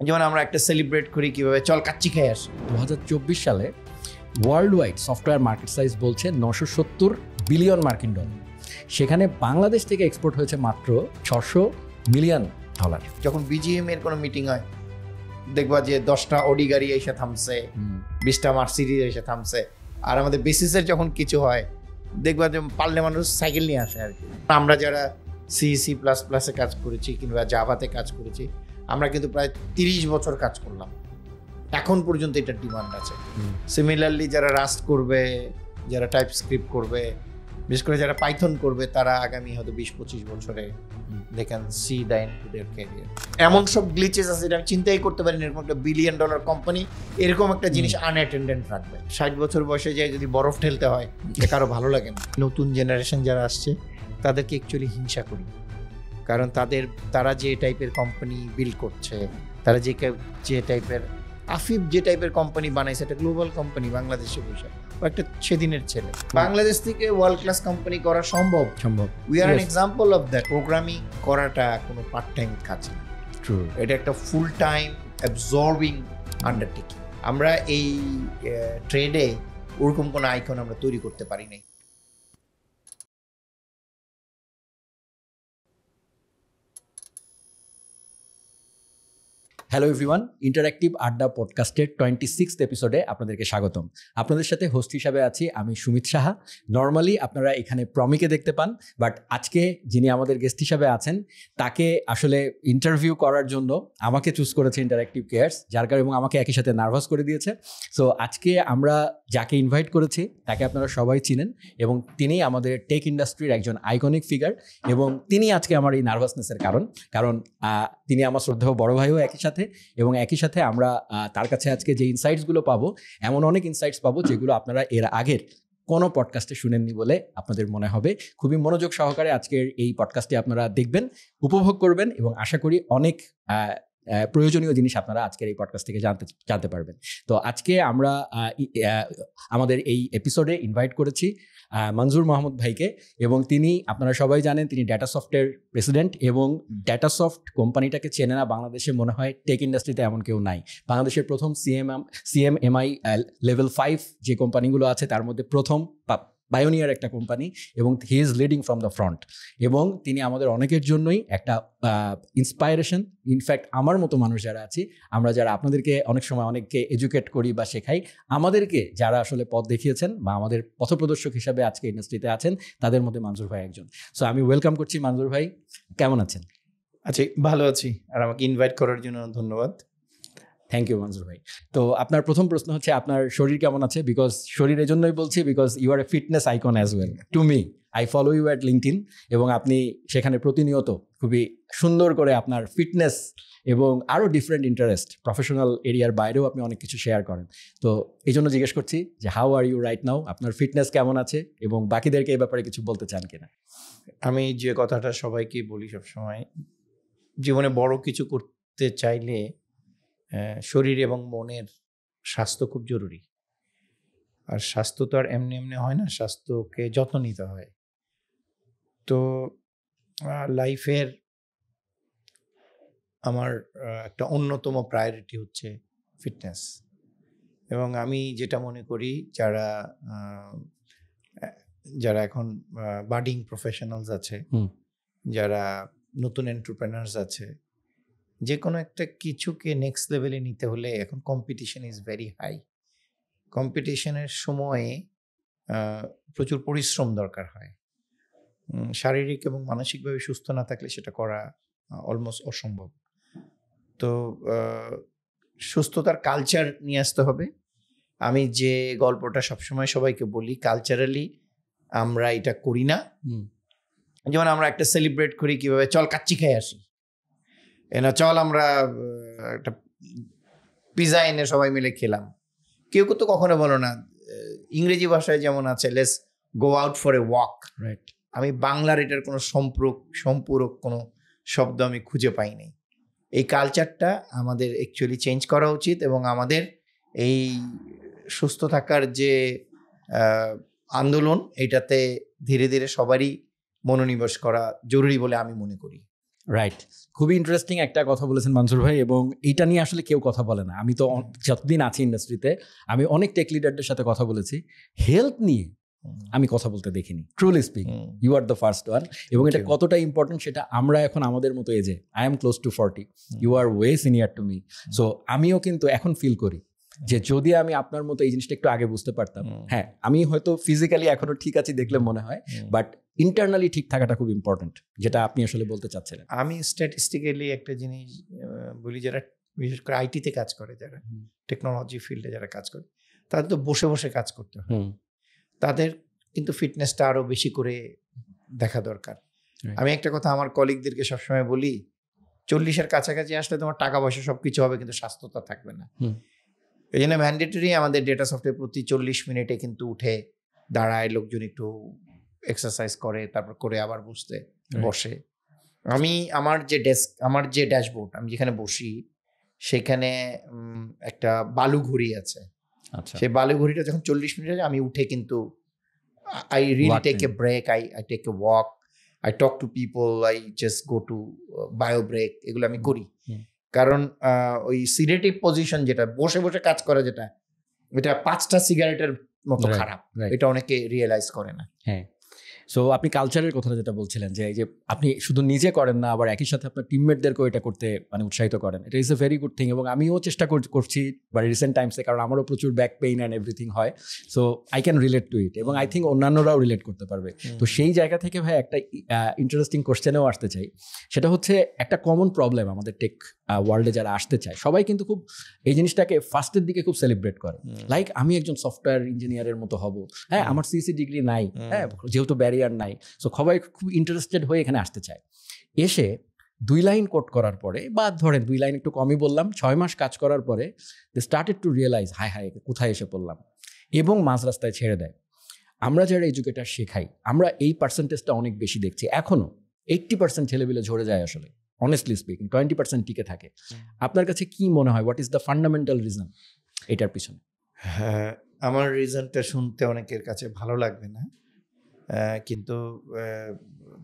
যেমন আমরা একটা সেলিব্রেট করি কিভাবে, চল কাচ্চি খেয়ে আসি। 2024 সালে world wide software market size বলছে 970 বিলিয়ন মার্কিন ডলার। সেখানে বাংলাদেশ থেকে এক্সপোর্ট হয়েছে মাত্র 600 মিলিয়ন ডলার। যখন বিজিএম এর কোনো মিটিং হয় দেখবা যে 10টা অডি গাড়ি এসে থামছে, 20টা মার্সিডিজ এসে থামছে। আর আমাদের বেসিসের যখন কিছু হয় দেখবা যে পারলে মানুষ সাইকেল নিয়ে আসে আর কি। আমরা যারা সিসি প্লাস প্লাসে কাজ করেছি কিংবা জাভাতে কাজ করেছি, আমরা কিন্তু প্রায় 30 বছর কাজ করলাম, এখন পর্যন্ত এটার ডিমান্ড আছে। সিমিলারলি যারা রাস্ট করবে, যারা টাইপ স্ক্রিপ্ট করবে, বিশেষ করে যারা পাইথন করবে, তারা আগামী হয়তো 20-25 বছরে they can see the end to their career. এমন সব গ্লিচেস আছে যেটা আমি চিন্তাই করতে পারি না, এরকম একটা $1 বিলিয়ন কোম্পানি এরকম একটা জিনিস আনঅ্যাটেন্ডেন্ট রাখবে। 60 বছর বয়সে যায় যদি বরফ ঠেলতে হয়, এটা কারো ভালো লাগে না। নতুন জেনারেশন যারা আসছে তাদেরকে অ্যাকচুয়ালি হিংসা করি, কারণ তারা যে টাইপের কোম্পানি বিল্ড করছে, তারা যে টাইপের আফিফ যে টাইপের কোম্পানি বানাইছে, একটা গ্লোবাল কোম্পানি বাংলাদেশে বসে, ও একটা সেদিনের ছেলে। বাংলাদেশ থেকে ওয়ার্ল্ড ক্লাস কোম্পানি করা সম্ভব। We are an example of that. Programming করাটা কোনো পার্ট টাইম কাজ না, এটা একটা ফুল টাইম অ্যাবজর্বিং আন্ডারটেকিং। আমরা এই ট্রেডে ওরকম কোনো আইকন আমরা তৈরি করতে পারি নাই। হ্যালো এভরিওয়ান, ইন্টারঅ্যাক্টিভ আড্ডা পডকাস্টের 26th এপিসোডে আপনাদেরকে স্বাগতম। আপনাদের সাথে হোস্ট হিসাবে আছি আমি সুমিত সাহা। নর্মালি আপনারা এখানে প্রমিকে দেখতে পান, বাট আজকে যিনি আমাদের গেস্ট হিসাবে আছেন তাকে আসলে ইন্টারভিউ করার জন্য আমাকে চুজ করেছে ইন্টারঅ্যাক্টিভ কেয়ার্স, যার কারণে এবং আমাকে একই সাথে নার্ভাস করে দিয়েছে। সো আজকে আমরা যাকে ইনভাইট করেছি তাকে আপনারা সবাই চিনেন এবং তিনি আমাদের টেক ইন্ডাস্ট্রির একজন আইকনিক ফিগার, এবং তিনি আজকে আমার এই নার্ভাসনেসের কারণ তিনি আমার শ্রদ্ধেয় বড় ভাইও একই সাথে, এবং একই সাথে আমরা তার কাছে আজকে যে ইনসাইটসগুলো পাবো, এমন অনেক ইনসাইটস পাবো যেগুলো আপনারা এর আগের কোনো পডকাস্টে শুনেননি বলে আপনাদের মনে হবে। খুবই মনোযোগ সহকারে আজকের এই পডকাস্টে আপনারা দেখবেন, উপভোগ করবেন, এবং আশা করি অনেক প্রয়োজনীয় জিনিস আপনারা আজকের এই পডকাস্ট থেকে জানতে পারবেন। তো আজকে আমরা আমাদের এই এপিসোডে ইনভাইট করেছি মনজুর মাহমুদ ভাইকে, এবং তিনি, আপনারা সবাই জানেন, তিনি ডেটাসফটের প্রেসিডেন্ট, এবং ডেটাসফট কোম্পানিটাকে চেনে না বাংলাদেশে মনে হয় টেক ইন্ডাস্ট্রিতে এমন কেউ নাই। বাংলাদেশের প্রথম সিএমএমআই লেভেল 5 যে কোম্পানিগুলো আছে তার মধ্যে প্রথম পায়োনিয়ার একটা কোম্পানি, এবং he is leading from the front. এবং তিনি আমাদের অনেকের জন্যই একটা ইন্সপায়ারেশন। ইনফ্যাক্ট আমার মতো মানুষ যারা আছি, আমরা যারা আপনাদেরকে অনেক সময় অনেককে এডুকেট করি বা শেখাই, আমাদেরকে যারা আসলে পথ দেখিয়েছেন বা আমাদের পথপ্রদর্শক হিসাবে আজকে ইন্ডাস্ট্রিতে আছেন, তাদের মধ্যে মনজুর ভাই একজন। সো আমি ওয়েলকাম করছি মনজুর ভাই, কেমন আছেন? আচ্ছা, ভালো আছি, আর আমাকে ইনভাইট করার জন্য ধন্যবাদ। থ্যাংক ইউ মনজুর ভাই। তো আপনার প্রথম প্রশ্ন হচ্ছে আপনার শরীর কেমন আছে? বিকজ শরীর এই জন্যই বলছি, because you are a fitness icon as well to me. I follow you at LinkedIn, এবং আপনি সেখানে প্রতিনিয়ত খুবই সুন্দর করে আপনার ফিটনেস এবং আরও ডিফারেন্ট ইন্টারেস্ট, প্রফেশনাল এরিয়ার বাইরেও আপনি অনেক কিছু শেয়ার করেন। তো এই জন্য জিজ্ঞেস করছি যে how are you right now, আপনার ফিটনেস কেমন আছে, এবং বাকিদেরকে এই ব্যাপারে কিছু বলতে চান কিনা? আমি যে কথাটা সবাইকে বলি সবসময়, জীবনে বড় কিছু করতে চাইলে শরীর এবং মনের স্বাস্থ্য খুব জরুরি। আর স্বাস্থ্য তো আর এমনি এমনি হয় না, স্বাস্থ্যকে যত্ন নিতে হয়। তো লাইফের আমার একটা অন্যতম প্রায়োরিটি হচ্ছে ফিটনেস। এবং আমি যেটা মনে করি, যারা এখন বাডিং প্রফেশনালস আছে, যারা নতুন এন্টারপ্রেনার্স আছে, যে কোনো একটা কিছুকে নেক্সট লেভেলে নিতে হলে এখন কম্পিটিশন ইজ ভেরি হাই। কম্পিটিশনের সময়ে প্রচুর পরিশ্রম দরকার হয়। শারীরিক এবং মানসিকভাবে সুস্থ না থাকলে সেটা করা অলমোস্ট অসম্ভব। তো সুস্থতার কালচার নিয়ে আসতে হবে। আমি যে গল্পটা সবসময় সবাইকে বলি, কালচারালি আমরা এটা করি না। যেমন আমরা একটা সেলিব্রেট করি কিভাবে, চল কাচ্চি খেয়ে আসি, চল আমরা একটা পিজা এনে সবাই মিলে খেলাম। কেউ তো কখনো বলো না, ইংরেজি ভাষায় যেমন আছে let's go out for a walk, right? আমি বাংলার এটার কোনো সম্পূরক কোনো শব্দ আমি খুঁজে পাইনি। এই কালচারটা আমাদের অ্যাকচুয়ালি চেঞ্জ করা উচিত, এবং আমাদের এই সুস্থ থাকার যে আন্দোলন, এটাতে ধীরে ধীরে সবারই মনোনিবেশ করা জরুরি বলে আমি মনে করি। রাইট, খুবই ইন্টারেস্টিং একটা কথা বলেছেন মনসুর ভাই, এবং এইটা নিয়ে আসলে কেউ কথা বলে না। আমি তো যতদিন আছি ইন্ডাস্ট্রিতে আমি অনেক টেক লিডারদের সাথে কথা বলেছি, হেলথ নিয়ে আমি কথা বলতে দেখিনি। Truly speaking, you are the first one. এবং এটা কতটা ইম্পর্টেন্ট সেটা আমরা এখন আমাদের মতো এজে, I am close to 40, you are way senior to me. So আমিও কিন্তু এখন ফিল করি যে যদি আমি আপনার মতো এই জিনিসটা একটু আগে বুঝতে পারতাম, হ্যাঁ আমি হয়তো ফিজিক্যালি এখনো ঠিক আছি দেখলে মনে হয়, বাট ইন্টারনালি ঠিক থাকাটা খুব ইম্পর্টেন্ট, যেটা আপনি আসলে বলতে চাচ্ছিলেন। আমি স্ট্যাটিস্টিক্যালি একটা জিনিস বলি, যারা বিশেষ করে আইটিতে কাজ করে, যারা টেকনোলজি ফিল্ডে যারা কাজ করে, তাদের তো বসে বসে কাজ করতে হয়, তাদের কিন্তু ফিটনেসটা আরো বেশি করে দেখা দরকার। আমি একটা কথা আমার কলিগদেরকে সবসময় বলি, 40-এর কাছাকাছি আসলে তোমার টাকা পয়সা সবকিছু হবে, কিন্তু স্বাস্থ্যতা থাকবে না। এই জন্য ম্যান্ডেটরি আমাদের ডেটা সফটওয়্যার প্রতি 40 মিনিটে কিন্তু উঠে দাঁড়ায়, লোকজন একটু এক্সারসাইজ করে, তারপর করে আবার বসে। আমি আমার যে ড্যাশবোর্ড, আমি যেখানে বসি সেখানে একটা বালু ঘড়ি আছে। সেই বালু ঘড়িটা যখন 40 মিনিট আছে, আমি উঠে কিন্তু I really take a break, I take a walk, I talk to people, I just go to bio break, এগুলো আমি করি। কারণ ওই সিডেটিভ পজিশন যেটা, বসে বসে কাজ করা, যেটা এটা 5টা সিগারেটের মতো খারাপ, এটা অনেকে রিয়েলাইজ করে না। হ্যাঁ, সো আপনি কালচারের কথাটা যেটা বলছিলেন, যে এই যে আপনি শুধু নিজে করেন না, আবার একই সাথে আপনার টিমমেটদেরকেও এটা করতে মানে উৎসাহিত করেন, এটা is a very good thing. এবং আমিও চেষ্টা করছি মানে রিসেন্ট টাইমসে, কারণ আমারও প্রচুর ব্যাক পেইন অ্যান্ড এভরিথিং হয়, so I can relate to it, এবং আই থিঙ্ক অন্যান্যরাও রিলেট করতে পারবে। তো সেই জায়গা থেকে ভাই একটা ইন্টারেস্টিং কোশ্চেনেও আসতে চাই, সেটা হচ্ছে একটা কমন প্রবলেম আমাদের টেক ওয়ার্ল্ডে যারা আসতে চায় সবাই কিন্তু খুব এই জিনিসটাকে ফার্স্টের দিকে খুব সেলিব্রেট করে, লাইক আমি একজন সফটওয়্যার ইঞ্জিনিয়ারের মতো হব, হ্যাঁ আমার সিসি ডিগ্রি নাই, হ্যাঁ যেহেতু ব্যারিয়ার নাই, সো সবাই খুব ইন্টারেস্টেড হয়ে এখানে আসতে চায়। এসে 2 লাইন কোড করার পরে, বা ধরেন 2 লাইন একটু কমই বললাম, 6 মাস কাজ করার পরে দে স্টার্টেড টু রিয়েলাইজ হায় হায় কোথায় এসে পড়লাম, এবং মাঝ রাস্তায় ছেড়ে দেয়। আমরা যারা এডুকেটার শেখাই, আমরা এই পার্সেন্টেজটা অনেক বেশি দেখছি। এখনও 80% ছেলেপিলে ঝরে যায় আসলে, অনেস্টলি স্পিকিং 20% টিকে থাকে। আপনার কাছে কি মনে হয়, what is the fundamental reason এটার পিছনে? হ্যাঁ, আমার রিজনটা শুনতে অনেকের কাছে ভালো লাগবে না, কিন্তু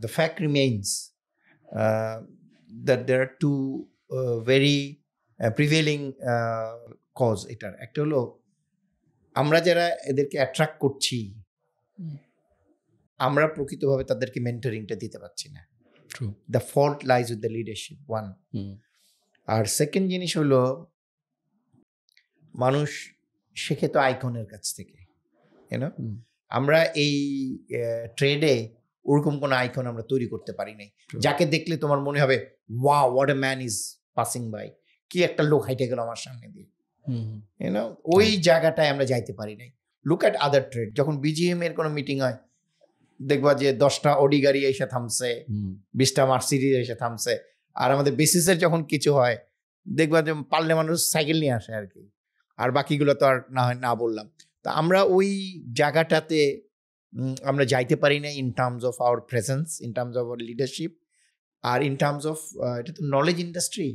the fact remains that there are two very prevailing cause. এটার একটা হলো, আমরা যারা এদেরকে অ্যাট্রাক্ট করছি, আমরা প্রকৃতভাবে তাদেরকে মেন্টরিংটা দিতে পারছি না। The fault lies with the leadership, one. আর সেকেন্ড জিনিস হলো, মানুষ শেখে তো আইকনের কাছ থেকে, ইউনো। আমরা এই ট্রেডে ওরকম কোনো আইকন আমরা তৈরি করতে পারি নাই, যাকে দেখলে তোমার মনে হবে wow what a man is passing by, কি একটা লোক হাইটে গেল আমার সামনে দিয়ে, ইউনো। ওই জায়গাটায় আমরা যাইতে পারি নাই। লুক অ্যাট আদার ট্রেড, যখন বিজিএম এর কোনো মিটিং হয়, দেখবা যে 10টা অডি গাড়ি এসে থামছে, 20টা মার্সিডিজ এসে থামছে। আর আমাদের বেসিসের যখন কিছু হয়, দেখবা যে পারলে মানুষ সাইকেল নিয়ে আসে আর কি, আর বাকিগুলো তো আর না হয় না বললাম। তো আমরা ওই জায়গাটাতে আমরা যাইতে পারি না, in terms of our presence, in terms of our leadership, আর ইন টার্মস অফ এটা তো নলেজ ইন্ডাস্ট্রি,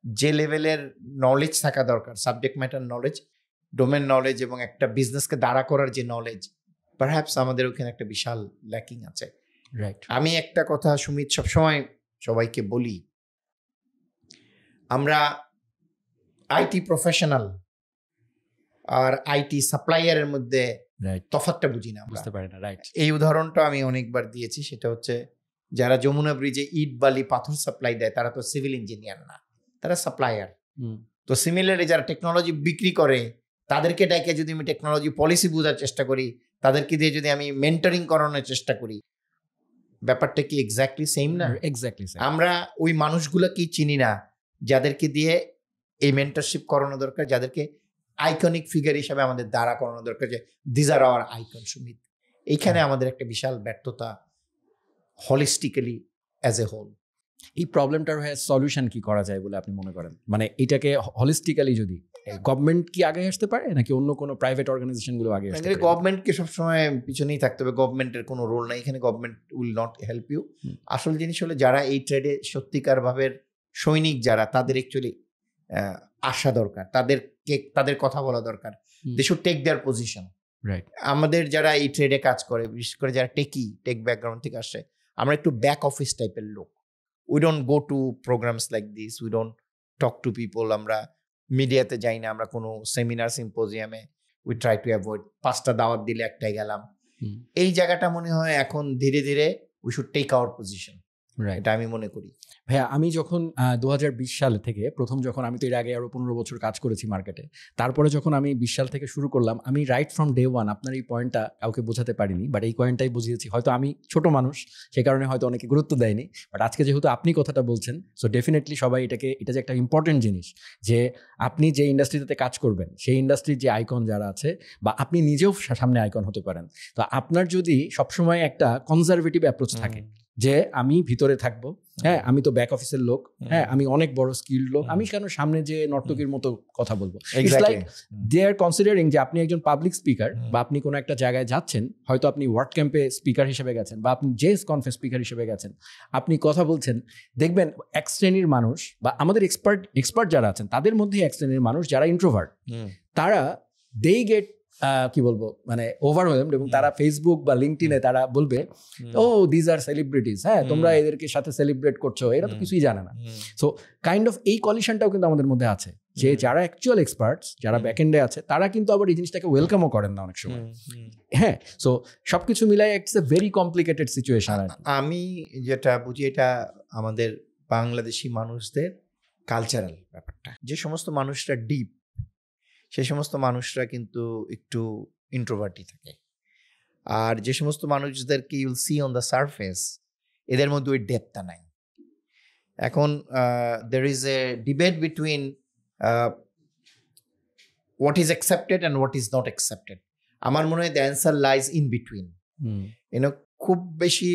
যে লেভেলের নলেজ থাকা দরকার, subject matter knowledge, domain knowledge, এবং একটা বিজনেসকে দাঁড়া করার যে নলেজ, পারহ্যাপস আমাদের ওখানে একটা বিশাল ল্যাকিং আছে। রাইট। আমি একটা কথা সুমিত সবসময় সবাইকে বলি, আমরা আইটি প্রফেশনাল আর আইটি সাপ্লাইয়ারের মধ্যে তফাৎটা বুঝি না, বুঝতে পারি না। রাইট। এই উদাহরণটা আমি অনেকবার দিয়েছি, সেটা হচ্ছে যারা যমুনা ব্রিজে ইট বালি পাথর সাপ্লাই দেয়, তারা তো সিভিল ইঞ্জিনিয়ার না, তারা সাপ্লায়ার। তো সিমিলারলি যারা টেকনোলজি বিক্রি করে, তাদেরকে ডেকে যদি আমি টেকনোলজি পলিসি বোঝার চেষ্টা করি, তাদেরকে দিয়ে যদি আমি মেন্টরিং করানোর চেষ্টা করি, ব্যাপারটা কি এক্স্যাক্টলি সেম না? এক্স্যাক্টলি। আমরা ওই মানুষগুলোকেই চিনি না যাদেরকে দিয়ে এই মেন্টরশিপ করানো দরকার, যাদেরকে আইকনিক ফিগার হিসাবে আমাদের দ্বারা করানো দরকার, যে this are our icon Sumit. এইখানে আমাদের একটা বিশাল ব্যর্থতা, হলিস্টিক্যালি অ্যাজ এ হোল। এই প্রবলেমটার হয়ে সলিউশন কি করা যায় বলে আপনি মনে করেন? মানে এটাকে হলিস্টিক্যালি যদি গভর্নমেন্ট কি আগে আসতে পারে, নাকি অন্য কোনো প্রাইভেট অর্গানাইজেশনগুলো আগে আসতে পারে? গভর্নমেন্টকে সবসময় পিছনেই থাকতে হবে, গভর্নমেন্টের কোনো রোল নাই এখানে, government will not help you. আসল জিনিস হলো, যারা এই ট্রেডে সত্যিকার ভাবে সৈনিক যারা, তাদের অ্যাকচুয়ালি আসা দরকার, তাদের কথা বলা দরকার, they should take their position. Right. আমাদের যারা এই ট্রেডে কাজ করে, বিশেষ করে যারা টেক ব্যাকগ্রাউন্ড থেকে আসে, আমরা একটু ব্যাক অফিস টাইপের লোক, we don't go to programs like this, we don't talk to people, আমরা মিডিয়াতে যাই না, আমরা কোনো সেমিনার সিম্পোজিয়ামে উই ট্রাই টু অ্যাভয়েড, 5টা দাওয়াত দিলে একটাই গেলাম। এই জায়গাটা মনে হয় এখন ধীরে ধীরে we should take our position, এটা আমি মনে করি। ভাইয়া আমি যখন 2020 সাল থেকে যখন আমি তো এর আগে আরো 15 বছর কাজ করেছি মার্কেটে, তারপরে যখন আমি 20 সাল থেকে শুরু করলাম, আমি রাইট ফ্রম ডে ওয়ান আপনার এই পয়েন্টটা কাউকে বোঝাতে পারিনি, বাট এই পয়েন্টটাই বুঝিয়েছি। হয়তো আমি ছোট মানুষ, সে কারণে হয়তো অনেকে গুরুত্ব দেয়নি, বাট আজকে যেহেতু আপনি কথাটা বলছেন, সো ডেফিনেটলি সবাই এটা যে একটা ইম্পর্টেন্ট জিনিস, যে আপনি যে ইন্ডাস্ট্রিতে কাজ করবেন সেই ইন্ডাস্ট্রির যে আইকন যারা আছে, বা আপনি নিজেও সামনে আইকন হতে পারেন, তো আপনার যদি সবসময় একটা কনজারভেটিভ অ্যাপ্রোচ থাকে যে আমি ভিতরে থাকবো, হ্যাঁ আমি তো ব্যাক অফিসের লোক, হ্যাঁ আমি অনেক বড় স্কিল্ড লোক, আমি কেন সামনে যে নর্তকীর মতো কথা বলবো। It's like they are considering যে আপনি একজন পাবলিক স্পিকার, বা আপনি কোনো একটা জায়গায় যাচ্ছেন, হয়তো আপনি ওয়ার্ড ক্যাম্পে স্পিকার হিসেবে গেছেন, বা আপনি জেস কনফারেন্স স্পিকার হিসেবে গেছেন, আপনি কথা বলছেন, দেখবেন এক শ্রেণীর মানুষ, বা আমাদের এক্সপার্ট যারা আছেন তাদের মধ্যে এক শ্রেণীর মানুষ যারা ইন্ট্রোভার্ট, তারা দে গেট কি বলবো মানে ওভারওয়েলমড, এবং তারা ফেসবুক বা লিঙ্কডইনে তারা বলবে ও দিস আর সেলিব্রিটিজ, হ্যাঁ তোমরা এদেরকে সাথে সেলিব্রেট করছো, এরা তো কিছুই জানে না। সো কাইন্ড অফ এই কলিশনটাও কিন্তু আমাদের মধ্যে আছে, যে যারা অ্যাকচুয়াল এক্সপার্টস, যারা ব্যাকএন্ডে আছে, তারা কিন্তু আবার এই জিনিসটাকে ওয়েলকামও করেন না অনেক সময়। হ্যাঁ, সো সবকিছু মিলাই it's a very complicated situation. আমি যেটা বুঝি, এটা আমাদের বাংলাদেশি মানুষদের কালচারাল ব্যাপারটা, যে সমস্ত মানুষরা ডিপ, সেই সমস্ত মানুষরা কিন্তু একটু ইন্ট্রোভার্টই থাকে, আর যে সমস্ত মানুষদেরকে you'll see on the surface, এদের মধ্যে ওই ডেপথটা নাই। এখন there is a debate between what is accepted and what is not accepted. আমার মনে হয় the answer lies in between. খুব বেশি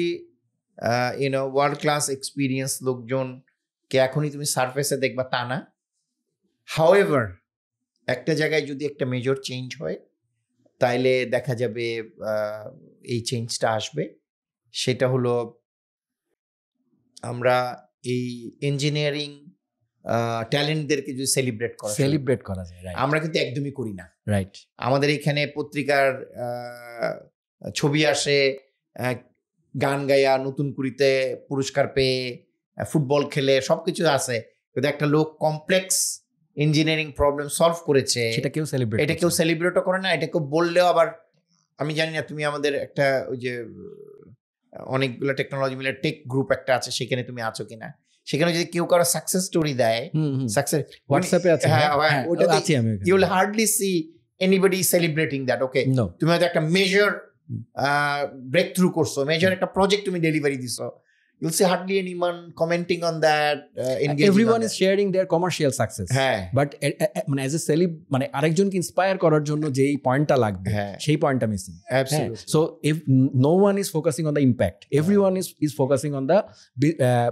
ওয়ার্ল্ড ক্লাস এক্সপিরিয়েন্স লোকজনকে এখনই তুমি সারফেসে দেখবা তা না। হাউএভার একটা জায়গায় যদি একটা মেজর চেঞ্জ হয়, তাইলে দেখা যাবে এই চেঞ্জটা আসবে। সেটা হলো, আমরা এই ইঞ্জিনিয়ারিং ট্যালেন্টদেরকে যদি সেলিব্রেট করা যায়, আমরা কিন্তু একদমই করি না। রাইট, আমাদের এখানে পত্রিকার ছবি আসে, গান গায়া, নতুন কুড়িতে পুরস্কার পেয়ে, ফুটবল খেলে, সবকিছু আছে, কিন্তু একটা লোক কমপ্লেক্স ইঞ্জিনিয়ারিং প্রবলেম সলভ করেছে, এটা কেউ সেলিব্রেটও করে না। এটা কেউ বললেও আবার, আমি জানি না, তুমি আমাদের একটা ওই যে অনেকগুলো টেকনোলজি মিলে টেক গ্রুপ একটা আছে, সেখানে তুমি আছো কিনা, সেখানে যদি কেউ কারো সাকসেস স্টোরি দেয়, সাকসেস হোয়াটসঅ্যাপে আছে, you will hardly see anybody celebrating that. Okay, তুমি হয়তো একটা মেজর ব্রেক থ্রু করছো, মেজর একটা প্রজেক্ট তুমি ডেলিভারি দিছো, you'll see hardly anyone commenting on that, everyone is sharing their commercial success, but মানে as a celeb, মানে আরেকজনকে ইন্সপায়ার করার জন্য যেই পয়েন্টটা লাগবে, সেই পয়েন্টটা missing. So if no one is focusing on the impact, everyone is focusing on the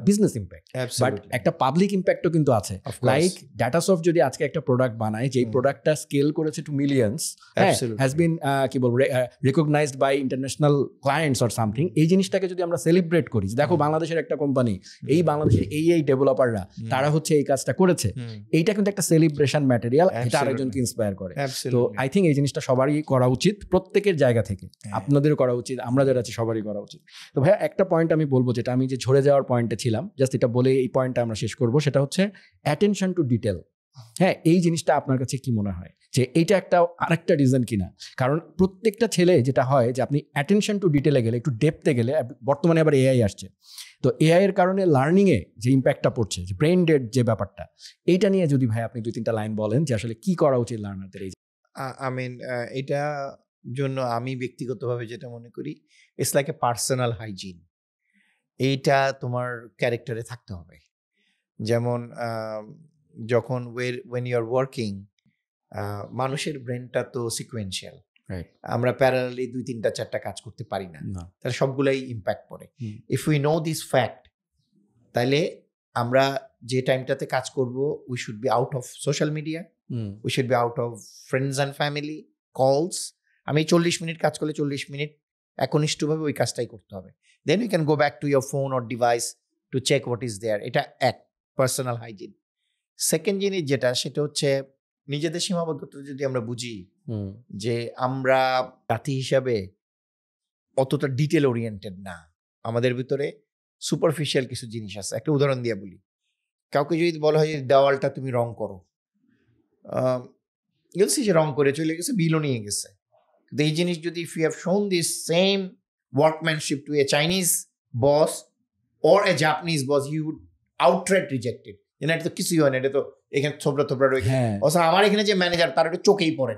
business impact, but একটা পাবলিক ইম্প্যাক্টও কিন্তু আছে। লাইক ডাটাসফট যদি আজকে একটা প্রোডাক্ট বানায়, যেই প্রোডাক্টটা স্কেল করেছে টু মিলিয়ন্স, has been কি বলবো recognized by international clients or something, এই জিনিসটাকে যদি আমরা সেলিব্রেট করি, দেখো বাংলাদেশের একটা কোম্পানি, এই বাংলাদেশের এই ডেভেলপাররা, তারা হচ্ছে এই কাজটা করেছে, এইটা কিন্তু একটা সেলিব্রেশন ম্যাটেরিয়াল, এটা আরেকজনকে ইন্সপায়ার করে। তো আই থিঙ্ক এই জিনিসটা সবারই করা উচিত, প্রত্যেকের জায়গা থেকে, আপনাদেরও করা উচিত, আমরা যারা আছি সবারই করা উচিত। তো ভাইয়া একটা পয়েন্ট আমি বলবো, যেটা আমি যে ঝরে যাওয়ার পয়েন্টে ছিলাম, জাস্ট এটা বলে এই পয়েন্টটা আমরা শেষ করবো, সেটা হচ্ছে অ্যাটেনশন টু ডিটেল। হ্যাঁ, এই জিনিসটা আপনার কাছে কি মনে হয় যে এইটা একটা আরেকটা রিজন কিনা? কারণ প্রত্যেকটা ছেলে যেটা হয় যে আপনি অ্যাটেনশন টু ডিটেলে গেলে, একটু ডেপথে গেলে, বর্তমানে আবার এআই আসছে, তো এআই এর কারণে লার্নিংয়ে যে ইম্প্যাক্টটা পড়ছে, যে ব্রেন ডেড যে ব্যাপারটা, এইটা নিয়ে যদি ভাই আপনি 2-3টা লাইন বলেন যে আসলে কি করা উচিত লার্নারদের। এটা জন্য আমি ব্যক্তিগতভাবে যেটা মনে করি, it's like a personal hygiene. এইটা তোমার ক্যারেক্টারে থাকতে হবে। যেমন যখন when you are working, মানুষের ব্রেনটা তো সিকোয়েন্সিয়াল, আমরা প্যারালালি 2-3-4টা কাজ করতে পারি না, তাহলে সবগুলাই ইম্প্যাক্ট পড়ে। If we know this fact, তাহলে আমরা যে টাইমটাতে কাজ করব, we should be out of social media, we should be out of friends and family কলস। আমি 40 মিনিট কাজ করলে 40 মিনিট একনিষ্ঠভাবে ওই কাজটাই করতে হবে। Then you can go back to your phone or device to check what is there. এটা এক পার্সোনাল হাইজিন। সেকেন্ড জিনিস যেটা, সেটা হচ্ছে নিজেদের সীমাবদ্ধতা যদি আমরা বুঝি, যে আমরা জাতি হিসাবে অতটা ডিটেল ওরিয়েন্টেড না, আমাদের ভিতরে সুপারফিশিয়াল কিছু জিনিস আছে। একটা উদাহরণ দিয়ে বলি, কাউকে যদি বলা হয় যে দেওয়ালটা তুমি রং করো, ইউলসি যে রং করে চলে গেছে, বিলও নিয়ে গেছে। কিন্তু এই জিনিস যদি if you have shown this same workmanship to a Chinese boss or a Japanese boss, he would outright reject it. এটা তো কিছুই হয় না, এটা তো এখানে থোবড়া রয়েছে। ও স্যার আমার এখানে যে ম্যানেজার তার এটা চোখেই পড়ে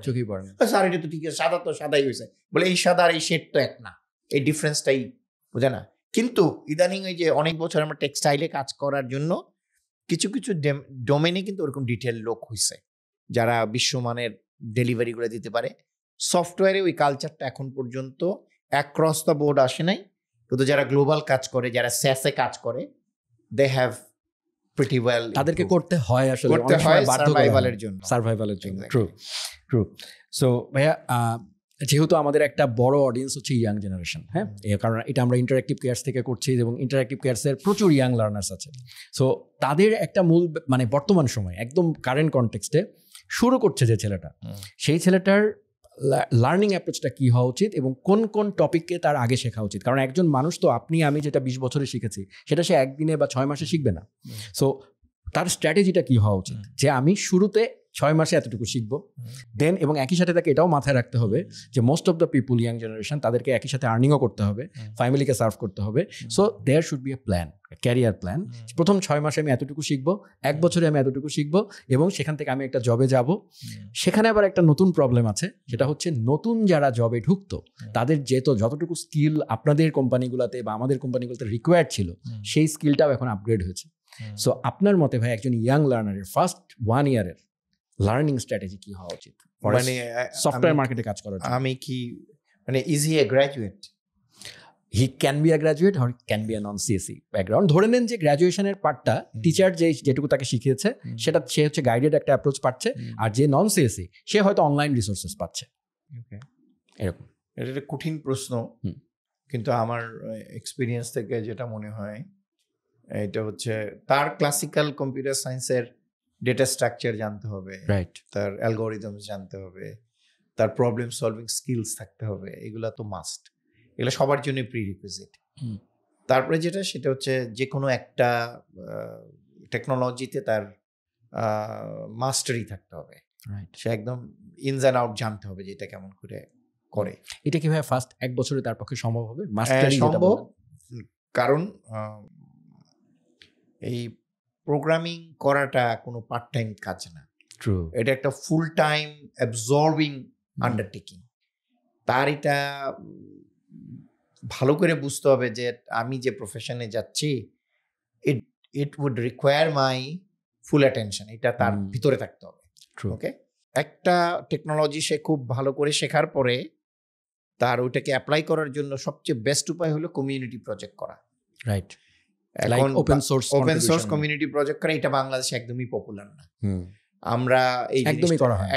না, স্যার এটা তো ঠিক আছে, সাদা তো সাদাই হয়েছে, বলে এই সাদা আর এই শেড তো এক না, এই ডিফারেন্সটাই বোঝে না। কিন্তু ইদানিং ওই যে অনেক বছর আমরা টেক্সটাইলে কাজ করার জন্য কিছু কিছু ডোমেনে কিন্তু ওরকম ডিটেল লোক হয়েছে যারা বিশ্বমানের ডেলিভারিগুলো দিতে পারে। সফটওয়্যারে ওই কালচারটা এখন পর্যন্ত অ্যাক্রস দ্য বোর্ড আসে নাই, কিন্তু যারা গ্লোবাল কাজ করে, যারা স্যাসে কাজ করে, দে হ্যাভ প্রিটি ওয়েল, তাদেরকে করতে হয় আসলে সার্ভাইভালের জন্য। ট্রু। সো ভাইয়া, যেহেতু আমাদের একটা বড় অডিয়েন্স হচ্ছে ইয়াং জেনারেশন, হ্যাঁ, কারণ এটা আমরা ইন্টারঅ্যাক্টিভ কেয়ার্স থেকে করছি এবং ইন্টারঅ্যাক্টিভ কেয়ার্সের প্রচুর ইয়াং লার্নার্স আছে। সো তাদের একটা মূল মানে বর্তমান সময় একদম কারেন্ট কনটেক্সটে শুরু করছে যে ছেলেটা, সেই ছেলেটার লার্নিং অ্যাপ্রোচটা কী হওয়া উচিত এবং কোন কোন টপিককে তার আগে শেখা উচিত? কারণ একজন মানুষ তো আপনি আমি যেটা 20 বছরে শিখেছি সেটা সে একদিনে বা 6 মাসে শিখবে না। সো তার স্ট্র্যাটেজিটা কী হওয়া উচিত যে আমি শুরুতে 6 মাসে এতটুকু শিখবো, দেন এবং একই সাথে তাকে এটাও মাথায় রাখতে হবে যে most of the people, young generation, তাদেরকে একই সাথে আর্নিংও করতে হবে, ফ্যামিলিকে সার্ভ করতে হবে। So there should be a plan, career plan. প্রথম 6 মাসে আমি এতটুকু শিখবো, 1 বছরে আমি এতটুকু শিখবো এবং সেখান থেকে আমি একটা জবে যাব। সেখানে আবার একটা নতুন প্রবলেম আছে, সেটা হচ্ছে নতুন যারা জবে ঢুকতো তাদের যতটুকু স্কিল আপনাদের কোম্পানিগুলোতে বা আমাদের কোম্পানিগুলোতে রিকোয়ার্ড ছিল, সেই স্কিলটাও এখন আপগ্রেড হয়েছে। সো আপনার মতে ভাই, একজন ইয়াং লার্নারের ফার্স্ট 1 ইয়ারের লার্নিং স্ট্র্যাটেজি কি হওয়া উচিত মানে সফটওয়্যার মার্কেটে কাজ করার জন্য? আমি কি মানে is he A graduate? He can be a graduate or can be a non CSC background. ধরে নেন যে গ্র্যাজুয়েশনের পার্টটা টিচার যেটুকু তাকে শিখিয়েছে সেটা সে হচ্ছে গাইডেড একটা অ্যাপ্রোচ পাচ্ছে, আর যে নন সিএসসি সে হয়তো অনলাইন রিসোর্সেস পাচ্ছে। এরকম এটা একটা কঠিন প্রশ্ন, কিন্তু আমার এক্সপিরিয়েন্স থেকে যেটা মনে হয় এটা হচ্ছে তার ক্লাসিক্যাল কম্পিউটার সায়েন্সের ডেটা স্ট্রাকচার জানতে হবে, রাইট, তার অ্যালগোরিদমস জানতে হবে, তার প্রবলেম সলভিং স্কিলস থাকতে হবে, এগুলা তো মাস্ট, এগুলো সবার জন্য প্রিরিকুইজিট। তারপরে যেটা সেটা হচ্ছে যে কোনো একটা টেকনোলজিতে তার মাস্টারি থাকতে হবে, সে একদম ইনস অ্যান্ড আউট জানতে হবে যে এটা কেমন করে। এটা কিভাবে ফার্স্ট 1 বছরে তার পক্ষে সম্ভব হবে? মাস্টারি সম্ভব, কারণ এই প্রোগ্রামিং করাটা কোনো পার্ট টাইম কাজ না। ট্রু, এটা একটা ফুল টাইম অ্যাবজর্বিং আন্ডারটেকিং। তার এটা ভালো করে বুঝতে হবে যে আমি যে প্রফেশনে যাচ্ছি it would require my full attention, এটা তার ভিতরে থাকতে হবে। ওকে, একটা টেকনোলজি সে খুব ভালো করে শেখার পরে তার ওইটাকে অ্যাপ্লাই করার জন্য সবচেয়ে বেস্ট উপায় হলো কমিউনিটি প্রজেক্ট করা। রাইট, এখন ওপেন সোর্স কমিউনিটি প্রজেক্ট করা এটা বাংলাদেশে একদমই পপুলার না। আমরা এই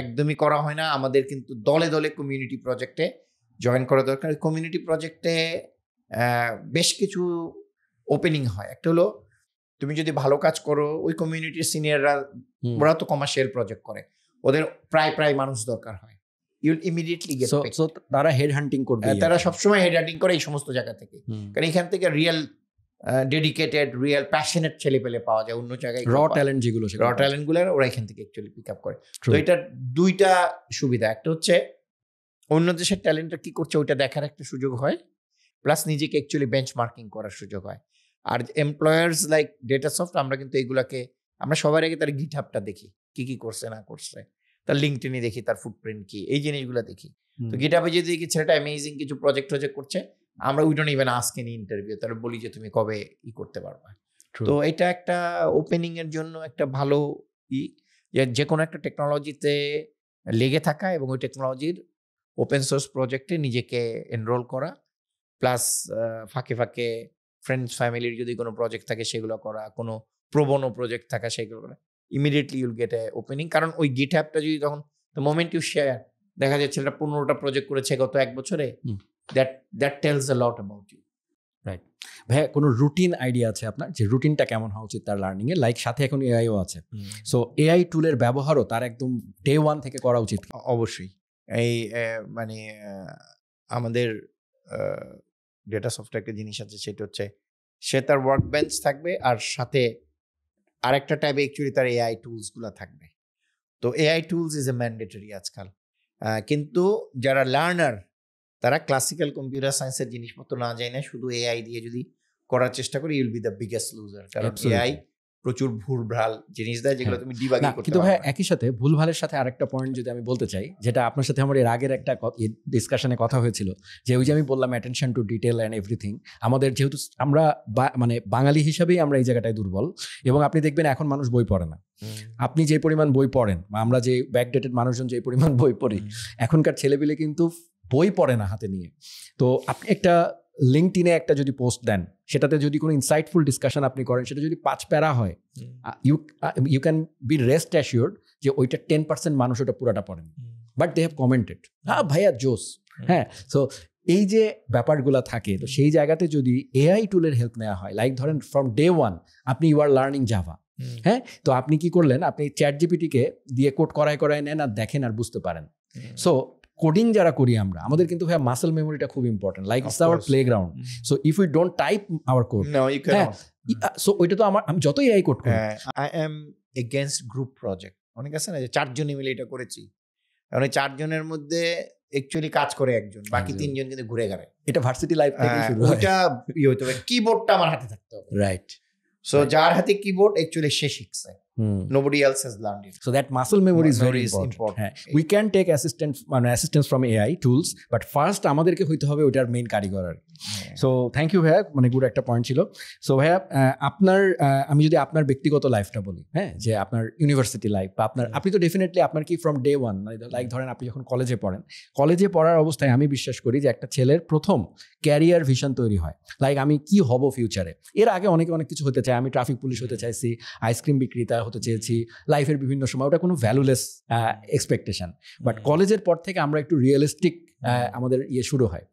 একদমই করা হয় না। আমাদের কিন্তু দলে দলে কমিউনিটি প্রজেক্টে জয়েন করা দরকার। কমিউনিটি প্রজেক্টে বেশ কিছু ওপেনিং হয়। একটা হলো তুমি যদি ভালো কাজ করো, ওই কমিউনিটির সিনিয়ররা, ওরা তো কমার্শিয়াল প্রজেক্ট করে, ওদের প্রায় মানুষ দরকার হয়, you immediately get paid. So তারা হেড হান্টিং করবে, তারা সবসময় হেড হান্টিং করে এই সমস্ত জায়গা থেকে, কারণ এখান থেকে রিয়েল ডেডিকেটেড রিয়েল প্যাশনেট ছেলে পেলে পাওয়া যায়। অন্য জায়গায় র ট্যালেন্টগুলো ওরা এখান থেকে অ্যাকচুয়ালি পিক আপ করে। তো এটার দুইটা সুবিধা, একটা হচ্ছে অন্য দেশের ট্যালেন্টটা কি করছে ওইটা দেখার একটা সুযোগ হয়, প্লাস নিজেকে অ্যাকচুয়ালি বেঞ্চমার্কিং করার সুযোগ হয়। আর এমপ্লয়ার্স লাইক ডেটাসফট, আমরা কিন্তু এইগুলাকে আমরা সবার আগে তার গিটহাবটা দেখি, কি করছে না করছে, তার লিঙ্কডইনে দেখি তার ফুটপ্রিন্ট কি, এই জিনিসগুলো দেখি। তো গিটহাবে যদি দেখি ছেলেটা অ্যামেজিং কিছু প্রজেক্ট করছে, আমরা we don't even ask any interview, তাহলে বলি যে তুমি কবে করতে পারবা। তো এটা একটা ওপেনিং এর জন্য একটা ভালো যে কোনো একটা টেকনোলজিতে লেগে থাকা এবং ওই টেকনোলজির ওপেন সোর্স প্রজেক্টে নিজেকে এনরোল করা, প্লাস ফাঁকে ফাঁকে ফ্রেন্ডস ফ্যামিলির যদি কোনো প্রজেক্ট থাকে সেগুলো করা, কোনো প্রোবোনো প্রজেক্ট থাকা সেগুলো করা, ইমিডিয়েটলি ইউল গেট এ ওপেনিং। কারণ ওই গিটহাবটা যদি তখন দ্য মোমেন্ট ইউ শেয়ার, দেখা যাচ্ছে ছেলেটা 15টা প্রজেক্ট করেছে গত 1 বছরে, that tells a lot about you. Right. ভাইয়া, কোনো রুটিন আইডিয়া আছে আপনার যে রুটিনটা কেমন হওয়া উচিত তার লার্নিং এ? লাইক সাথে এখন এআইও আছে, সো এআই টুলের ব্যবহারও তার একদম ডে 1 থেকে করা উচিত? অবশ্যই। এই মানে আমাদের ডেটা সফটওয়্যার একটা জিনিস আছে, সেটা হচ্ছে সে তার ওয়ার্ক বেঞ্চ থাকবে আর সাথে আরেকটা ট্যাবে অ্যাকচুয়ালি তার এআই টুলসগুলো থাকবে। তো AI tools is a mandatory আজকাল। কিন্তু যারা লার্নার তারা ক্লাসিক্যাল কম্পিউটার সায়েন্সের জিনিসপত্র না যায় না, শুধু এআই দিয়ে যদি করার চেষ্টা করি, you'll be the biggest loser. কারণ এআই প্রচুর ভুলভাল জিনিস দেয় যেগুলো তুমি ডিবাগিং করতে পারো। কিন্তু ভাই একই সাথে ভুলভালের সাথে আরেকটা পয়েন্ট যদি আমি বলতে চাই, যেটা আপনার সাথে আমার এর আগের একটা ডিসকাশনে কথা হয়েছিল, যে ওই যে আমি বললাম attention to detail and everything, আমাদের যেহেতু আমরা মানে বাঙালি হিসাবেই আমরা এই জায়গাটায় দুর্বল, এবং আপনি দেখবেন এখন মানুষ বই পড়ে না। আপনি যে পরিমাণ বই পড়েন বা আমরা যে ব্যাকডেটেড মানুষজন যে পরিমাণ বই পড়ি, এখনকার ছেলেপিলে কিন্তু বই পড়ে না হাতে নিয়ে। তো আপনি একটা লিঙ্কডইনে একটা যদি পোস্ট দেন, সেটাতে যদি কোনো ইনসাইটফুল ডিসকাশন আপনি করেন, সেটা যদি 5 প্যারা হয়, you can be rest assured যে ওইটা 10% মানুষ ওটা পুরাটা পড়েন, বাট দে হ্যাভ কমেন্টেড, হ্যাঁ ভাইয়া জোস। হ্যাঁ, সো এই যে ব্যাপারগুলো থাকে, তো সেই জায়গাতে যদি এআই টুলের হেল্প নেওয়া হয়, লাইক ধরেন ফ্রম ডে ওয়ান আপনি ইউ আর লার্নিং জাভা, হ্যাঁ, তো আপনি কি করলেন, আপনি চ্যাট জিপিটিকে দিয়ে কোড করায় নেন আর দেখেন আর বুঝতে পারেন। সো কোডিং যারা করি আমরা, আমাদের কিন্তু ভাই মাসল মেমোরিটা খুব important, like it's our playground. So if we don't type our code, so ওইটা তো আমি যতই এআই কোড করি, I am against group project. অনেক আছে না যে 4 জনে মিলে এটা করেছি, কারণ 4 জনের মধ্যে অ্যাকচুয়ালি কাজ করে একজন, বাকি 3 জন কিন্তু ঘুরে গেলে। এটা ভার্সিটি লাইফ থেকে শুরু হয়। ওইটা হইতে হবে, কিবোর্ডটা আমার হাতে থাকতে হবে, রাইট। সো যার হাতে কিবোর্ড অ্যাকচুয়ালি সে শিখছে, nobody else has learned it. So that muscle memory is very important. We can take assistance from AI tools, but first আমাদেরকে হইতে হবে ওইটার মেইন কারিগর আর। সো থ্যাংক ইউ ভাইয়া, মানে গুড একটা পয়েন্ট ছিল। সো ভাইয়া আপনার আমি যদি আপনার ব্যক্তিগত লাইফটা বলি, হ্যাঁ, যে আপনার ইউনিভার্সিটি লাইফ বা আপনি তো ডেফিনেটলি আপনার কি ফ্রম ডে ওয়ান, লাইক ধরেন আপনি যখন কলেজে পড়েন, কলেজে পড়ার অবস্থায় আমি বিশ্বাস করি যে একটা ছেলের প্রথম ক্যারিয়ার ভিশন তৈরি হয়, লাইক আমি কি হব ফিউচারে। এর আগে অনেকে অনেক কিছু হতে চায়, আমি ট্রাফিক পুলিশ হতে চাইছি, আইসক্রিম বিক্রেতা হতে চেয়েছি, লাইফের বিভিন্ন সময়, ওটা কোনো ভ্যালুলেস এক্সপেকটেশন। বাট কলেজের পর থেকে আমরা একটু রিয়েলিস্টিক আমাদের শুরু হয়।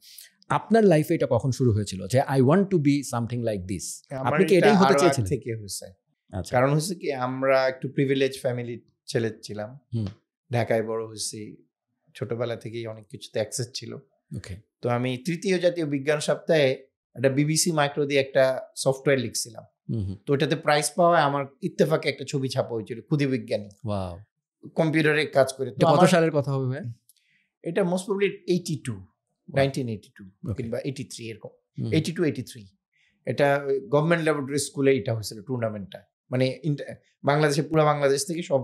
আপনার লাইফে এটা কখন শুরু হয়েছিল যে I want to be something like this? আপনি কি এটাই হতে চেয়েছিলেন? থেকে হয়েছে, কারণ হচ্ছে কি আমরা একটু প্রিভিলেজ ফ্যামিলি ছেলে ছিলাম, ঢাকায় বড় হয়েছি, ছোটবেলা থেকেই অনেক কিছুতে অ্যাক্সেস ছিল। ওকে, তো আমি তৃতীয় জাতীয় বিজ্ঞান সপ্তাহে একটা বিবিসি মাইক্রো দিয়ে একটা সফটওয়্যার লিখছিলাম, তো ওটাতে প্রাইজ পাওয়া, আমার ইত্তেফাকে একটা ছবি ছাপা হয়েছিল, ক্ষুদে বিজ্ঞানী, ওয়াও, কম্পিউটারে কাজ করে। তো কত সালের কথা হবে ভাই? এটা মোস্ট প্রবাবলি 1982 কিংবা 83 এরকম, 82-83। এটা গভর্নমেন্ট ল্যাবরেটরি স্কুলে এটা হয়েছিল টুর্নামেন্টটা, মানে বাংলাদেশে পুরো বাংলাদেশ থেকে সব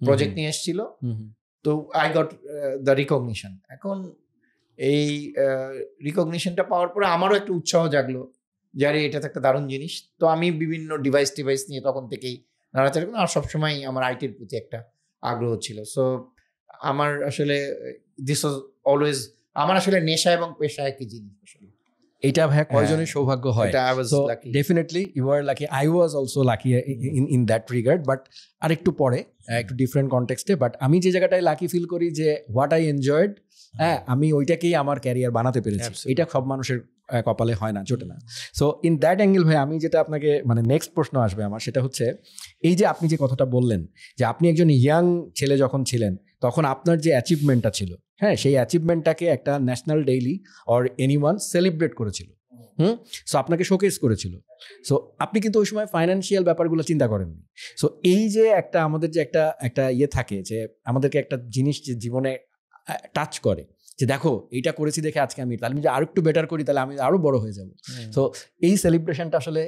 প্রজেক্ট নিয়ে এসেছিল। তো আই গট দ্য রিকগনিশন। এখন এই রিকগনিশনটা পাওয়ার পরে আমারও একটু উৎসাহ জাগলো, যারে এটা তো একটা দারুণ জিনিস। তো আমি বিভিন্ন ডিভাইস নিয়ে তখন থেকেই নাড়াচাড়া করি, আর সবসময় আমার আইটির প্রতি একটা আগ্রহ ছিল। সো আমার আসলে দিস ওয়াজ অলওয়েজ, আমার আসলে নেশা এবং পেশা একই জিনিস আসলে। এটা ভাইয়া কয়জনের সৌভাগ্য হয়? So definitely you are lucky, I was also lucky in that regard, but আরেকটু পরে একটু ডিফারেন্ট কনটেক্সটে। বাট আমি যে জায়গাটায় লাকি ফিল করি যে হোয়াট আই এনজয়েড, হ্যাঁ, আমি ওইটাকেই আমার ক্যারিয়ার বানাতে পেরেছি। এটা সব মানুষের কপালে হয় না, জোটে না। সো ইন দ্যাট অ্যাঙ্গেল ভাই আমি যেটা আপনাকে, মানে নেক্সট প্রশ্ন আসবে আমার, সেটা হচ্ছে এই যে আপনি যে কথাটা বললেন যে আপনি একজন ইয়াং ছেলে যখন ছিলেন, তখন আপনার যে অ্যাচিভমেন্টটা ছিল, হ্যাঁ, সেই অ্যাচিভমেন্টটাকে একটা national daily or anyone celebrate করেছিল, সো আপনাকে শোকেস করেছিল। সো আপনি কিন্তু ওই সময় ফাইন্যান্সিয়াল ব্যাপারগুলো চিন্তা করেননি। সো এই যে একটা আমাদের যে একটা ইয়ে থাকে, যে আমাদেরকে একটা জিনিস যে জীবনে টাচ করে, যে দেখো এইটা করেছি দেখে আজকে আমি, তাহলে আমি যে আরো একটু বেটার করি তাহলে আমি আরো বড় হয়ে যাব। সো এই সেলিব্রেশনটা আসলে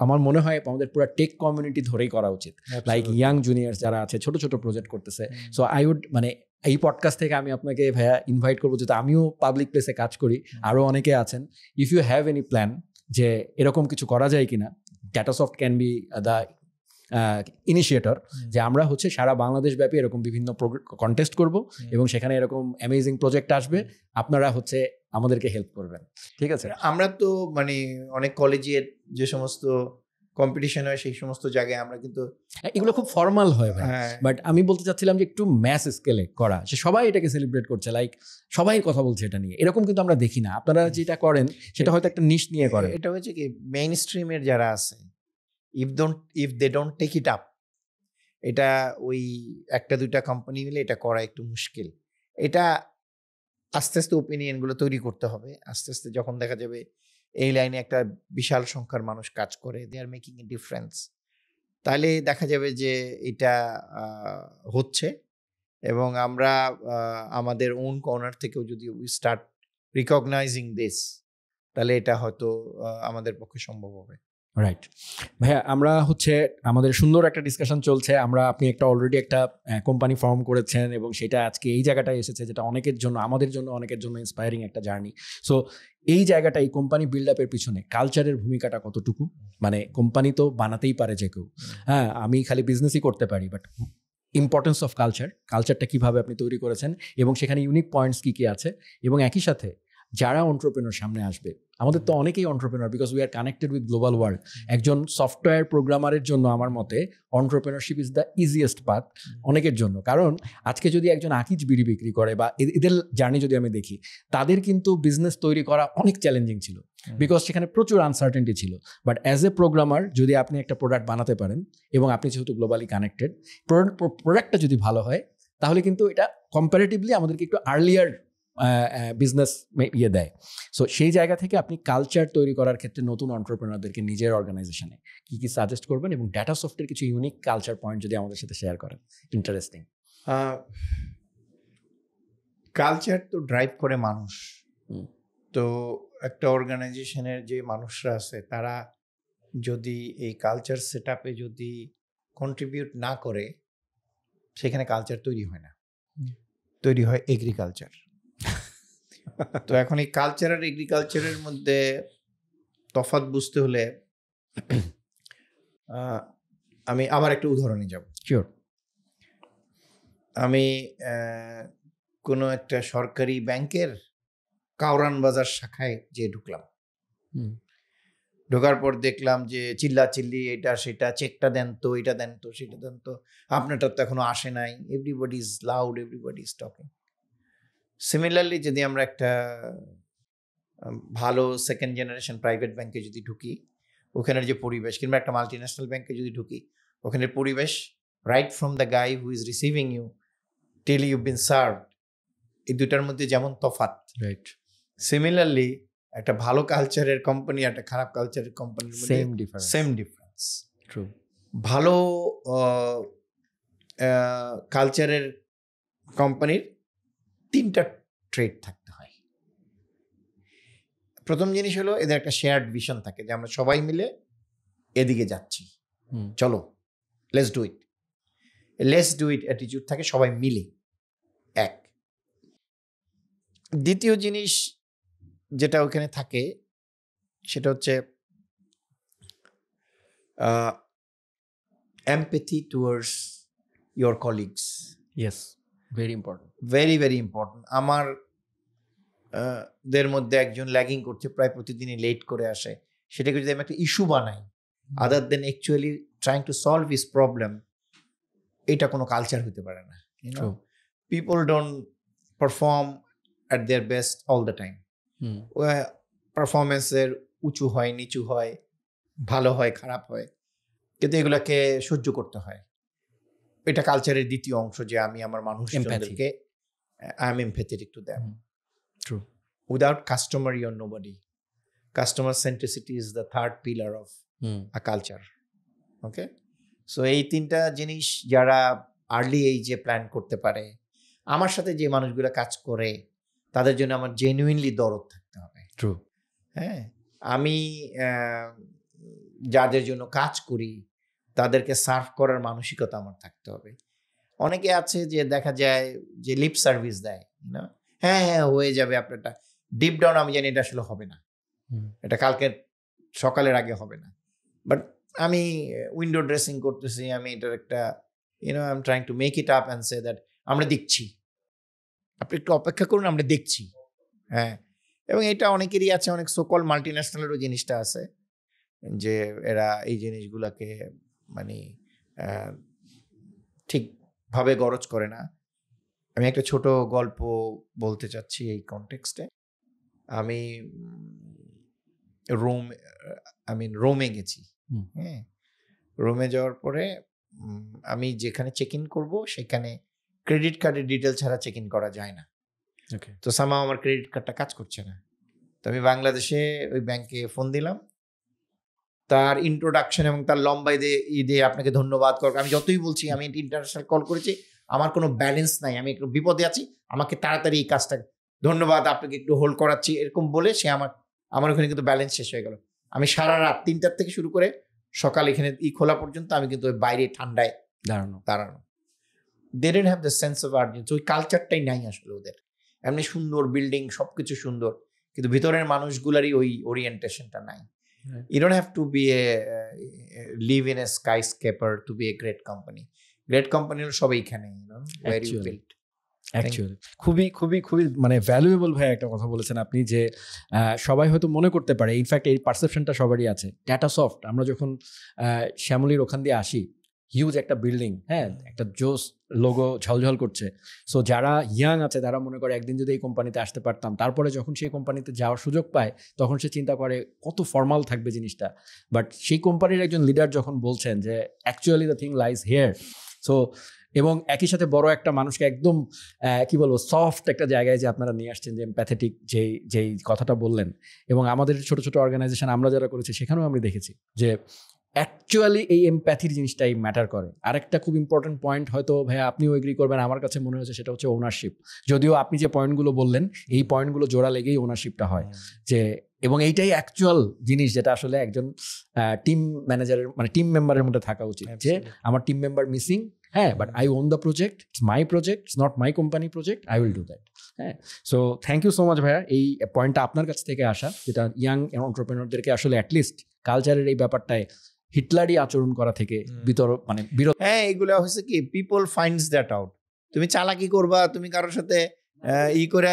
আমার মনে হয় আমাদের পুরো টেক কমিউনিটি ধরেই করা উচিত, লাইক ইয়াং জুনিয়র্স যারা আছে, ছোট ছোট প্রজেক্ট করতেছে। সো আই উড, মানে এই পডকাস্ট থেকে আমি আপনাকে ভাইয়া ইনভাইট করবো, যেহেতু আমিও পাবলিক প্লেসে কাজ করি, আরও অনেকে আছেন, if you have any plan যে এরকম কিছু করা যায় কিনা, DataSoft can be the initiator, যে আমরা হচ্ছে সারা বাংলাদেশ ব্যাপী এরকম বিভিন্ন কন্টেস্ট করব এবং সেখানে এরকম অ্যামেজিং প্রজেক্ট আসবে, আপনারা হচ্ছে আমাদেরকে হেল্প করবেন, ঠিক আছে? আমরা তো মানে অনেক কলেজে যে সমস্ত কম্পিটিশন হয় সেই সমস্ত জায়গায় আমরা কিন্তু এগুলো খুব ফর্মাল হয় ভাই, বাট আমি বলতে চাচ্ছিলাম যে একটু ম্যাস স্কেলে করা, যে সবাই এটাকে সেলিব্রেট করছে, লাইক সবাই কথা বলছে এটা নিয়ে, এরকম কিন্তু আমরা দেখি না। আপনারা যেটা করেন সেটা হয়তো একটা নিশ নিয়ে করেন। এটা হচ্ছে কি, মেইন স্ট্রিমের যারা আছে, if they don't take it up, এটা ওই একটা দুইটা কোম্পানি মিলে এটা করা একটু মুশকিল। এটা আস্তে আস্তে ওপিনিয়নগুলো তৈরি করতে হবে, আস্তে আস্তে যখন দেখা যাবে এই লাইনে একটা বিশাল সংখ্যার মানুষ কাজ করে, দে আর মেকিং এ ডিফারেন্স, তাহলে দেখা যাবে যে এটা হচ্ছে। এবং আমরা আমাদের ওন কর্নার থেকেও যদি উই স্টার্ট রিকগনাইজিং দিস, তাহলে এটা হয়তো আমাদের পক্ষে সম্ভব হবে। রাইট ভাইয়া, আমরা হচ্ছে আমাদের সুন্দর একটা ডিসকাশন চলছে, আপনি একটা অলরেডি একটা কোম্পানি ফর্ম করেছেন এবং সেটা আজকে এই জায়গাটায় এসেছে, যেটা অনেকের জন্য, আমাদের জন্য, অনেকের জন্য ইন্সপায়ারিং একটা জার্নি। সো এই জায়গাটা, এই কোম্পানি বিল্ড আপের পিছনে কালচারের ভূমিকাটা কতটুকু? মানে কোম্পানি তো বানাতেই পারে যে কেউ, হ্যাঁ, আমি খালি বিজনেসই করতে পারি, বাট ইম্পর্টেন্স অফ কালচারটা কিভাবে আপনি তৈরি করেছেন এবং সেখানে ইউনিক পয়েন্টস কী কী আছে, এবং একই সাথে যারা এন্টারপ্রেনার সামনে আসবে, আমাদের তো অনেকেই entrepreneur because we are connected with global world. একজন সফটওয়্যার প্রোগ্রামারের জন্য আমার মতে entrepreneurship is the easiest path অনেকের জন্য। কারণ আজকে যদি একজন আকিজ বিড়ি বিক্রি করে বা এদের জার্নি যদি আমি দেখি, তাদের কিন্তু বিজনেস তৈরি করা অনেক চ্যালেঞ্জিং ছিল বিকজ সেখানে প্রচুর আনসার্টেনটি ছিল। বাট অ্যাজ এ প্রোগ্রামার যদি আপনি একটা প্রোডাক্ট বানাতে পারেন এবং আপনি যেহেতু গ্লোবালি কানেক্টেড, প্রোডাক্টটা যদি ভালো হয়, তাহলে কিন্তু এটা কম্পারেটিভলি আমাদেরকে একটু আর্লিয়ার বিজনেস দেয়। সো সেই জায়গা থেকে আপনি কালচার তৈরি করার ক্ষেত্রে নতুন এন্টারপ্রেনারদেরকে নিজের অর্গানাইজেশনে কি কি সাজেস্ট করবেন, এবং ডাটা সফটের কিছু ইউনিক কালচার পয়েন্ট যদি আমাদের সাথে শেয়ার করেন, ইন্টারেস্টিং। কালচার তো ড্রাইভ করে মানুষ, তো একটা অর্গানাইজেশনের যে মানুষরা আছে তারা যদি এই কালচার সেট আপে যদি কন্ট্রিবিউট না করে, সেখানে কালচার তৈরি হয় না, তৈরি হয় এগ্রিকালচার। তো এখন এই কালচার আর এগ্রিকালচারের মধ্যে তফাৎ বুঝতে হলে আমি আবার একটা উদাহরণে যাব। শিওর। আমি কোনো একটা সরকারি ব্যাংকের কাউরান বাজার শাখায় যে ঢুকলাম, ঢোকার পর দেখলাম যে চিল্লাচিল্লি, এটা সেটা, চেকটা দেন তো, এটা দেন তো, সেটা দেন তো, আপনারটা তো এখনো আসে নাই, everybody is loud, everybody is talking. Similarly যদি আমরা একটা ভালো সেকেন্ড জেনারেশন প্রাইভেট ব্যাংকে যদি ঢুকি, ওখানের যে পরিবেশ, কিংবা একটা মাল্টিন্যাশনাল ব্যাংকে যদি ঢুকি, ওখানের পরিবেশ, right from the guy who is receiving you till you been served, এই দুটার মধ্যে যেমন তফাৎ, রাইট, সিমিলারলি একটা ভালো কালচারের কোম্পানি, একটা খারাপ কালচারের কোম্পানির মধ্যে সেম ডিফারেন্স। ট্রু। ভালো কালচারের কোম্পানির 3টা ট্রেড থাকতে হয়। প্রথম জিনিস হলো এদের একটা শেয়ার্ড ভিশন থাকে, যে আমরা সবাই মিলে এদিকে যাচ্ছি, চলো লেটস ডু ইট অ্যাটিটিউড থাকে সবাই মিলে। এক। দ্বিতীয় জিনিস যেটা ওখানে থাকে সেটা হচ্ছে empathy towards your colleagues. Yes, very important, very very important. আমার দের মধ্যে একজন ল্যাগিং করছে, প্রায় প্রতিদিনই লেট করে আসে, সেটাকে যদি আমি একটা ইস্যু বানাই other than actually trying to solve his problem, এটা কোনো কালচার হতে পারে না। People don't perform at their best all the time. পারফরমেন্সের উঁচু হয়, নিচু হয়, ভালো হয়, খারাপ হয়, কিন্তু এগুলাকে সহ্য করতে হয়। এটা কালচারের দ্বিতীয় অংশ, যে আমি আমার মানুষজনদেরকে I am empathetic to them. True. Without customer, you're nobody. Customer centricity is the third pillar of a culture. Okay? So এই 3টা জিনিস যারা আর্লি এইজে প্ল্যান করতে পারে, আমার সাথে যে মানুষগুলো কাজ করে তাদের জন্য আমার জেনুইনলি দরদ থাকতে হবে। ট্রু। হ্যাঁ, আমি যাদের জন্য কাজ করি তাদেরকে সার্ভ করার মানসিকতা আমার থাকতে হবে। অনেকে আছে যে দেখা যায় যে লিপ সার্ভিস দেয়, না, হ্যাঁ হ্যাঁ হয়ে যাবে আপনারটা, ডিপ ডাউন আমি জানি এটা আসলে হবে না, এটা কালকে সকালের আগে হবে না। বাট আমি উইন্ডো ড্রেসিং করতেছি, আমি এটার একটা I am trying to make it up and say that আমরা দেখছি, আপনি একটু অপেক্ষা করুন, আমরা দেখছি। হ্যাঁ, এবং এটা অনেকেরই আছে, অনেক সোকল মাল্টিন্যাশনালেরও জিনিসটা আছে, যে এরা এই জিনিসগুলোকে মানে ঠিকভাবে গরজ করে না। আমি একটা ছোট গল্প বলতে চাচ্ছি এই কনটেক্সটে। আমি রোমে গেছি। হ্যাঁ, রোমে যাওয়ার পরে আমি যেখানে চেক ইন করবো সেখানে ক্রেডিট কার্ডের ডিটেল ছাড়া চেক ইন করা যায় না। তো সামহাও আমার ক্রেডিট কার্ডটা কাজ করছে না। তো আমি বাংলাদেশে ওই ব্যাংকে ফোন দিলাম, তার ইন্ট্রোডাকশন এবং তার লম্বাই দিয়ে আপনাকে ধন্যবাদ কর, আমি যতই বলছি আমি ইন্টারন্যাশনাল কল করেছি, আমার কোনো ব্যালেন্স নাই, আমি একটু বিপদে আছি, আমাকে তাড়াতাড়ি এই কাজটা, ধন্যবাদ আপনাকে একটু হোল্ড করাচ্ছি, এরকম বলে সে আমার ওখানে কিন্তু ব্যালেন্স শেষ হয়ে গেল। আমি সারা রাত 3টার থেকে শুরু করে সকাল এখানে খোলা পর্যন্ত আমি কিন্তু ওই বাইরে ঠান্ডায় দাঁড়ানো। They didn't have the sense of urgency, ওই কালচারটাই নাই আসলে ওদের। এমনি সুন্দর বিল্ডিং, সবকিছু সুন্দর, কিন্তু ভিতরের মানুষগুলারই ওই ওরিয়েন্টেশনটা নাই। You don't have to be live in a skyscraper to be a great company. Great company হলো সব এইখানে, where you built. অ্যাকচুয়ালি খুবই খুবই খুবই মানে ভ্যালুয়েবল ভাই একটা কথা বলেছেন আপনি, যে সবাই হয়তো মনে করতে পারে, ইনফ্যাক্ট এই পারসেপশনটা সবারই আছে। টাটা সফট, আমরা যখন শ্যামলীর ওখান দিয়ে আসি, হিউজ একটা বিল্ডিং, হ্যাঁ, একটা জোস লোগো ঝলঝল করছে। সো যারা ইয়াং আছে তারা মনে করে একদিন যদি এই কোম্পানিতে আসতে পারতাম, তারপরে যখন সেই কোম্পানিতে যাওয়ার সুযোগ পায় তখন সে চিন্তা করে কত ফর্মাল থাকবে জিনিসটা। বাট সেই কোম্পানির একজন লিডার যখন বলছেন যে actually the thing lies here, so এবং একই সাথে বড় একটা মানুষকে একদম কি বলবো সফট একটা জায়গায় যে আপনারা নিয়ে আসছেন, যে এমপ্যাথেটিক যেই কথাটা বললেন, এবং আমাদের ছোট ছোট অর্গানাইজেশন আমরা যারা করেছি সেখানেও আমি দেখেছি যে অ্যাকচুয়ালি এই এমপ্যাথির জিনিসটাই ম্যাটার করে। আরেকটা খুব ইম্পর্টেন্ট পয়েন্ট, হয়তো ভাইয়া আপনিও এগ্রি করবেন, আমার কাছে মনে হচ্ছে সেটা হচ্ছে ওনারশিপ। যদিও আপনি যে পয়েন্টগুলো বললেন এই পয়েন্টগুলো জোড়া লেগেই ওনারশিপটা হয়, যে এবং এইটাই অ্যাকচুয়াল জিনিস যেটা আসলে একজন টিম ম্যানেজারের মানে টিম মেম্বারের মধ্যে থাকা উচিত, যে আমার টিম মেম্বার মিসিং, হ্যাঁ, but I own the project, it's my project, it's not my company project, I will do that. হ্যাঁ, so thank you so much ভাইয়া, এই পয়েন্টটা আপনার কাছ থেকে আসা, যেটা ইয়াং এন্টারপ্রেনারদেরকে আসলে অ্যাটলিস্ট কালচারের এই ব্যাপারটায় হিটলারই আচরণ করা থেকে বিরত। হ্যাঁ, এগুলো হচ্ছে কি, পিপল ফাইন্ডস দ্যাট আউট। তুমি চালাকি করবা, তুমি কারোর সাথে করে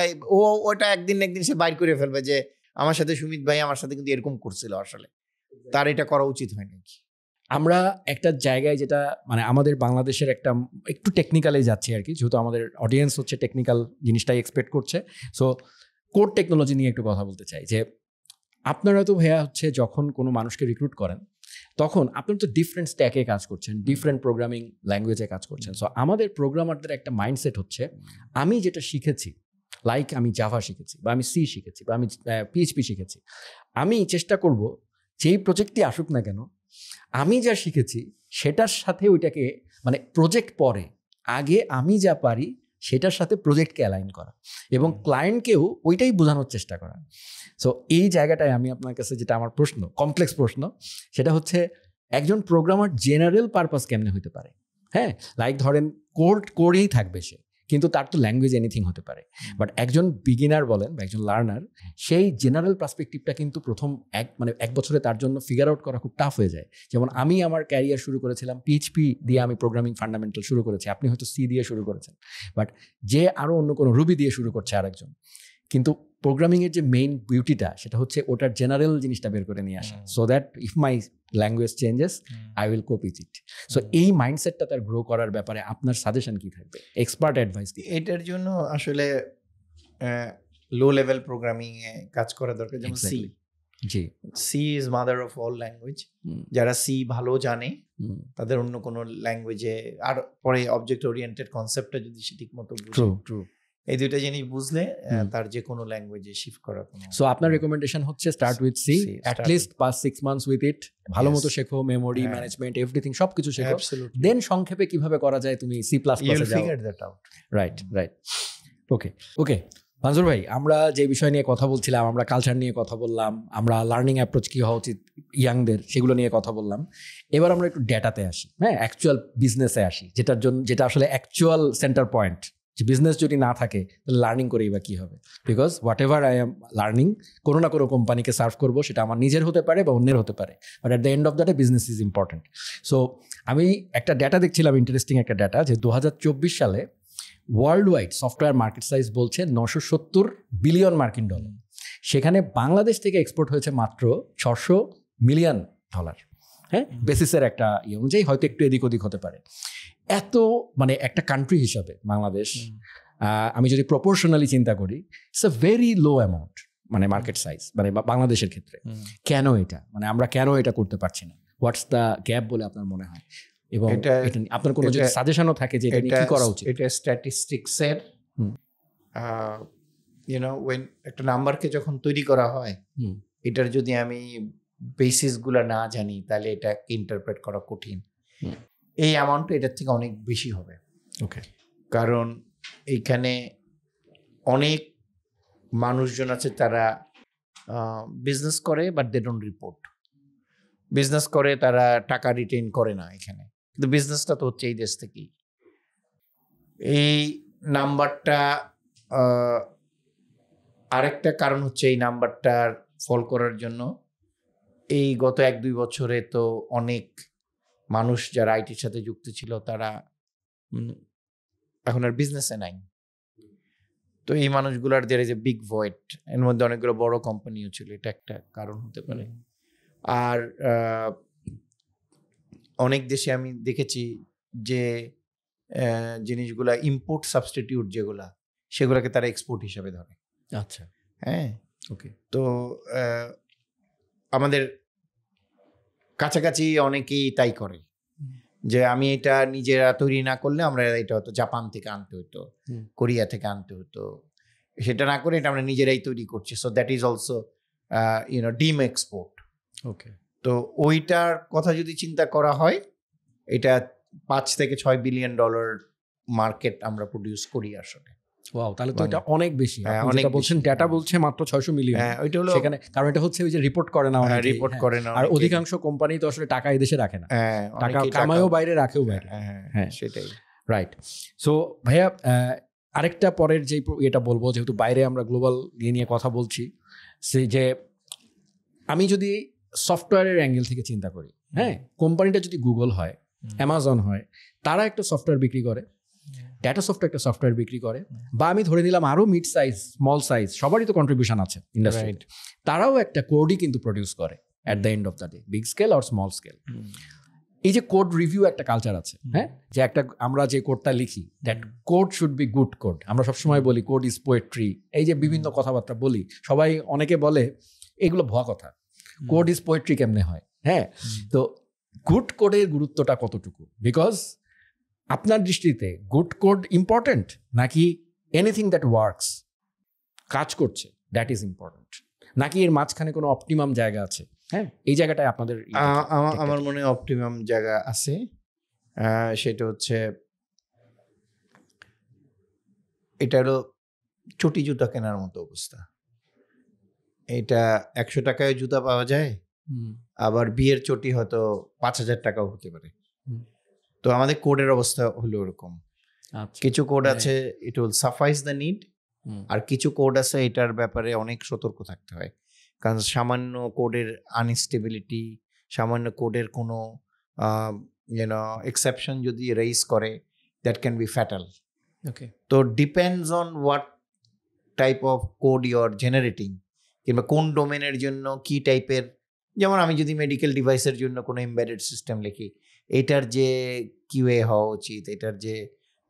ওটা একদিন সে বাইর করে ফেলবে যে আমার সাথে সুমিত ভাই আমার সাথে কিন্তু এরকম করছিল, আসলে তার এটা করা উচিত হয় নাকি। আমরা একটা জায়গায় যেটা মানে আমাদের বাংলাদেশের একটা একটু টেকনিক্যালে যাচ্ছি আর কি, যেহেতু আমাদের অডিয়েন্স হচ্ছে টেকনিক্যাল জিনিসটাই এক্সপেক্ট করছে। সো কোড টেকনোলজি নিয়ে একটু কথা বলতে চাই, যে আপনারা তো ভাইয়া হচ্ছে যখন কোনো মানুষকে রিক্রুট করেন তখন আপনারা তো ডিফারেন্ট স্ট্যাকে কাজ করছেন, ডিফারেন্ট প্রোগ্রামিং ল্যাঙ্গুয়েজে কাজ করছেন। সো আমাদের প্রোগ্রামারদের একটা মাইন্ডসেট হচ্ছে, আমি যেটা শিখেছি, লাইক আমি জাভা শিখেছি বা আমি সি শিখেছি বা আমি পিএইচপি শিখেছি, আমি চেষ্টা করব যেই প্রজেক্টটি আসুক না কেন আমি যা শিখেছি সেটার সাথে ওইটাকে মানে প্রজেক্ট পরে আগে আমি যা পারি সেটার সাথে প্রজেক্টকে অ্যালাইন করা এবং ক্লায়েন্টকেও ওইটাই বোঝানোর চেষ্টা করা। সো এই জায়গাটায় আমি আপনার কাছে যেটা আমার প্রশ্ন, কমপ্লেক্স প্রশ্ন, সেটা হচ্ছে একজন প্রোগ্রামার জেনারেল পারপাস কেমনে হতে পারে? হ্যাঁ, লাইক ধরেন কোড করেই থাকবে সে, কিন্তু তার তো ল্যাঙ্গুয়েজ এনিথিং হতে পারে। বাট একজন বিগিনার বলেন বা একজন লার্নার, সেই জেনারেল পার্সপেক্টিভটা কিন্তু প্রথম এক বছরে তার জন্য ফিগার আউট করা খুব টাফ হয়ে যায়। যেমন আমি আমার ক্যারিয়ার শুরু করেছিলাম পিএইচপি দিয়ে, আমি প্রোগ্রামিং ফান্ডামেন্টাল শুরু করেছি, আপনি হয়তো সি দিয়ে শুরু করেছেন, বাট যে আরও অন্য কোনো রুবি দিয়ে শুরু করছে আরেকজন। কিন্তু প্রোগ্রামিংয়ের যে মেইন বিউটিটা সেটা হচ্ছে ওটার জেনারেল জিনিসটা বের করে নিয়ে আসা, so that if my language changes I will কোপ উইথ ইট। সো এই মাইন্ডসেটটা তার গ্রো করার ব্যাপারে আপনার সাজেশন কি থাকবে, এক্সপার্ট অ্যাডভাইস কি? এটার জন্য আসলে লো লেভেল প্রোগ্রামিং এ কাজ করা দরকার, যেমন সি। জি, C is mother of all language. যারা সি ভালো জানে তাদের অন্য কোনো ল্যাঙ্গুয়েজে, আর পরে অবজেক্ট ওরিয়েন্টেড কনসেপ্টটা যদি সে ঠিক মতো বুঝে, এই দুইটা জিনিস বুঝলে তার যে কোনো ল্যাঙ্গুয়েজে শিফট করা। সো আপনার রেকমেন্ডেশন হচ্ছে start with C, at least 5-6 months with it, ভালো মতো শেখো, মেমোরি ম্যানেজমেন্ট এভরিথিং সবকিছু শেখো, দেন সংক্ষেপে কিভাবে করা যায় তুমি সি প্লাস প্লাসে যাও। রাইট। ওকে মনজুর ভাই, আমরা যে বিষয় নিয়ে কথা বলছিলাম, আমরা কালচার নিয়ে কথা বললাম, আমরা লার্নিং অ্যাপ্রোচ কী হওয়া উচিত ইয়াংদের সেগুলো নিয়ে কথা বললাম। এবার আমরা একটু ডেটাতে আসি, হ্যাঁ, অ্যাকচুয়াল বিজনেসে আসি, যেটা আসলে অ্যাকচুয়াল সেন্টার পয়েন্ট। যে বিজনেস যদি না থাকে তাহলে লার্নিং করেই বা কী হবে? Because what ever I am learning, কোনো না কোনো কোম্পানিকে সার্ভ করবো, সেটা আমার নিজের হতে পারে বা অন্যের হতে পারে, but at the end of the day business is important. So আমি একটা ডেটা দেখছিলাম, ইন্টারেস্টিং একটা ডেটা, যে 2024 সালে world wide software market size বলছে $970 বিলিয়ন। সেখানে বাংলাদেশ থেকে এক্সপোর্ট হয়েছে মাত্র $600 মিলিয়ন। হ্যাঁ, বেসিসের একটা অনুযায়ী হয়তো একটু এদিক ওদিক হতে পারে। এত মানে একটা কান্ট্রি হিসাবে বাংলাদেশ, আমি যদি প্রপোর্শনালি চিন্তা করি, it's a very low amount মানে মার্কেট সাইজ, মানে বাংলাদেশের ক্ষেত্রে। কেন এটা মানে আমরা কেন এটা করতে পারছি না? হোয়াটস দ্য গ্যাপ বলে আপনার মনে হয়? এবং আপনার কোনো যদি সাজেশনও থাকে যে এটা কি করা উচিত? এটা স্ট্যাটিস্টিক্সের ওয়েন একটা নাম্বারকে যখন তৈরি করা হয়, এটার যদি আমি বেসিসগুলো না জানি তাহলে এটা ইন্টারপ্রেট করা কঠিন। এই অ্যামাউন্টটা এটার থেকে অনেক বেশি হবে। ওকে, কারণ এইখানে অনেক মানুষজন আছে তারা বিজনেস করে but they don't report. Business করে তারা টাকা রিটেইন করে না এখানে, কিন্তু বিজনেসটা তো হচ্ছে এই দেশ থেকেই। এই নাম্বারটা আরেকটা কারণ হচ্ছে এই নাম্বারটার ফল করার জন্য এই গত 1-2 বছরে তো অনেক মানুষ যারা আইটির সাথে যুক্ত ছিল তারা এখন আর বিজনেসে নাই। তো এই মানুষগুলোর there is a big void, এর মধ্যে অনেকগুলো বড় কোম্পানিও ছিল, এটা একটা কারণ হতে পারে। আর অনেক দেশে আমি দেখেছি যে জিনিসগুলা ইম্পোর্ট সাবস্টিটিউট যেগুলা, সেগুলোকে তারা এক্সপোর্ট হিসাবে ধরে। আচ্ছা, হ্যাঁ, ওকে। তো আমাদের কাছাকাছি অনেকেই তাই করে যে আমি এটা নিজেরা তৈরি না করলে আমরা এটা হয়তো জাপান থেকে আনতে হতো, কোরিয়া থেকে আনতে হতো, সেটা না করে এটা আমরা নিজেরাই তৈরি করছি। সো দ্যাট ইজ অলসো ডিম এক্সপোর্ট। ওকে, তো ওইটার কথা যদি চিন্তা করা হয়, এটা $5-6 বিলিয়ন মার্কেট আমরা প্রডিউস করি আসলে। ওয়াও, তাহলে তো এটা অনেক বেশি। হ্যাঁ, আপনি যেটা বলছেন ডেটা বলছে মাত্র 600 মিলিয়ন। হ্যাঁ, ওইটা হলো সেখানে, কারণ এটা হচ্ছে ওই যে রিপোর্ট করে না, রিপোর্ট করে না, আর অধিকাংশ কোম্পানি তো আসলে টাকা এই দেশে রাখে না, হ্যাঁ, টাকা কামায়ও বাইরে, রাখেও বাইরে। হ্যাঁ, সেটাই। রাইট। সো ভাইয়া, আরেকটা পরের যে এটা বলবো, যেহেতু বাইরে আমরা গ্লোবাল নিয়ে কথা বলছি, সে যে আমি যদি সফটওয়্যারের অ্যাঙ্গেল থেকে চিন্তা করি, হ্যাঁ, কোম্পানিটা যদি গুগল হয়, অ্যামাজন হয়, তারা একটা সফটওয়্যার বিক্রি করে, ডেটা সফট একটা সফটওয়্যার বিক্রি করে, বা আমি ধরে নিলাম আরও মিড সাইজ, স্মল সাইজ, সবারই তো কন্ট্রিবিউশন আছে ইন্ডাস্ট্রি, তারাও একটা কোডই কিন্তু প্রডিউস করে at the end of the day, big scale আর স্মল স্কেল। এই যে কোড রিভিউ একটা কালচার আছে, হ্যাঁ, যে একটা আমরা যে কোডটা লিখি, that code should be good code. আমরা সবসময় বলি কোড ইজ পোয়েট্রি, এই যে বিভিন্ন কথাবার্তা বলি, সবাই অনেকে বলে এগুলো ভুয়া কথা, কোড ইজ পোয়েট্রি কেমনে হয়? হ্যাঁ, তো গুড কোডের গুরুত্বটা কতটুকু? বিকজ আপনার দৃষ্টিতে গুড কোড ইম্পর্টেন্ট, নাকি এনিথিং দ্যাট ওয়ার্কস, কাজ করছে, দ্যাট ইজ ইম্পর্টেন্ট, নাকি এর মাঝখানে কোনো অপটিমাম জায়গা আছে? হ্যাঁ, এই জায়গাটায় আপনাদের আমার মনে হয় অপটিমাম জায়গা আছে। সেটা হচ্ছে এটা হলো চটি জুতা কেনার মতো অবস্থা। এটা 100 টাকায় জুতা পাওয়া যায়, আবার বিয়ের চটি হয়তো 5000 টাকাও হতে পারে। তো আমাদের কোডের অবস্থা হলো ওরকম। কিছু কোড আছে it will suffice the need, আর কিছু কোড আছে এটার ব্যাপারে অনেক সতর্ক থাকতে হয়। কারণ সামান্য কোডের আনস্টেবিলিটি, সামান্য কোডের কোনো এক্সেপশন যদি রেইজ করে, that can be fatal. Okay, তো depends on what type of code you are generating, কিংবা কোন ডোমেনের জন্য কি টাইপের। যেমন আমি যদি মেডিকেল ডিভাইসের জন্য কোনো এমবেডেড সিস্টেম লিখি, এটার যে কিউএ হওয়া উচিত, এটার যে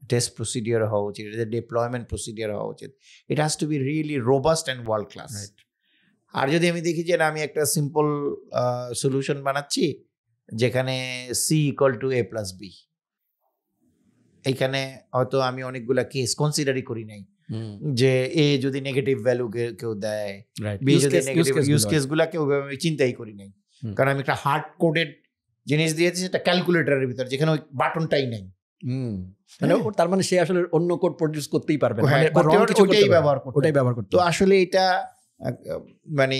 টেস্ট প্রসিডিওর হওয়া উচিত, এটার যে ডিপ্লয়মেন্ট প্রসিডিওর হওয়া উচিত, it has to be really robust and world class. আর যদি আমি দেখি যে আমি একটা সিম্পল সলিউশন বানাচ্ছি যেখানে C=A+B, এইখানে হয়তো আমি অনেকগুলা কেস কনসিডারই করি নাই, যে এ যদি নেগেটিভ ভ্যালু কেউ দেয়, বি যদি নেগেটিভ ইউজ কেসগুলাকে ওইভাবে আমি চিন্তাই করি নাই। কারণ আমি একটা হার্ড কোডেড জিনিস দিয়েছি সেটা ক্যালকুলেটরের ভিতর, যেখানে ওই বাটনটাই নেই। তার মানে সে আসলে অন্য কোড প্রডিউস করতেই পারবে না, ওটাই ব্যবহার করতে। তো আসলে এটা মানে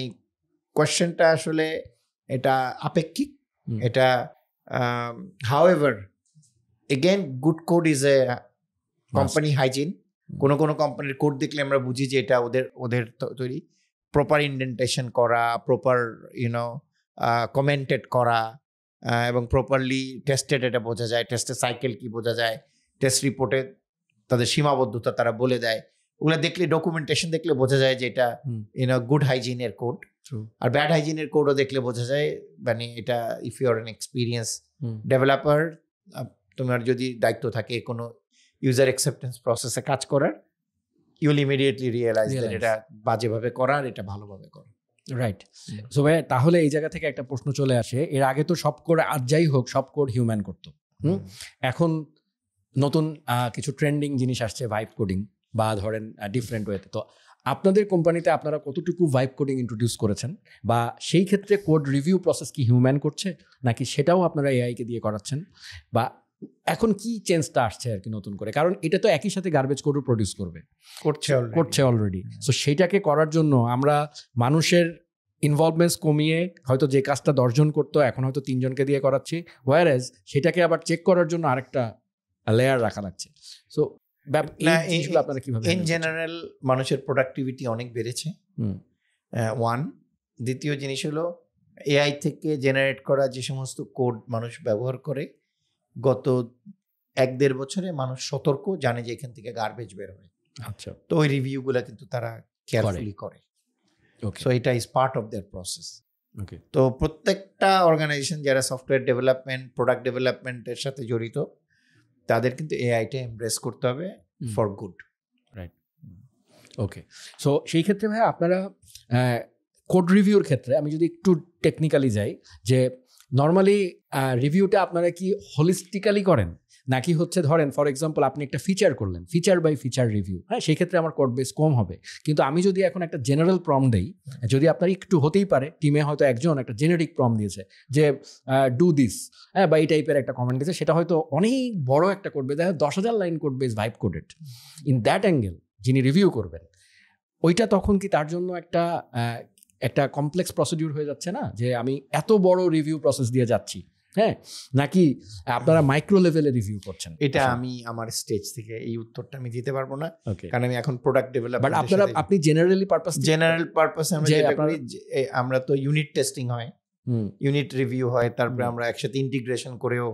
কোয়েশ্চেনটা আসলে এটা আপেক্ষিক। এটা however again good code is a company hygiene. কোনো কোম্পানির কোড দেখলে আমরা বুঝি যে এটা ওদের তৈরি, প্রপার ইন্ডেন্টেশন করা, প্রপার কমেন্টেড করা, এবং প্রপারলি টেস্টেড, এটা বোঝা যায়। টেস্টের সাইকেল কি বোঝা যায়, টেস্ট রিপোর্টে তাদের সীমাবদ্ধতা তারা বলে দেয়। ওগুলো দেখলে, ডকুমেন্টেশন দেখলে বোঝা যায় যে এটা গুড হাইজিনের কোড। আর ব্যাড হাইজিনের কোডও দেখলে বোঝা যায়, মানে এটা if you are an experience developer, তোমার যদি দায়িত্ব থাকে কোনো ইউজার অ্যাকসেপ্টেন্স প্রসেসে কাজ করার, ইউল ইমিডিয়েটলি রিয়েলাইজ দ্যাট এটা বাজেভাবে করার, এটা ভালোভাবে করা। রাইট। সো ভাই, তাহলে এই জায়গা থেকে একটা প্রশ্ন চলে আসে, এর আগে তো সব কোড, আর যাই হোক, সব কোড হিউম্যান করতো। এখন নতুন কিছু ট্রেন্ডিং জিনিস আসছে, ভাইব কোডিং, বা ধরেন ডিফারেন্ট ওয়েতে। তো আপনাদের কোম্পানিতে আপনারা কতটুকু ভাইব কোডিং ইন্ট্রোডিউস করেছেন, বা সেই ক্ষেত্রে কোড রিভিউ প্রসেস কি হিউম্যান করছে নাকি সেটাও আপনারা এআইকে দিয়ে করাচ্ছেন, বা এখন কি চেঞ্জটা আসছে আর কি নতুন করে? কারণ এটা তো একই সাথে গার্বেজ কোডও প্রডিউস করছে অলরেডি। সো সেইটাকে করার জন্য আমরা মানুষের ইনভলভমেন্টস কমিয়ে হয়তো যে কাজটা 10 জন করতো এখন হয়তো 3 জনকে দিয়ে করাচ্ছি, ওয়ারএজ সেটাকে আবার চেক করার জন্য আরেকটা লেয়ার রাখা লাগছে। সো আপনারা কিভাবে? ইন জেনারেল মানুষের প্রোডাক্টিভিটি অনেক বেড়েছে, ওয়ান। দ্বিতীয় জিনিস হলো এআই থেকে জেনারেট করা যে সমস্ত কোড মানুষ ব্যবহার করে, গত 1-1.5 বছরে মানুষ সতর্ক, জানে যে এখান থেকে গার্বেজ বের হয়। আচ্ছা, তো ওই রিভিউগুলো কিন্তু তারা কেয়ারফুলি করে। সো এটা is part of their process. তো প্রত্যেকটা অর্গানাইজেশন যারা সফটওয়্যার ডেভেলপমেন্ট, প্রোডাক্ট ডেভেলপমেন্টের সাথে জড়িত, তাদের কিন্তু এআইটা এমব্রেস করতে হবে for good. Right, okay. So সেই ক্ষেত্রে ভাই আপনারা কোড রিভিউর ক্ষেত্রে আমি যদি একটু টেকনিক্যালি যাই, যে নর্মালি রিভিউটা আপনারা কি হোলিস্টিক্যালি করেন, নাকি হচ্ছে ধরেন ফর এক্সাম্পল আপনি একটা ফিচার করলেন, ফিচার বাই ফিচার রিভিউ, হ্যাঁ সেই ক্ষেত্রে আমার কোড বেস কম হবে। কিন্তু আমি যদি এখন একটা জেনারেল প্রম দেই, যদি আপনার একটু হতেই পারে টিমে হয়তো একজন একটা জেনেরিক প্রম দিয়েছে যে ডু দিস, হ্যাঁ, বা এই টাইপের একটা কমেন্ট দিয়েছে, সেটা হয়তো অনেক বড় একটা code base, 10,000 line code base vibe coded. In that angle যিনি রিভিউ করবেন, ওইটা তখন কি তার জন্য একটা কমপ্লেক্স প্রসিডিউর হয়ে যাচ্ছে না, যে আমি এত বড় রিভিউ প্রসেস দিয়ে যাচ্ছি, হ্যাঁ, নাকি আপনারা মাইক্রো লেভেলে রিভিউ করছেন? এটা আমি আমার স্টেজ থেকে এই উত্তরটা আমি দিতে পারবো না, কারণ আমি এখন প্রোডাক্ট ডেভেলপমেন্ট। বাট আপনি জেনারেল পারপাসে আমরা তো ইউনিট টেস্টিং হয়, ইউনিট রিভিউ হয়, তারপরে আমরা একসাথে ইন্টিগ্রেশন করেও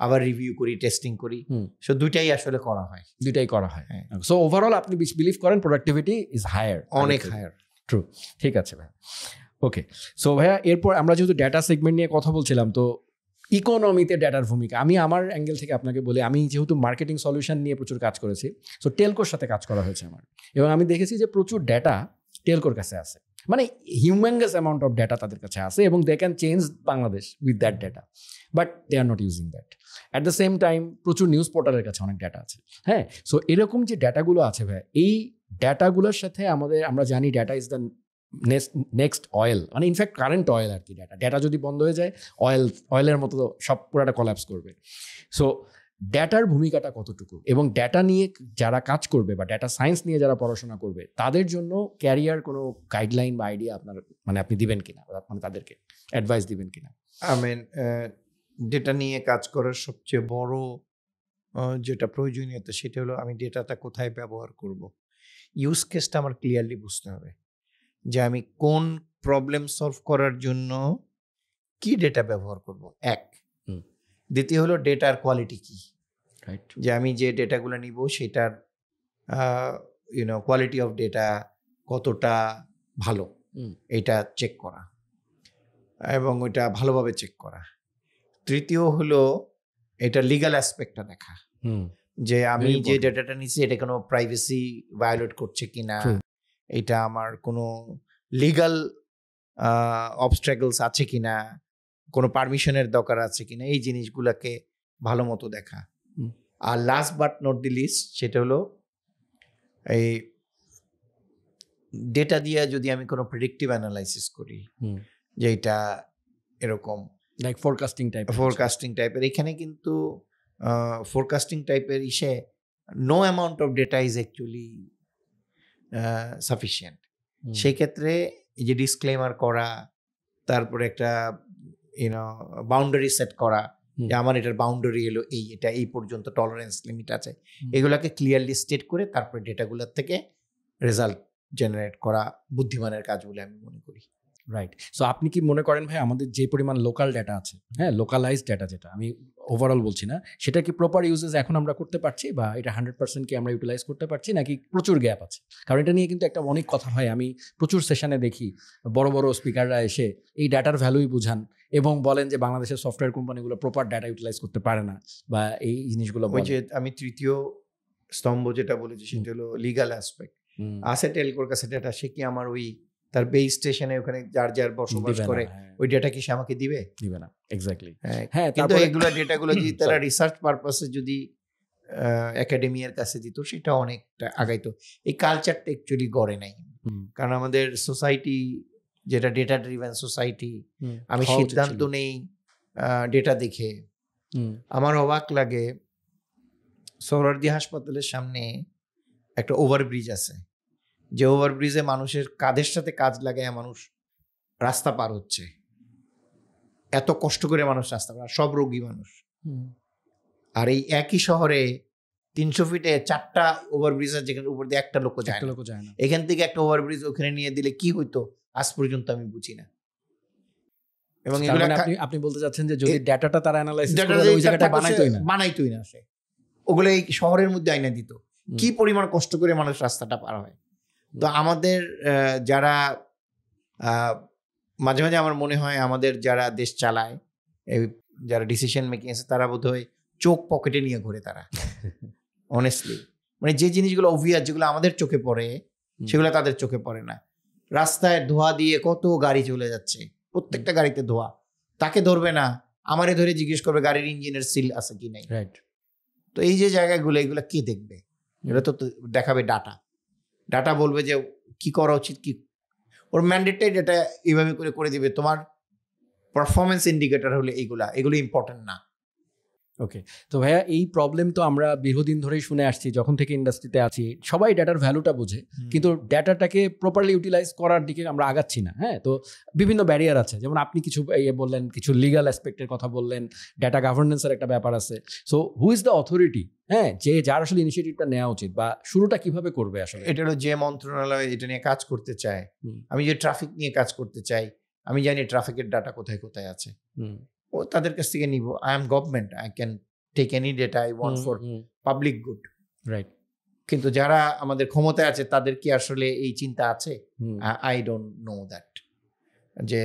আবার রিভিউ করি, টেস্টিং করি। সো দুইটাই আসলে করা হয়, সো ওভারঅল আপনি বিলিভ করেন প্রোডাক্টিভিটি ইজ হায়ার, অনেক হায়ার। ট্রু, ঠিক আছে ভাই। ওকে, সো ভাইয়া এরপর আমরা যেহেতু ডেটা সেগমেন্ট নিয়ে কথা বলছিলাম, তো ইকোনমিতে ডেটার ভূমিকা, আমি আমার অ্যাঙ্গেল থেকে আপনাকে বলি, আমি যেহেতু মার্কেটিং সলিউশন নিয়ে প্রচুর কাজ করেছি, সো টেলকোর সাথে কাজ করা হয়েছে আমার, এবং আমি দেখেছি যে প্রচুর ডেটা টেলকোর কাছে আছে, মানে হিউম্যাঙ্গাস অ্যামাউন্ট অফ ডেটা তাদের কাছে আছে, এবং they can change Bangladesh with that data, but they are not using that. At the same time প্রচুর নিউজ পোর্টালের কাছে অনেক ডেটা আছে, হ্যাঁ। সো এরকম যে ডেটাগুলো আছে ভাই, এই ডেটাগুলোর সাথে আমরা জানি data is the next oil, মানে ইনফ্যাক্ট কারেন্ট অয়েল আর কি। ডেটা যদি বন্ধ হয়ে যায়, অয়েলের মতো সব পুরাটা কলাপস করবে। সো ডেটার ভূমিকাটা কতটুকু, এবং ডেটা নিয়ে যারা কাজ করবে বা ডেটা সায়েন্স নিয়ে যারা পড়াশোনা করবে, তাদের জন্য ক্যারিয়ার কোনো গাইডলাইন বা আইডিয়া আপনার আপনি দিবেন কিনা, মানে তাদেরকে অ্যাডভাইস দিবেন কিনা? ডেটা নিয়ে কাজ করার সবচেয়ে বড় যেটা প্রয়োজনীয়তা, সেটা হলো আমি ডেটাটা কোথায় ব্যবহার করব। ইউজ কেসটা আমার ক্লিয়ারলি বুঝতে হবে, যে আমি কোন প্রবলেম সলভ করার জন্য কি ডেটা ব্যবহার করব, এক। দ্বিতীয় হলো ডেটার কোয়ালিটি কি, যে আমি যে ডেটাগুলো নিব সেটার কোয়ালিটি অফ ডেটা কতটা ভালো, এটা চেক করা এবং ওইটা ভালোভাবে চেক করা। তৃতীয় হলো এটা লিগ্যাল অ্যাসপেক্টটা দেখা, যে আমি যে ডেটাটা নিছি এটা কোনো প্রাইভেসি ভায়োলেট করছে কিনা, এটা আমার কোনো লিগ্যাল অবস্ট্রাগলস আছে কিনা, কোনো পারমিশনের দরকার আছে কিনা, এই জিনিসগুলোকে ভালো মতো দেখা। আর last but not the least, সেটা হলো এই ডেটা দিয়ে যদি আমি কোনো প্রেডিক্টিভ অ্যানালাইসিস করি, যে এটা এরকম লাইক ফোরকাস্টিং টাইপের, এখানে কিন্তু ফোরকাস্টিং টাইপের no amount of data is actually sufficient. সেক্ষেত্রে এই যে ডিসক্লেমার করা, তারপরে একটা বাউন্ডারি সেট করা, যে আমার এটার বাউন্ডারি হলো এটা এই পর্যন্ত টলারেন্স লিমিট আছে, এগুলাকে ক্লিয়ারলি স্টেট করে তারপরে ডেটাগুলোর থেকে রেজাল্ট জেনারেট করা বুদ্ধিমানের কাজ বলে আমি মনে করি। রাইট। সো আপনি কি মনে করেন ভাই আমাদের যে পরিমাণ লোকাল ডেটা আছে, হ্যাঁ, লোকালাইজড ডেটা, যেটা আমি ওভারঅল বলছি না, সেটা কি প্রপার ইউজেস এখন আমরা করতে পারছি, বা এটা 100% কি আমরা ইউটিলাইজ করতে পারছি, নাকি প্রচুর গ্যাপ আছে? কারণ এটা নিয়ে কিন্তু একটা অনেক কথা হয়, আমি প্রচুর সেশনে দেখি বড় বড় স্পিকাররা এসে এই ডাটার ভ্যালুই বুঝান এবং বলেন যে বাংলাদেশের সফটওয়্যার কোম্পানিগুলো প্রপার ডাটা ইউটিলাইজ করতে পারে না, বা এই জিনিসগুলো। ওই যে আমি তৃতীয় স্তম্ভ যেটা বলেছি সেটা হলো লিগ্যাল অ্যাসপেক্ট। আছে টেলকোর কাছে ডেটা, সে কি আমার ওই তার বেস স্টেশনে ওখানে যার বসবাস করে ওই ডেটা কি সে আমাকে দিবে না? এক্স্যাক্টলি। হ্যাঁ, কিন্তু এগুলো ডেটাগুলো যদি তারা রিসার্চ পারপাসে যদি একাডেমিয়ার কাছে দিত, সেটা অনেকটা আগাইতো। এই কালচারটা অ্যাকচুয়ালি গড়ে নাই, কারণ আমাদের সোসাইটি যেটা ডেটা ড্রিভেন সোসাইটি, আমি সিদ্ধান্ত নেই ডেটা দেখে। আমার অবাক লাগে, সোহরাওয়ার্দী হাসপাতালের সামনে একটা ওভারব্রিজ আছে, যে ওভারব্রিজে মানুষের কাঁধের সাথে কাঁধ লাগায় মানুষ রাস্তা পার হচ্ছে, এত কষ্ট করে মানুষ রাস্তা পার, সব রোগী মানুষ। আর এই একই শহরে 300 ফিটে 4টা ওভারব্রিজ আছে, যেখানে উপর দিয়ে একটা লোক যায় না। এখান থেকে একটা ওভারব্রিজ ওখানে নিয়ে দিলে কি হইতো আজ পর্যন্ত আমি বুঝি না। এবং আপনি বলতে চাচ্ছেন যে যদি ডেটাটা তারা অ্যানালাইসিস করে ওই জায়গাটা বানাইতোই না, সে ওগুলো এই শহরের মধ্যে আইনা দিত। কি পরিমাণ কষ্ট করে মানুষ রাস্তাটা পার হয়। তো আমাদের যারা মাঝে মাঝে আমার মনে হয় আমাদের যারা দেশ চালায়, যারা ডিসিশন মেকিং আছে, তারা বোধহয় চোখ পকেটে নিয়ে ঘুরে তারা। অনেস্টলি, মানে যে জিনিসগুলো অবভিয়াস, যেগুলো আমাদের চোখে পড়ে, সেগুলো তাদের চোখে পড়ে না। রাস্তায় ধোয়া দিয়ে কত গাড়ি চলে যাচ্ছে, প্রত্যেকটা গাড়িতে ধোয়া, তাকে ধরবে না, আমারে ধরে জিজ্ঞেস করবে গাড়ির ইঞ্জিনের সিল আছে কি নাই। রাইট। তো এই যে জায়গাগুলো, এগুলো কে দেখবে? এগুলো তো দেখাবে ডাটা বলবে যে কি করা উচিত, কি ওর ম্যান্ডেটটাই ডেটা এইভাবে করে দিবে। তোমার পারফরমেন্স ইন্ডিকেটর হলে এগুলো ইম্পর্টেন্ট না। ওকে, তো ভাইয়া এই প্রবলেম তো আমরা দীর্ঘদিন ধরেই শুনে আসছি, যখন থেকে ইন্ডাস্ট্রিতে আছি সবাই ডেটার ভ্যালুটা বোঝে, কিন্তু ডেটাটাকে প্রপারলি ইউটিলাইজ করার দিকে আমরা আগাচ্ছি না। হ্যাঁ, তো বিভিন্ন ব্যারিয়ার আছে, যেমন আপনি কিছু বললেন, কিছু লিগাল অ্যাসপেক্টের কথা বললেন, ডেটা গভর্নেন্সের একটা ব্যাপার আছে। So who is the authority, হ্যাঁ, যার আসলে ইনিশিয়েটিভটা নেওয়া উচিত বা শুরুটা কিভাবে করবে আসলে? এটা হলো যে মন্ত্রণালয় এটা নিয়ে কাজ করতে চায়। আমি যে ট্রাফিক নিয়ে কাজ করতে চাই, আমি জানি ট্রাফিকের ডাটা কোথায় কোথায় আছে, ও তাদের কাছ থেকে নিব। I am government, I can take any data I want for public good. Right. কিন্তু যারা আমাদের ক্ষমতায় আছে তাদের কি আসলে এই চিন্তা আছে? I don't know that. যে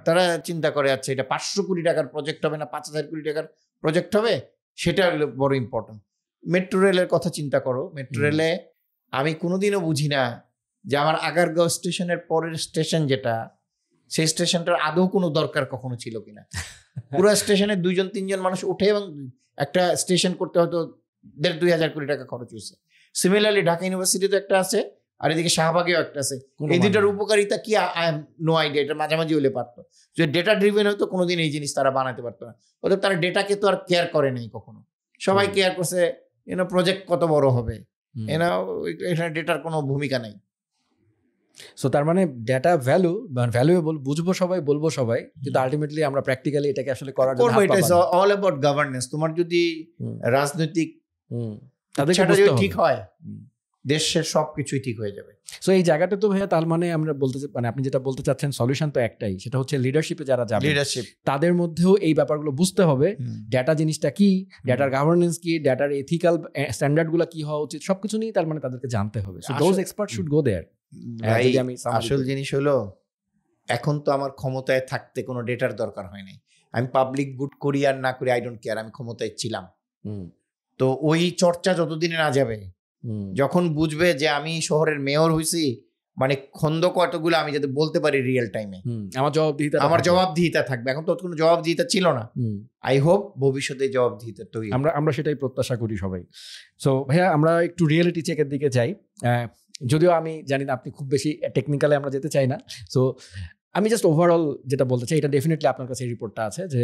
তারা চিন্তা করে আছে এটা 500 কোটি টাকার প্রজেক্ট হবে না 5000 কোটি টাকার প্রজেক্ট হবে, সেটা হলো বড় ইম্পর্টেন্ট। মেট্রো রেলের কথা চিন্তা করো, মেট্রো রেলে আমি কোনোদিনও বুঝি না যে আমার আগারগাঁও স্টেশনের পরের স্টেশন যেটা, সেই স্টেশনটার আদৌ কোনো দরকার কখনো ছিল কিনা। পুরো স্টেশনে 2-3জন মানুষ উঠে এবং একটা স্টেশন করতে হয়তো 1,500-2,000 কোটি টাকা খরচ হয়েছে। সিমিলারলি ঢাকা ইউনিভার্সিটিতে একটা আছে, আর এদিকে শাহবাগেও একটা আছে। এই দুটার উপকারিতা কি? I am no idea. এটা মাঝামাঝি হলে পারতো, যে ডেটা ড্রিভেন হয়তো কোনোদিন এই জিনিস তারা বানাতে পারতো না। ওদের তারা ডেটাকে তো আর কেয়ার করে নাই কখনো, সবাই কেয়ার করছে প্রজেক্ট কত বড় হবে, এখানে ডেটার কোনো ভূমিকা নাই। সো তার মানে ডেটা ভ্যালুয়েবল বুঝবো সবাই, বলবো সবাই, কিন্তু আলটিমেটলি আমরা প্র্যাকটিক্যালি এটাকে আসলে করার জন্য করব। It is all about governance. তোমার যদি রাজনৈতিক ঠিক হয়, দেশের সবকিছুই ঠিক হয়ে যাবে। সো এই জায়গাটা তো ভাইয়া, তার মানে আমরা আপনি যেটা বলতে চাচ্ছেন, সলিউশন তো একটাই, সেটা হচ্ছে লিডারশিপে যারা যাবে, তাদের মধ্যেও এই ব্যাপারগুলো বুঝতে হবে। ডেটা জিনিসটা কি, ডেটার গভর্নেন্স কি, ডেটার এথিক্যাল স্ট্যান্ডার্ডগুলো কি হওয়া উচিত, সবকিছু নিয়ে তার মানে তাদেরকে জানতে হবে। So those expert should go there. আসল জিনিস হলো, এখন তো আমার ক্ষমতায় থাকতে কোনো ডেটার দরকার হয় নাই। আমি পাবলিক গুড করি আর না করি, আই ডোন্ট কেয়ার, আমি ক্ষমতায় ছিলাম। তো ওই চর্চা যতদিনে না যাবে, যখন বুঝবে যে আমি শহরের মেয়র হইছি, মানে খন্দ কতগুলো আমি যাতে বলতে পারি রিয়েল টাইমে, আমার জবাবদিহিতা থাকবে। এখন তো কোনো জবাবদিহিতা ছিল না। আই হোপ ভবিষ্যতে জবাবদিহিতা তৈরি, আমরা সেটাই প্রত্যাশা করি সবাই। সো ভাইয়া, আমরা একটু রিয়েলিটি চেকের দিকে যাই। যদিও আমি জানি না, আপনি খুব বেশি টেকনিক্যালে আমরা যেতে চাই না। সো আমি জাস্ট ওভারঅল যেটা বলতে চাই, এটা ডেফিনেটলি আপনার কাছে এই রিপোর্টটা আছে, যে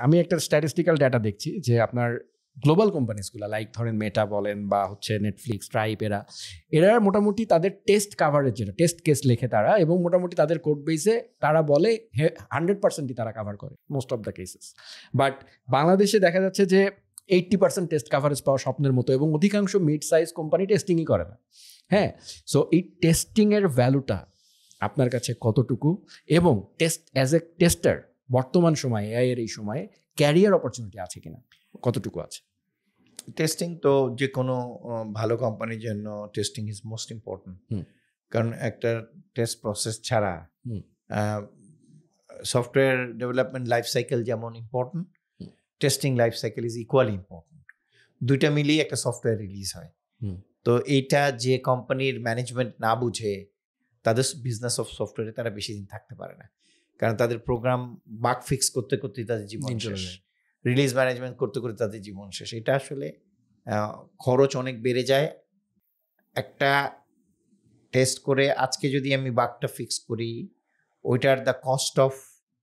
আমি একটা স্ট্যাটিস্টিক্যাল ডাটা দেখছি যে আপনার গ্লোবাল কোম্পানিজগুলো লাইক ধরেন মেটা বলেন বা হচ্ছে নেটফ্লিক্স, স্ট্রাইপ, এরা মোটামুটি তাদের টেস্ট কাভারেজ, যেটা টেস্ট কেস লেখে তারা, এবং মোটামুটি তাদের কোড বেসে তারা বলে 100%ই তারা কাভার করে most of the cases. But বাংলাদেশে দেখা যাচ্ছে যে 80% টেস্ট কাভারেজ পাওয়া স্বপ্নের মতো, এবং অধিকাংশ মিড সাইজ কোম্পানি টেস্টিংই করে না। হ্যাঁ, সো এই টেস্টিংয়ের ভ্যালুটা আপনার কাছে কতটুকু, এবং অ্যাজ এ টেস্টার বর্তমান সময়ে, এআই এর এই সময়ে ক্যারিয়ার অপরচুনিটি আছে কিনা, কতটুকু আছে? টেস্টিং তো যে কোনো ভালো কোম্পানির জন্য টেস্টিং ইজ মোস্ট ইম্পর্টেন্ট। কারণ একটা টেস্ট প্রসেস ছাড়া সফটওয়্যার ডেভেলপমেন্ট লাইফ সাইকেল যেমন important, testing life cycle is equally important. দুইটা মিলিয়ে একটা সফটওয়্যার রিলিজ হয়। তো এইটা যে কোম্পানির ম্যানেজমেন্ট না বুঝে, তাদের বিজনেস অফ সফটওয়্যারে তারা বেশি দিন থাকতে পারে না, কারণ তাদের প্রোগ্রাম বাগ ফিক্স করতে করতে তাদের জীবন শেষ, রিলিজ ম্যানেজমেন্ট করতে করতে তাদের জীবন শেষ। এটা আসলে খরচ অনেক বেড়ে যায়। একটা টেস্ট করে আজকে যদি আমি বাগটা ফিক্স করি, ওইটার the cost of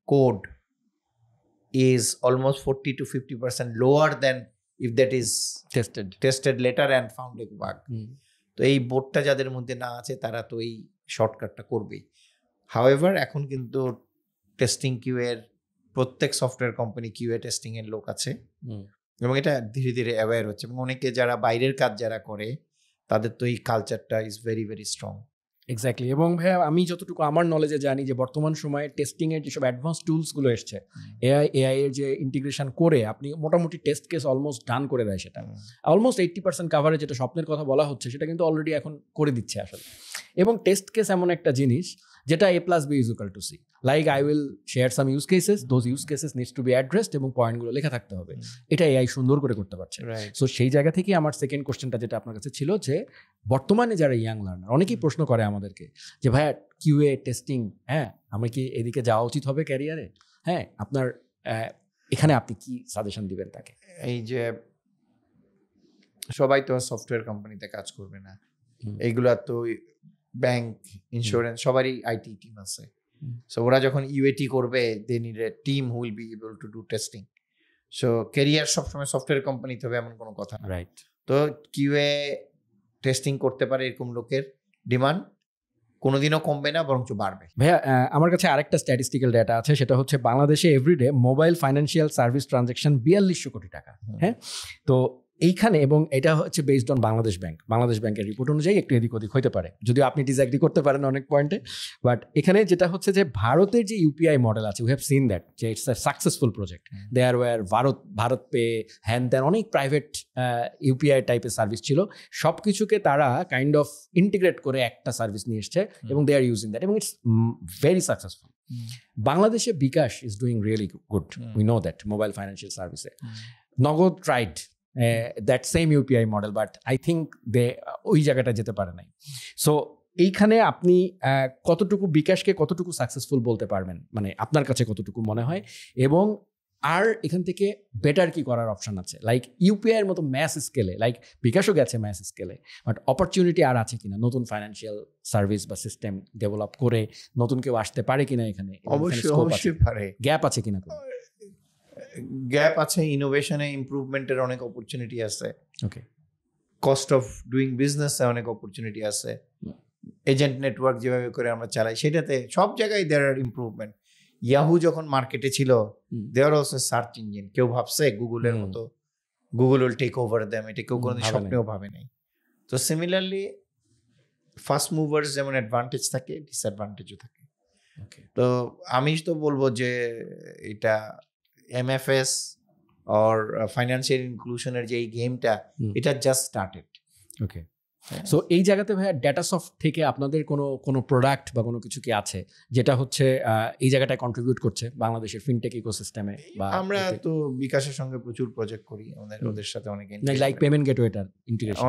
code is almost 40 to 50% lower than if that is tested later and found a bug. তো এই বোর্ডটা যাদের মধ্যে না আছে তারা তো এই শর্টকাটটা করবেই। হাউএভার এখন কিন্তু টেস্টিং কিউ এর প্রত্যেক সফটওয়্যার কোম্পানি কিউএ টেস্টিং এর লোক আছে এবং এটা ধীরে ধীরে অ্যাওয়্যার হচ্ছে এবং অনেকে যারা বাইরের কাজ যারা করে তাদের তো এই কালচারটা is very very strong. Exactly. এবং ভাইয়া আমি যতটুকু আমার নলেজে জানি যে বর্তমান সময়ে টেস্টিংয়ের যেসব অ্যাডভান্স টুলসগুলো এসছে, এআই এর যে ইন্টিগ্রেশন করে আপনি মোটামুটি টেস্ট কেস অলমোস্ট ডান করে দেয়, সেটা অলমোস্ট 80% কাভারেজ, যেটা স্বপ্নের কথা বলা হচ্ছে সেটা কিন্তু অলরেডি এখন করে দিচ্ছে আসলে। এবং টেস্ট কেস এমন একটা জিনিস যেটা A+B = C, like I will share some use cases, those use cases needs to B addressed এবং পয়েন্টগুলো লেখা থাকতে হবে। এটা এআই সুন্দর করে করতে পারছে। সো সেই জায়গা থেকে আমার সেকেন্ড কোশ্চেনটা যেটা আপনার কাছে ছিল যে বর্তমানে যারা ইয়াং লার্নার, অনেকেই প্রশ্ন করে আমাদেরকে যে ভাইয়া কিউএ টেস্টিং, হ্যাঁ আমার কি এদিকে যাওয়া উচিত হবে ক্যারিয়ারে? হ্যাঁ, আপনার এখানে আপনি কি সাজেশন দিবেন তাকে? এই যে সবাই তো সফটওয়্যার কোম্পানিতে কাজ করবে না, এইগুলা তো ব্যাংক, ইন্স্যুরেন্স, সবারই আইটি টিম আছে। সো ওরা যখন ইউএটি করবে they need a team who will be able to do testing. So career সবসময় সফটওয়্যার কোম্পানিতে হবে এমন কোনো কথা না। রাইট। তো কিউএ টেস্টিং করতে পারে এরকম লোকের ডিমান্ড কোনোদিনও কমবে না, বরঞ্চ বাড়বে। ভাইয়া আমার কাছে আরেকটা স্ট্যাটিস্টিক্যাল ডেটা আছে, সেটা হচ্ছে বাংলাদেশে everyday mobile financial service transaction 4200 crore টাকা। হ্যাঁ, তো এইখানে, এবং এটা হচ্ছে বেসড অন বাংলাদেশ ব্যাংকের রিপোর্ট অনুযায়ী, একটু এদিক ওদিক হতে পারে যদিও আপনি ডিসএগ্রি করতে পারেন অনেক পয়েন্টে, বাট এখানে যেটা হচ্ছে যে ভারতের যে ইউপিআই মডেল আছে, উই হ্যাভ সিন দ্যাট যে it's a successful project. There were BharatPe, হ্যান ত্যান অনেক প্রাইভেট ইউপিআই টাইপের সার্ভিস ছিল, সব কিছুকে তারা কাইন্ড অফ ইন্টিগ্রেট করে একটা সার্ভিস নিয়ে এসছে এবং দে আর ইউজিং দ্যাট এবং ইটস ভেরি সাকসেসফুল। বাংলাদেশে bKash is doing really good, we know that mobile financial সার্ভিসে। Nagad tried that same UPI model, but I think they ওই জায়গাটা যেতে পারে নাই। সো এইখানে আপনি কতটুকু বিকাশকে কতটুকু সাকসেসফুল বলতে পারবেন, মানে আপনার কাছে কতটুকু মনে হয়, এবং আর এখান থেকে বেটার কি করার অপশন আছে? লাইক ইউপিআইয়ের মতো ম্যাস স্কেলে, লাইক বিকাশও গেছে ম্যাস স্কেলে, বাট অপরচুনিটি আর আছে কিনা নতুন ফাইন্যান্সিয়াল সার্ভিস বা সিস্টেম ডেভেলপ করে নতুন কেউ আসতে পারে কিনা এখানে? অবশ্যই পারে। গ্যাপ আছে কিনা? গ্যাপ আছে, ইনোভেশনে ইমপ্রুভমেন্টের অনেক অপরচুনিটি আছে। ওকে, কস্ট অফ ডুইং বিজনেসে অনেক অপরচুনিটি আছে। এজেন্ট নেটওয়ার্ক যেভাবে করে আমরা চালাই সেটাতে সব জায়গায় দেয়ার আর ইমপ্রুভমেন্ট। ইয়াহু যখন মার্কেটে ছিল দেয়ার অলসো সার্চ ইঞ্জিন, কেউ ভাবছে গুগলের মতো Google will take over them, এটা কেউ কোনোদিন স্বপ্নেও ভাবে নাই। তো সিমিলারলি ফার্স্ট মুভার্স যেমন অ্যাডভান্টেজ থাকে, ডিসঅ্যাডভান্টেজও থাকে। তো আমি তো বলবো যে এটা এমএফএস or financial inclusion-এর যে এই গেমটা, এটা জাস্ট স্টার্টেড। ওকে, সো এই জায়গাতে ভাইয়া ডেটাসফট থেকে আপনাদের কোনো প্রোডাক্ট বা কোনো কিছু কি আছে যেটা হচ্ছে এই জায়গাটায় কন্ট্রিবিউট করছে বাংলাদেশের ফিনটেক ইকোসিস্টেমে? বা আমরা তো বিকাশের সঙ্গে প্রচুর প্রজেক্ট করি, ওদের সাথে অনেক লাইক পেমেন্ট গেটওয়েটার ইন্টিগ্রেশন,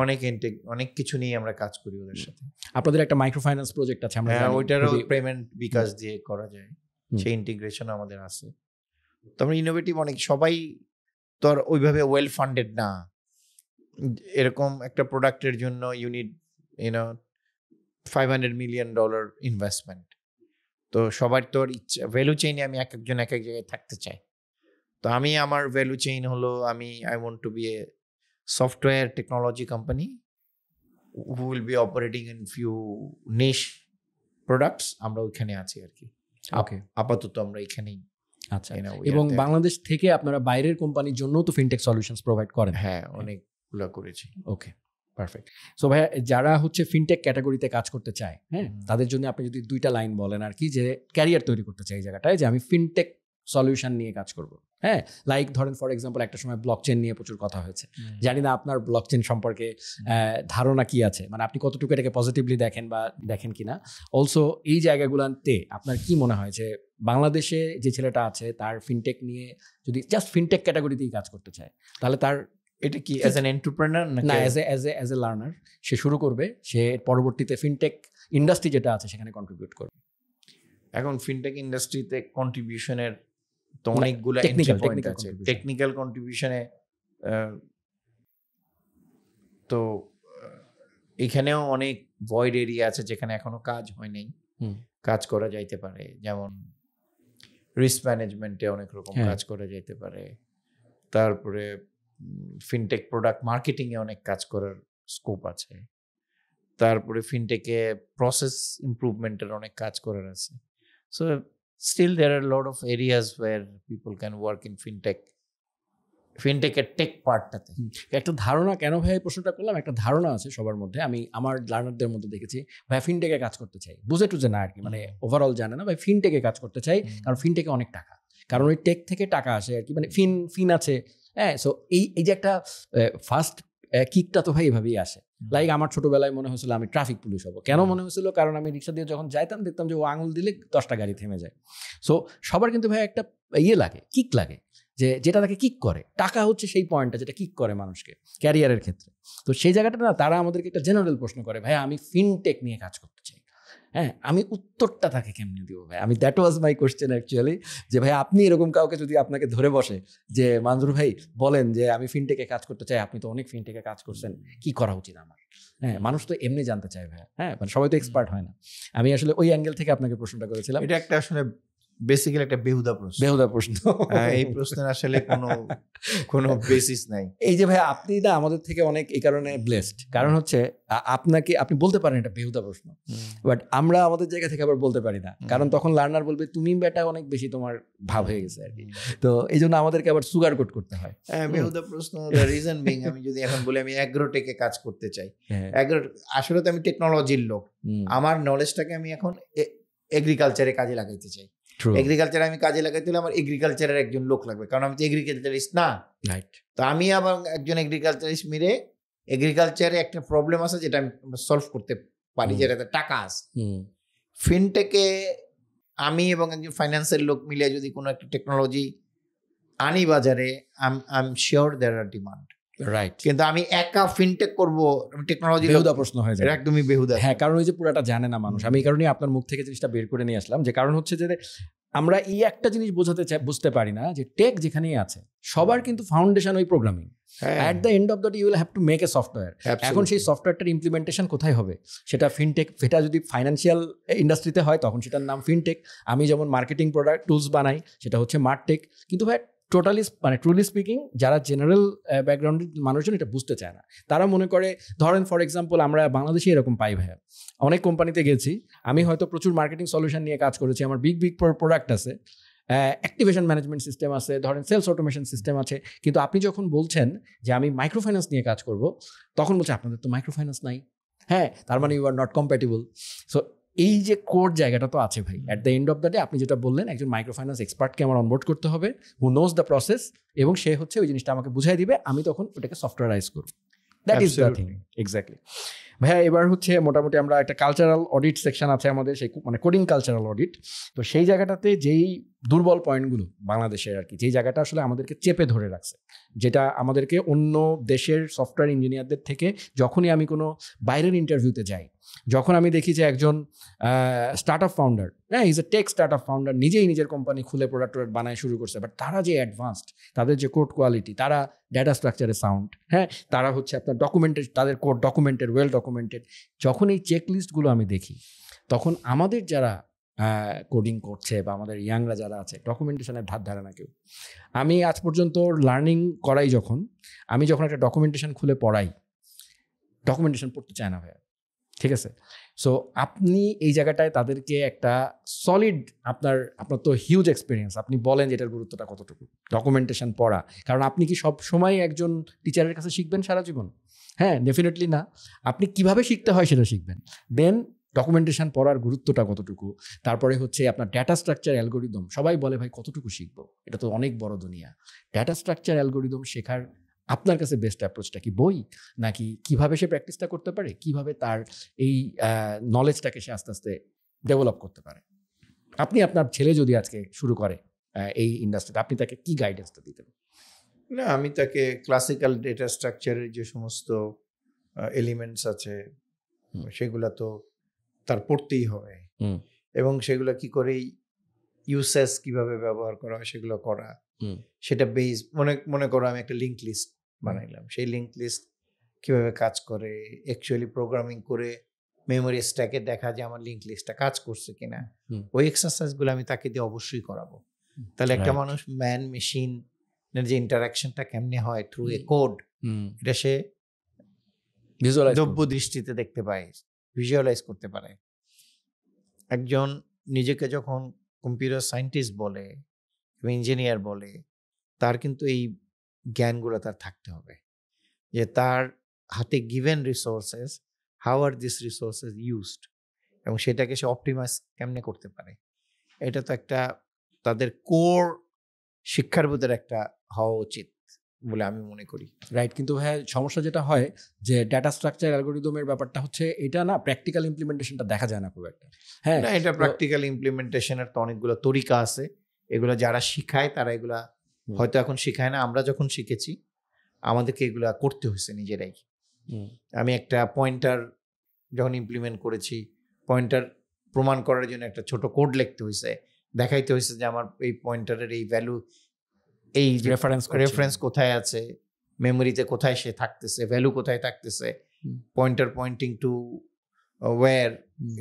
অনেক কিছু নিয়ে আমরা কাজ করি ওদের সাথে। আপনাদের একটা মাইক্রো ফাইন্যান্স প্রজেক্ট আছে, আমরা ওইটারও পেমেন্ট বিকাশ দিয়ে করা যায়, সেই ইন্টিগ্রেশন আমাদের আছে। তো আমরা ইনোভেটিভ অনেক, সবাই তো আর ওইভাবে ওয়েল ফান্ডেড না। এরকম একটা প্রোডাক্টের জন্য ইউনিট $500 million ইনভেস্টমেন্ট। তো সবার তোর ইচ্ছা, ভ্যালু চেইনে আমি একজন এক জায়গায় থাকতে চাই। তো আমি আমার ভ্যালু চেইন হলো I want to be a software technology company who will be operating in few niche products. আমরা ওইখানে আছি আর কি। ওকে, আপাতত আমরা এখানেই। আচ্ছা, এবং বাংলাদেশ থেকে আপনারা বাইরের কোম্পানির জন্য তো ফিনটেক সলিউশনস প্রোভাইড করেন? হ্যাঁ, অনেকগুলো করেছি। ওকে, পারফেক্ট। সো ভাইয়া, যারা হচ্ছে ফিনটেক ক্যাটাগরিতে কাজ করতে চায়, হ্যাঁ, তাদের জন্য আপনি যদি 2টা লাইন বলেন আর কি, যে ক্যারিয়ার তৈরি করতে চাই এই জায়গাটায়, যে আমি ফিনটেক সলিউশন নিয়ে কাজ করব। হ্যাঁ, লাইক ধরেন ফর এক্সাম্পল একটা সময় ব্লকচেন নিয়ে প্রচুর কথা হয়েছে, জানি না আপনার ব্লকচেন সম্পর্কে ধারণা কি আছে, মানে আপনি কতটুকু এটাকে পজিটিভলি দেখেন বা দেখেন কিনা। অলসো এই জায়গাগুলোতে আপনার কি মনে হয় যে বাংলাদেশে যে ছেলেটা আছে তার ফিনটেক নিয়ে যদি জাস্ট ফিনটেক ক্যাটাগরিতেই কাজ করতে চায়, তাহলে তার এটা কি অ্যাজ অ্যান এন্টারপ্রেনার না অ্যাজ এ লার্নার সে শুরু করবে, সে পরবর্তীতে ফিনটেক ইন্ডাস্ট্রি যেটা আছে সেখানে কন্ট্রিবিউট করবে? এখন ফিনটেক ইন্ডাস্ট্রিতে কন্ট্রিবিউশনের তো অনেকগুলো টেকনিক্যাল কন্ট্রিবিউশনে তো এখানেও অনেক ভয়েড এরিয়া আছে যেখানে এখনো কাজ হয় নাই, কাজ করা যাইতে পারে। যেমন রিস্ক ম্যানেজমেন্টে অনেক রকম কাজ করা যাইতে পারে, তারপরে ফিনটেক প্রোডাক্ট মার্কেটিং এ অনেক কাজ করার স্কোপ আছে, তারপরে ফিনটেকে প্রসেস ইমপ্রুভমেন্টের অনেক কাজ করার আছে। So still there are lot of areas where people can work in ফিনটেকের টেক পার্টটাতে। একটা ধারণা, কেন ভাই প্রশ্নটা করলাম, একটা ধারণা আছে সবার মধ্যে, আমি আমার লার্নারদের মধ্যে দেখেছি, ভাই ফিনটেকে কাজ করতে চাই, বুঝে টুঝে না আর কি, মানে ওভারঅল জানে না, ভাই ফিনটেকে কাজ করতে চাই কারণ ফিনটেকে অনেক টাকা, কারণ ওই টেক থেকে টাকা আসে আর কি, মানে ফিন আছে। হ্যাঁ, সো এই যে একটা ফার্স্ট কিকটা তো ভাই এভাবেই আসে। লাইক আমার ছোটবেলায় মনে হয়েছিল আমি ট্রাফিক পুলিশ হবো। কেন মনে হয়েছিল? কারণ আমি রিক্সা দিয়ে যখন যাইতাম দেখতাম যে ও আঙুল দিলে 10টা গাড়ি থেমে যায়। সো সবার কিন্তু ভাই একটা লাগে, কিক লাগে, যেটা তাকে কিক করে। টাকা হচ্ছে সেই পয়েন্টটা যেটা কিক করে মানুষকে ক্যারিয়ারের ক্ষেত্রে। তো সেই জায়গাটা না, তারা আমাদেরকে একটা জেনারেল প্রশ্ন করে, ভাই আমি ফিনটেক নিয়ে কাজ করতে চাই। হ্যাঁ, আমি উত্তরটা তাকে কেমনি দিব ভাই? That was my question actually, যে ভাই আপনি এরকম কাউকে যদি আপনাকে ধরে বসে যে মানজুর ভাই বলেন যে আমি ফিনটেকে কাজ করতে চাই, আপনি তো অনেক ফিনটেকে কাজ করছেন, কি করা উচিত আমার? হ্যাঁ, মানুষ তো এমনি জানতে চায় ভাই। হ্যাঁ, মানে সবাই তো এক্সপার্ট হয় না। আমি আসলে ওই অ্যাঙ্গেল থেকে আপনাকে প্রশ্নটা করেছিলাম। এটা একটা আসলে বেসিক্যালি একটা বেহুদা প্রশ্ন। এই প্রশ্নের আসলে কোনো বেসিস নাই। এই যে ভাই আপনি না আমাদের থেকে অনেক এই কারণে ব্লেসড, কারণ হচ্ছে আপনি বলতে পারেন এটা বেহুদা প্রশ্ন, বাট আমরা আমাদের জায়গা থেকে আবার বলতে পারি না, কারণ তখন লার্নার বলবে তুমি বেটা অনেক বেশি তোমার ভাব হয়ে গেছে আর কি। তো এই জন্য আমাদেরকে আবার সুগার কোট করতে হয়। বেহুদা প্রশ্ন, রিজন বিং, আমি যদি এখন বলি আমি অ্যাগ্রোটেকে কাজ করতে চাই, আসলে তো আমি টেকনোলজির লোক, আমার নলেজটাকে আমি এখন এগ্রিকালচারে কাজে লাগাইতে চাই। এগ্রিকালচারে আমি কাজে লাগাইতে হলে আমার এগ্রিকালচারের একজন লোক লাগবে, কারণ আমি তো এগ্রিকালচারিস্ট না। তো আমি আবার একজন এগ্রিকালচারিস্ট মিলে এগ্রিকালচারে একটা প্রবলেম আছে যেটা আমি সলভ করতে পারি, যেটাতে টাকা আছে। ফিনটেকে আমি এবং একজন ফাইন্যান্সের লোক মিলে যদি কোনো একটা টেকনোলজি আনি বাজারে, I am sure there are demand. Right, কিন্তু আমি একা ফিনটেক করবো, টেকনোলজি বেহুদা প্রশ্ন হয়ে যায়, একদমই বেহুদা। হ্যাঁ, কারণ ওই যে পুরাটা জানে না মানুষ। আমি এই কারণেই আপনার মুখ থেকে জিনিসটা বের করে নিয়ে আসলাম, যে কারণ হচ্ছে যে আমরা এই একটা জিনিস বুঝতে পারি না যে টেক যেখানেই আছে সবার কিন্তু ফাউন্ডেশন ওই programming. At the end of the day you will have to make a software. এখন সেই সফটওয়্যারটার ইমপ্লিমেন্টেশন কোথায় হবে? সেটা ফিনটেক, সেটা যদি ফাইন্যান্সিয়াল ইন্ডাস্ট্রিতে হয় তখন সেটার নাম ফিনটেক। আমি যেমন মার্কেটিং প্রোডাক্ট টুলস বানাই, সেটা হচ্ছে মার্টেক। কিন্তু ভাই টোটালি মানে ট্রুলি স্পিকিং, যারা জেনারেল ব্যাকগ্রাউন্ডের মানুষজন এটা বুঝতে চায় না। তারা মনে করে, ধরেন ফর এক্সাম্পল আমরা বাংলাদেশে এরকম পাই ভাইয়া, অনেক কোম্পানিতে গেছি, আমি হয়তো প্রচুর মার্কেটিং সলিউশন নিয়ে কাজ করেছি, আমার বিগ প্রোডাক্ট আছে, অ্যাক্টিভেশন ম্যানেজমেন্ট সিস্টেম আছে, ধরেন সেলস অটোমেশন সিস্টেম আছে, কিন্তু আপনি যখন বলছেন যে আমি মাইক্রোফাইন্যান্স নিয়ে কাজ করব, তখন বলছে আপনাদের তো মাইক্রোফাইন্যান্স নাই। হ্যাঁ, তার মানে you are not compatible. So এই যে কোর জায়গাটা তো আছে ভাই। At the end of the day আপনি যেটা বললেন, একজন মাইক্রোফাইন্যান্স এক্সপার্টকে আমার অনবোর্ড করতে হবে, হু নোজ দ্য প্রসেস, এবং সে হচ্ছে ওই জিনিসটা আমাকে বুঝাই দিবে, আমি তখন ওটাকে সফটওয়্যারাইজ করব। That is the thing. Exactly ভাইয়া। এবার হচ্ছে মোটামুটি আমরা একটা কালচারাল অডিট সেকশন আছে আমাদের, সেই মানে কোডিং কালচারাল অডিট। তো সেই জায়গাটাতে যেই দুর্বল পয়েন্টগুলো বাংলাদেশের আর কি, যেই জায়গাটা আসলে আমাদেরকে চেপে ধরে রাখছে, যেটা আমাদেরকে অন্য দেশের সফটওয়্যার ইঞ্জিনিয়ারদের থেকে, যখনই আমি কোনো বাইরের ইন্টারভিউতে যাই, যখন আমি দেখি যে একজন স্টার্ট আপ ফাউন্ডার, হ্যাঁ, is a tech start up founder, নিজেই নিজের কোম্পানি খুলে প্রোডাক্ট বানায় শুরু করছে, বাট তারা যে অ্যাডভান্সড, তাদের যে কোড কোয়ালিটি, তারা ডেটা স্ট্রাকচারে সাউন্ড, হ্যাঁ, তারা হচ্ছে আপনার ডকুমেন্টেড, তাদের কোড ডকুমেন্টেড, ওয়েল ডকুমেন্টেড। যখন এই চেকলিস্টগুলো আমি দেখি, তখন আমাদের যারা কোডিং করছে বা আমাদের ইয়াংরা যারা আছে, ডকুমেন্টেশনের ধার ধারে না কেউ। আমি আজ পর্যন্ত লার্নিং করাই, আমি যখন একটা ডকুমেন্টেশন খুলে পড়াই, ডকুমেন্টেশন পড়তে চায় না ভাইয়া। ঠিক আছে, সো আপনি এই জায়গাটায় তাদেরকে একটা সলিড, আপনার তো হিউজ এক্সপিরিয়েন্স, আপনি বলেন যে এটার গুরুত্বটা কতটুকু, ডকুমেন্টেশন পড়া। কারণ আপনি কি সব সময় একজন টিচারের কাছে শিখবেন সারা জীবন? হ্যাঁ, ডেফিনেটলি না। আপনি কিভাবে শিখতে হয় সেটা শিখবেন। দেন ডকুমেন্টেশন পড়ার গুরুত্বটা কতটুকু, তারপরে হচ্ছে আপনার ডেটা স্ট্রাকচার অ্যালগোরিদম। সবাই বলে ভাই কতটুকু শিখবো, এটা তো অনেক বড় দুনিয়া। ডেটা স্ট্রাকচার অ্যালগোরিদম শেখার আপনার কাছে বেস্ট অ্যাপ্রোচটা কি, বই, নাকি কিভাবে সে প্র্যাকটিসটা করতে পারে, কিভাবে তার এই নলেজটাকে সে আস্তে আস্তে ডেভেলপ করতে পারে? আপনি আপনার ছেলে যদি আজকে শুরু করে এই ইন্ডাস্ট্রিতে, আপনি তাকে কি গাইডেন্সটা দিতেন? না, আমি তাকে ক্লাসিক্যাল ডেটা স্ট্রাকচারের যে সমস্ত এলিমেন্টস আছে সেগুলা তো তার পড়তেই হবে, এবং সেগুলো কি করে ইউসেস কিভাবে ব্যবহার করা হয় সেগুলো করা, সেটা বেস মনে করো আমি একটা লিঙ্ক লিস্ট বানাইলাম, সেই লিঙ্ক লিস্ট কিভাবে কাজ করে, অ্যাকচুয়ালি প্রোগ্রামিং করে মেমোরি স্ট্যাকে দেখা যে আমার লিঙ্ক লিস্টটা কাজ করছে কিনা, ওই এক্সারসাইজগুলো আমি তাকে দিয়ে অবশ্যই করাবো। তাহলে একটা মানুষ ম্যান মেশিনের যে ইন্টারাকশনটা কেমনে হয় থ্রু এ কোড, এটা সে দ্রব্য দৃষ্টিতে দেখতে পায়, ভিজুয়ালাইজ করতে পারে। একজন নিজেকে যখন কম্পিউটার সায়েন্টিস্ট বলে, ইঞ্জিনিয়ার বলে, তার কিন্তু এই জ্ঞানগুলো তার থাকতে হবে যে তার হাতে given resources, how are this resources used, এবং সেটাকে সে অপটিমাইজ কেমনে করতে পারে। এটা তো একটা তাদের কোর শিক্ষার বোধের একটা হওয়া উচিত বলে আমি মনে করি। রাইট, কিন্তু হ্যাঁ সমস্যা যেটা হয় যে ডাটা স্ট্রাকচার অ্যালগরিদমের ব্যাপারটা হচ্ছে এটা না প্র্যাকটিক্যাল ইমপ্লিমেন্টেশনটা দেখা যায় না খুব একটা। হ্যাঁ, এটা প্র্যাকটিক্যাল ইমপ্লিমেন্টেশনের তো অনেকগুলো তরিকা আছে, এগুলো যারা শিখায় তারা এগুলা হয়তো এখন শিখায় না। আমরা যখন শিখেছি আমাদেরকে এগুলা করতে হয়েছে নিজেরাই। আমি একটা পয়েন্টার যখন ইমপ্লিমেন্ট করেছি, পয়েন্টার প্রমাণ করার জন্য একটা ছোট কোড লিখতে হয়েছে, দেখাইতে হয়েছে যে আমার এই পয়েন্টারের এই ভ্যালু, এই রেফারেন্স কোথায় আছে, মেমোরিতে কোথায় সে থাকতেছে, ভ্যালু কোথায় থাকতেছে, পয়েন্টার পয়েন্টিং টু ওয়্যার,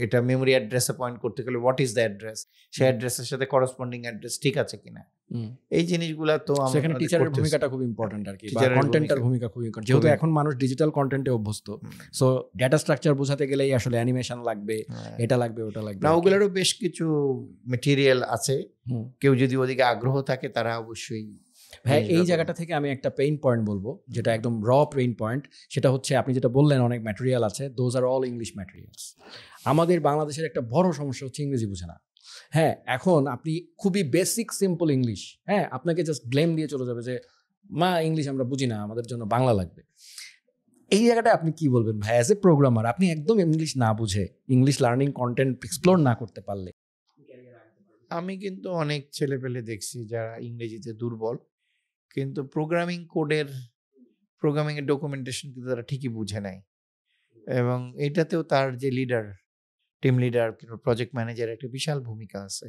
এটা মেমোরি অ্যাড্রেসে পয়েন্ট করতে গেলে হোয়াট ইজ দ্য অ্যাড্রেস, সেই অ্যাড্রেসের সাথে করসপন্ডিং অ্যাড্রেস ঠিক আছে কিনা। এই জিনিসগুলো তো সেখানে টিচারের ভূমিকাটা খুব ইম্পর্টেন্ট আর কি, বা কন্টেন্টের ভূমিকা খুব ইম্পর্টেন্ট, যেহেতু এখন মানুষ ডিজিটাল কন্টেন্টে অভ্যস্ত। সো ডেটা স্ট্রাকচার বোঝাতে গেলেই আসলে অ্যানিমেশন লাগবে, এটা লাগবে, ওটা লাগবে। না, ওগুলোরও বেশ কিছু মেটেরিয়াল আছে, কেউ যদি ওদিকে আগ্রহ থাকে তারা অবশ্যই। হ্যাঁ, এই জায়গাটা থেকে আমি একটা পেইন পয়েন্ট বলবো, যেটা একদম র পেইন পয়েন্ট। সেটা হচ্ছে আপনি যেটা বললেন অনেক ম্যাটেরিয়াল আছে, those are all English materials. আমাদের বাংলাদেশের একটা বড় সমস্যা হচ্ছে ইংরেজি বোঝে না। হ্যাঁ, এখন আপনি খুবই বেসিক সিম্পল ইংলিশ, হ্যাঁ, আপনাকে জাস্ট ব্লেম দিয়ে চলে যাবে যে মা ইংলিশ আমরা বুঝি না, আমাদের জন্য বাংলা লাগবে। এই জায়গাটা আপনি কি বলবেন ভাই, অ্যাজ এ প্রোগ্রামার আপনি একদম ইংলিশ না বুঝে, ইংলিশ লার্নিং কন্টেন্ট এক্সপ্লোর না করতে পারলে? আমি কিন্তু অনেক ছেলে পেলে দেখছি যারা ইংরেজিতে দুর্বল, কিন্তু প্রোগ্রামিংয়ের ডকুমেন্টেশন কিন্তু তারা ঠিকই বুঝে নেয়, এবং এটাতেও তার যে লিডার, টিম লিডার কিংবা প্রজেক্ট ম্যানেজার একটা বিশাল ভূমিকা আছে।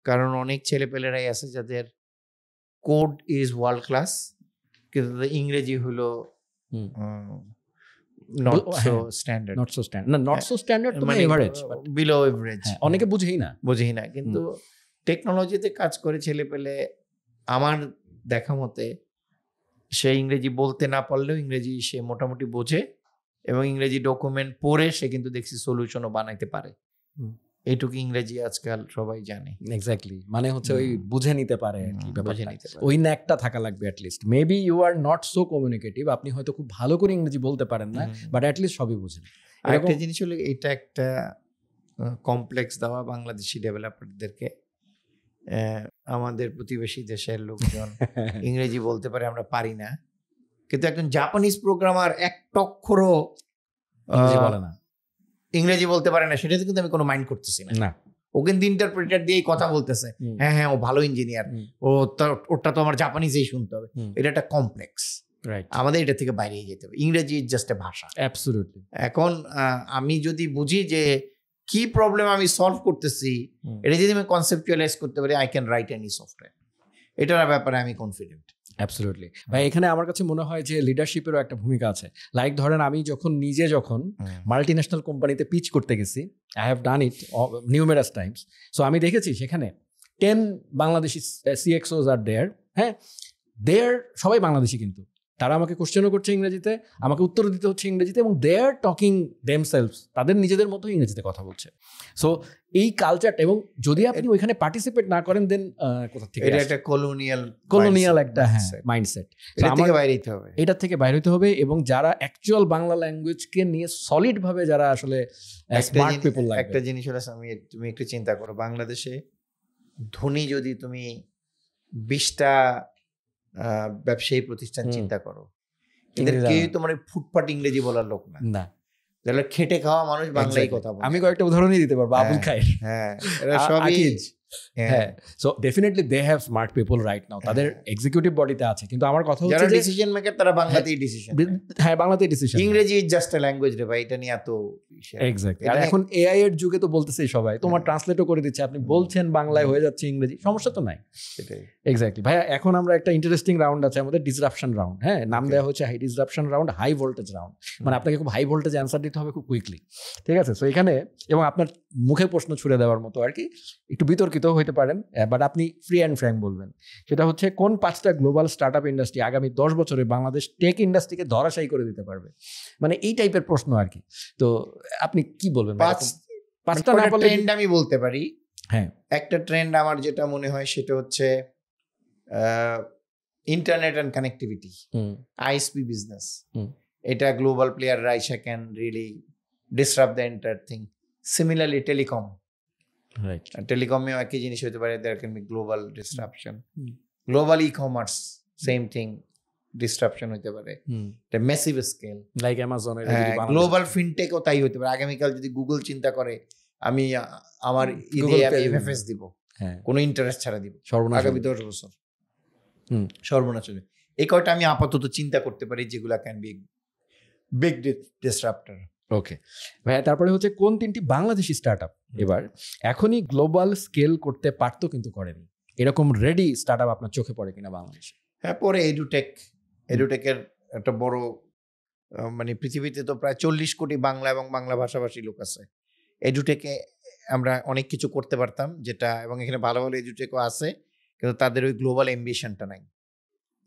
কারণ অনেক ছেলেপেলেরাই আছে যাদের কোড ইজ ওয়ার্ল্ড ক্লাস, কিন্তু তাদের ইংরেজি হলো নট সো স্ট্যান্ডার্ড, মানে এভারেজ, বিলো এভারেজ, অনেকে বুঝেই না। কিন্তু টেকনোলজিতে কাজ করে ছেলেপেলে আমার দেখা মতে সে ইংরেজি বলতে না পারলেও ইংরেজি সে মোটামুটি বোঝে, এবং ইংরেজি ডকুমেন্ট পড়ে সে কিন্তু দেখছি সলিউশনও বানাইতে পারে। এইটুকু ইংরেজি আজকাল সবাই জানে। এক্স্যাক্টলি, মানে হচ্ছে ওই বুঝে নিতে পারে আর কি, ওই ন্যাকটা থাকা লাগবে at least. Maybe you are not so communicative, আপনি হয়তো খুব ভালো করে ইংরেজি বলতে পারেন না, বাট অ্যাটলিস্ট সবই বুঝেন। আরেকটা জিনিস হলো, এটা একটা কমপ্লেক্স দেওয়া বাংলাদেশি ডেভেলপারদেরকে। আমাদের প্রতিবেশী দেশের লোকজন ইংরেজি বলতে পারে, আমরা পারি না, কিন্তু একজন জাপানিজ প্রোগ্রামার এক অক্ষরও ইংরেজি বলতে পারে না, সেটাতে কিন্তু আমি কোনো মাইন্ড করতেছি না। ও কিন্তু ইন্টারপ্রেটার দিয়েই কথা বলতেছে, হ্যাঁ ও ভালো ইঞ্জিনিয়ার, ওটা তো আমার জাপানিজেই শুনতে হবে। এটা একটা কমপ্লেক্স, আমাদের এটা থেকে বাইরে যেতে হবে। ইংরেজি ইজ জাস্ট এ ভাষা। অ্যাবসলিউটলি। এখন আমি যদি বুঝি যে কি প্রবলেম আমি সলভ করতেছি, এটা যদি আমি কনসেপচুয়ালাইজ করতে পারি, I can write any software, এটার ব্যাপারে আমি কনফিডেন্ট। অ্যাবসলিউটলি ভাই, এখানে আমার কাছে মনে হয় যে লিডারশিপেরও একটা ভূমিকা আছে। লাইক ধরেন আমি যখন মাল্টি ন্যাশনাল কোম্পানিতে পিচ করতে গেছি, I have done it numerous Times. So আমি দেখেছি সেখানে 10 বাংলাদেশি CXOs আর দেয়ার, হ্যাঁ, দেয়ার সবাই বাংলাদেশি, কিন্তু তারা আমাকে কোশ্চেনও করছে ইংরেজিতে, আমাকে উত্তর দিতে হচ্ছে ইংরেজিতে, এবং দে আর টকিং দেমসেলভস, তাদের নিজেদের মতো ইংরেজিতে কথা বলছে। সো এই কালচারটা, এবং যদি আপনি ওইখানে পার্টিসিপেট না করেন, দেন কোথা থেকে এটা একটা কলোনিয়াল একটা মাইন্ডসেট, এটার থেকে বাইরে হতে হবে। এবং যারা অ্যাকচুয়াল বাংলা ল্যাঙ্গুয়েজকে নিয়ে সলিড ভাবে যারা আসলে স্মার্ট পিপল লাগবে। একটা জিনিস হলো, তুমি একটু চিন্তা করো, বাংলাদেশে ধনী যদি তুমি 20টা ব্যবসায়ী প্রতিষ্ঠান চিন্তা করো, এদের কেউ তোমার ফুটপাট ইংরেজি বলার লোক না, যারা খেটে খাওয়া মানুষ বাংলায় কথা বলে। আমি কয়েকটা উদাহরণই দিতে পারবো, আবুল খায়ের, হ্যাঁ, এরা সবই, হ্যাঁ। So definitely they have smart people right now, তাদের এক্সিকিউটিভ বডিতে আছে। কিন্তু আমার কথা হচ্ছে যারা ডিসিশন মেকার তারা বাংলাতেই ডিসিশন, হ্যাঁ, বাংলাতেই ডিসিশন। ইংরেজি ইজ জাস্ট আ ল্যাঙ্গুয়েজ রে ভাই, এটা নিয়ে এত বিষয়। এক্স্যাক্টলি। আর এখন এআই এর যুগে তো বলতেছে সবাই, তোমার ট্রান্সলেটও করে দিচ্ছে, আপনি বলছেন বাংলায় হয়ে যাচ্ছে ইংরেজি, সমস্যা তো নাই। সেটাই এক্স্যাক্টলি ভাইয়া। এখন আমরা একটা ইন্টারেস্টিং রাউন্ড আছে আমাদের, ডিসরাপশন রাউন্ড। হ্যাঁ, নাম দেওয়া হচ্ছে disruption round, high voltage round. মানে আপনাকে খুব হাই ভোল্টেজ অ্যান্সার দিতে হবে খুব কুইকলি, ঠিক আছে? সো এখানে, এবং আপনার মুখে প্রশ্ন ছুড়ে দেওয়ার মতো আর কি, একটু বিতর্কিত হইতে পারেন, বাট আপনি ফ্রি অ্যান্ড ফ্র্যাঙ্ক বলবেন। সেটা হচ্ছে, কোন 5টা গ্লোবাল স্টার্ট আপ ইন্ডাস্ট্রি আগামী 10 বছরে বাংলাদেশ টেক ইন্ডাস্ট্রিকে ধরাশায়ী করে দিতে পারবে? মানে এই টাইপের প্রশ্ন আর কি। তো আপনি কি বলবেন? 5টা না বললে ট্রেন্ড আমি বলতে পারি। হ্যাঁ, একটা ট্রেন্ড আমার যেটা মনে হয় সেটা হচ্ছে internet and connectivity, ISP business. এটা গ্লোবাল প্লেয়াররা এসে can really disrupt the entire thing. Similarly telecom, right, টেলিকমেও একই জিনিস হতে পারে, there can be global disruption. Global e commerce same thing, disruption হতে পারে, এটা ম্যাসিভ স্কেল, লাইক অ্যামাজনের। গ্লোবাল ফিনটেকও তাই হতে পারে। আগামীকাল যদি গুগল চিন্তা করে আমি আমার এফএফএস দিব, কোনো ইন্টারেস্ট ছাড়া দিব, আগামী 10 বছর সর্বনাশ হবে। এই কয়টা আমি আপাতত চিন্তা করতে পারি যেগুলা ক্যান বি বিগ ডিসরাপ্টর। ওকে ভাইয়া, তারপরে হচ্ছে, কোন 3টি বাংলাদেশি স্টার্ট আপ এবার এখনই গ্লোবাল স্কেল করতে পারতো কিন্তু করেনি, এরকম রেডি স্টার্ট আপ আপনার চোখে পড়ে কিনা বাংলাদেশে? হ্যাঁ, পরে এডুটেকের একটা বড়, মানে পৃথিবীতে তো প্রায় 40 কোটি বাংলা এবং বাংলা ভাষাভাষী লোক আছে। এডুটেকে আমরা অনেক কিছু করতে পারতাম, যেটা, এবং এখানে ভালো ভালো এডুটেকও আছে, কিন্তু তাদের ওই গ্লোবাল অ্যাম্বিশনটা নাই,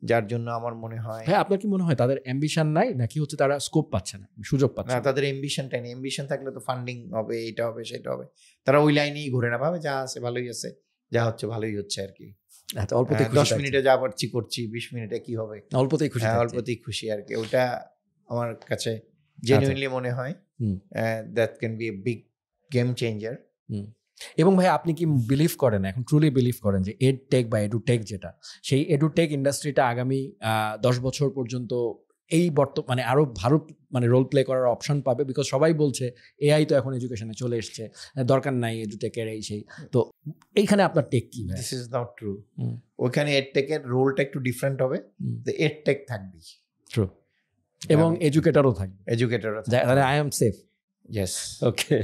যার জন্য আমার মনে হয়। হ্যাঁ, আপনার কি মনে হয় তাদের অ্যাম্বিশন নাই, নাকি হচ্ছে তারা স্কোপ পাচ্ছে না, সুযোগ পাচ্ছে না? না? তাদের অ্যাম্বিশনটাই নেই। অ্যাম্বিশন থাকলে তো ফান্ডিং হবে, এটা হবে, সেটা হবে। তারা ওই লাইনেই ঘুরে না, ভাবে যা আছে ভালোই আছে, যা হচ্ছে ভালোই হচ্ছে আর কি। অল্পতেই 10 মিনিটে যা পারছি করছি, 20 মিনিটে কি হবে, অল্পতেই খুশি, অল্পতেই খুশি আর কি। ওটা আমার কাছে জেনুইনলি মনে হয় that can B a big game changer. এবং ভাই, আপনি কি বিলিভ করেন, এখন ট্রুলি বিলিভ করেন যে এডটেক বা এডুটেক যেটা, সেই এডুটেক ইন্ডাস্ট্রিটা আগামী 10 বছর পর্যন্ত এই মানে আরো ভারত মানে রোল প্লে করার অপশন পাবে? বিকজ সবাই বলছে এআই তো এখন এডুকেশনে চলে এসছে, দরকার নাই এডুটেকের এই সেই। তো এইখানে আপনার টেক কি? This is not true. ওইখানে এডটেকের রোলটা একটু ডিফারেন্ট হবে, এডটেক থাকবে, ট্রু, এবং এডুকেটরও থাকবে, এডুকেটরও। I am safe. Yes. Okay,